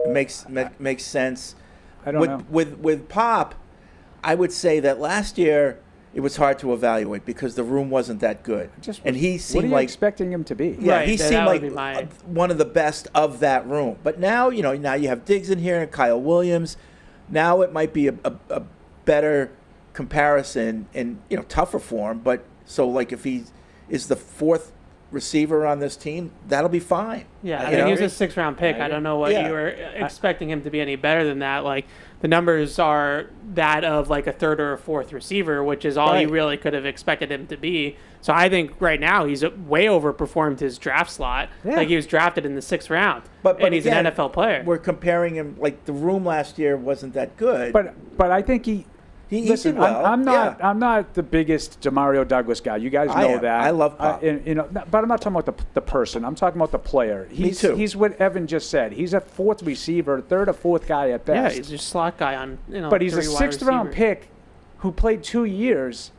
Makes sense. I don't know. With Pop, I would say that last year it was hard to evaluate because the room wasn't that good. And he seemed what are you expecting him to be? Yeah, he seemed like one of the best of that room. But now, now you have Diggs in here and Kyle Williams. Now it might be a better comparison in tougher form. But so if he is the 4th receiver on this team, that'll be fine. Yeah, he was a 6th-round pick. I don't know what you were expecting him to be any better than that. The numbers are that of a 3rd or a 4th receiver, which is all you really could have expected him to be. So I think right now he's way overperformed his draft slot. Yeah. He was drafted in the 6th round, but and he's again, an NFL player. We're comparing him the room last year wasn't that good. But I think he listen, did well. I'm not the biggest Demario Douglas guy. You guys know that. I love Pop. But I'm not talking about the person. I'm talking about the player. Me too. He's what Evan just said. He's a 4th receiver, 3rd or 4th guy at best. Yeah, he's a slot guy on. But he's a 6th-round pick who played 2 years.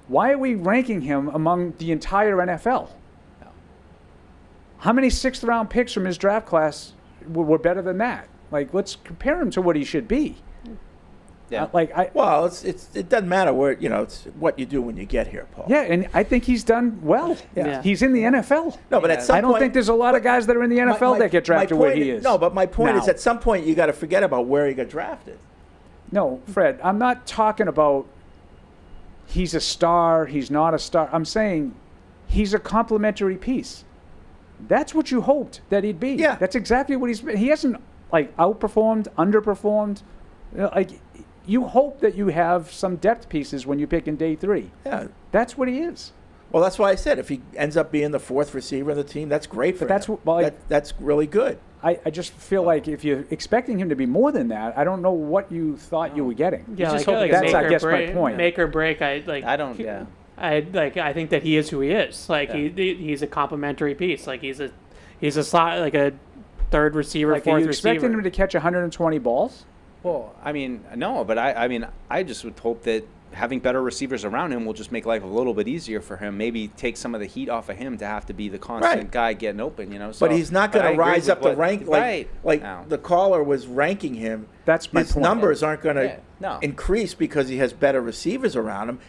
Why are we ranking him among the entire NFL? No. How many 6th-round picks from his draft class were better than that? Let's compare him to what he should be. Yeah. It doesn't matter where it's what you do when you get here, Paul. Yeah, and I think he's done well. Yeah. He's in the NFL. No, but at some I don't point, think there's a lot of guys that are in the NFL that get drafted where he is. No, but my point now. is, at some point you got to forget about where he got drafted. No, Fred, I'm not talking about he's a star, he's not a star. I'm saying he's a complementary piece. That's what you hoped that he'd be. Yeah. That's exactly what he's been. He hasn't outperformed, underperformed. You hope that you have some depth pieces when you pick in day 3. Yeah. That's what he is. Well, that's why I said if he ends up being the 4th receiver of the team, that's great for him. That's really good. I just feel like if you're expecting him to be more than that, I don't know what you thought you were getting. Yeah, that's I guess my point. Make or break. I think that he is who he is. He's a complementary piece. He's a slot, a 3rd receiver, 4th receiver. Are you expecting him to catch 120 balls? Well, no, but I just would hope that having better receivers around him will just make life a little bit easier for him. Maybe take some of the heat off of him to have to be the constant guy getting open. So, but he's not going to rise up the rank the caller was ranking him. That's my point. His numbers aren't going to increase because he has better receivers around him.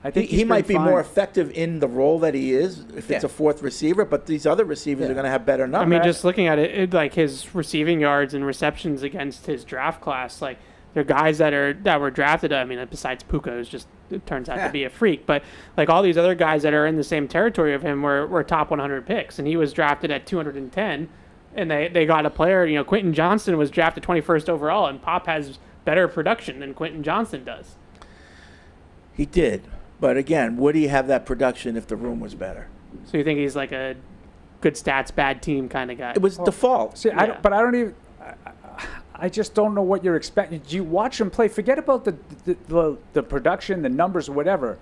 I think he might be more effective in the role that he is if it's a 4th receiver, but these other receivers are going to have better numbers. Just looking at it, his receiving yards and receptions against his draft class, they're guys that were drafted. Besides Puka, who's just turns out to be a freak, but all these other guys that are in the same territory of him were top 100 picks, and he was drafted at 210, and they got a player. Quentin Johnston was drafted 21st overall, and Pop has better production than Quentin Johnston does. He did. But again, would he have that production if the room was better? So you think he's a good stats, bad team kind of guy? It was default. See, I don't even. I just don't know what you're expecting. You watch him play. Forget about the production, the numbers, whatever.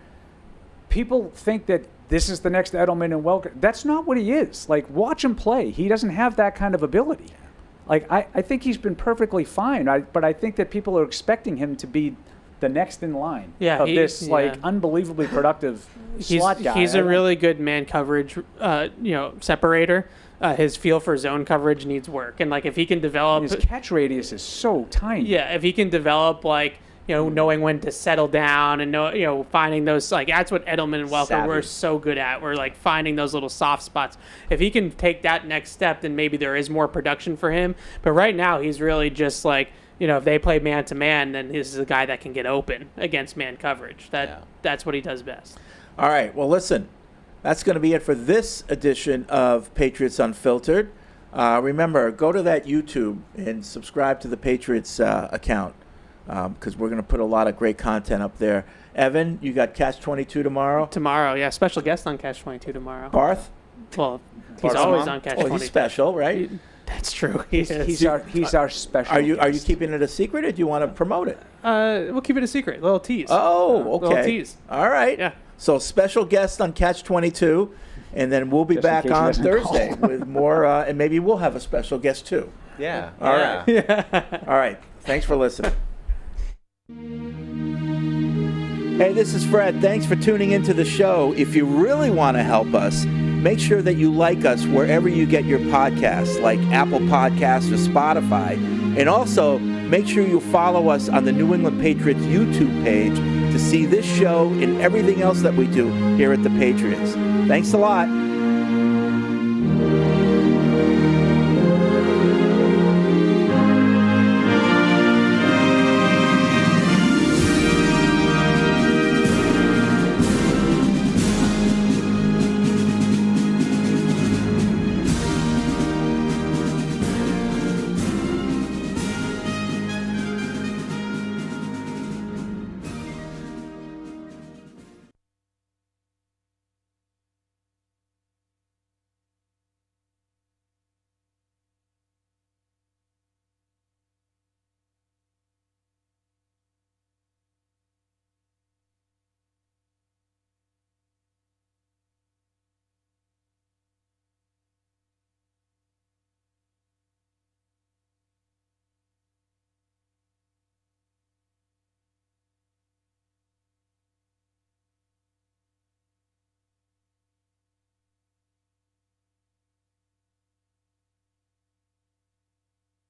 People think that this is the next Edelman and Welker. That's not what he is. Like, watch him play. He doesn't have that kind of ability. Like, I think he's been perfectly fine, but I think that people are expecting him to be the next in line of this unbelievably productive slot guy. He's a really good man coverage, separator. His feel for zone coverage needs work, and like if he can develop, his catch radius is so tiny. Yeah, if he can develop knowing when to settle down and finding those, that's what Edelman and Welker were so good at. We're like finding those little soft spots. If he can take that next step, then maybe there is more production for him. But right now, he's really just if they play man to man, then this is a guy that can get open against man coverage. That's what he does best. All right. Well, listen, that's going to be it for this edition of Patriots Unfiltered. Remember, go to that YouTube and subscribe to the Patriots account. Because we're going to put a lot of great content up there. Evan, you got Catch 22 tomorrow? Tomorrow, yeah. Special guest on Catch 22 tomorrow. Barth? Well, he's always on Catch 22. He's special, right? That's true. He's our special Are you keeping it a secret, or do you want to promote it? We'll keep it a secret. A little tease. Oh, okay. Little tease. All right. Yeah. So special guest on Catch 22, and then we'll be back on Thursday with more, and maybe we'll have a special guest too. Yeah. All right. Yeah. All right. Thanks for listening. Hey, this is Fred. Thanks for tuning into the show. If you really want to help us, make sure that you like us wherever you get your podcasts, like Apple Podcasts or Spotify. And also, make sure you follow us on the New England Patriots YouTube page to see this show and everything else that we do here at the Patriots. Thanks a lot.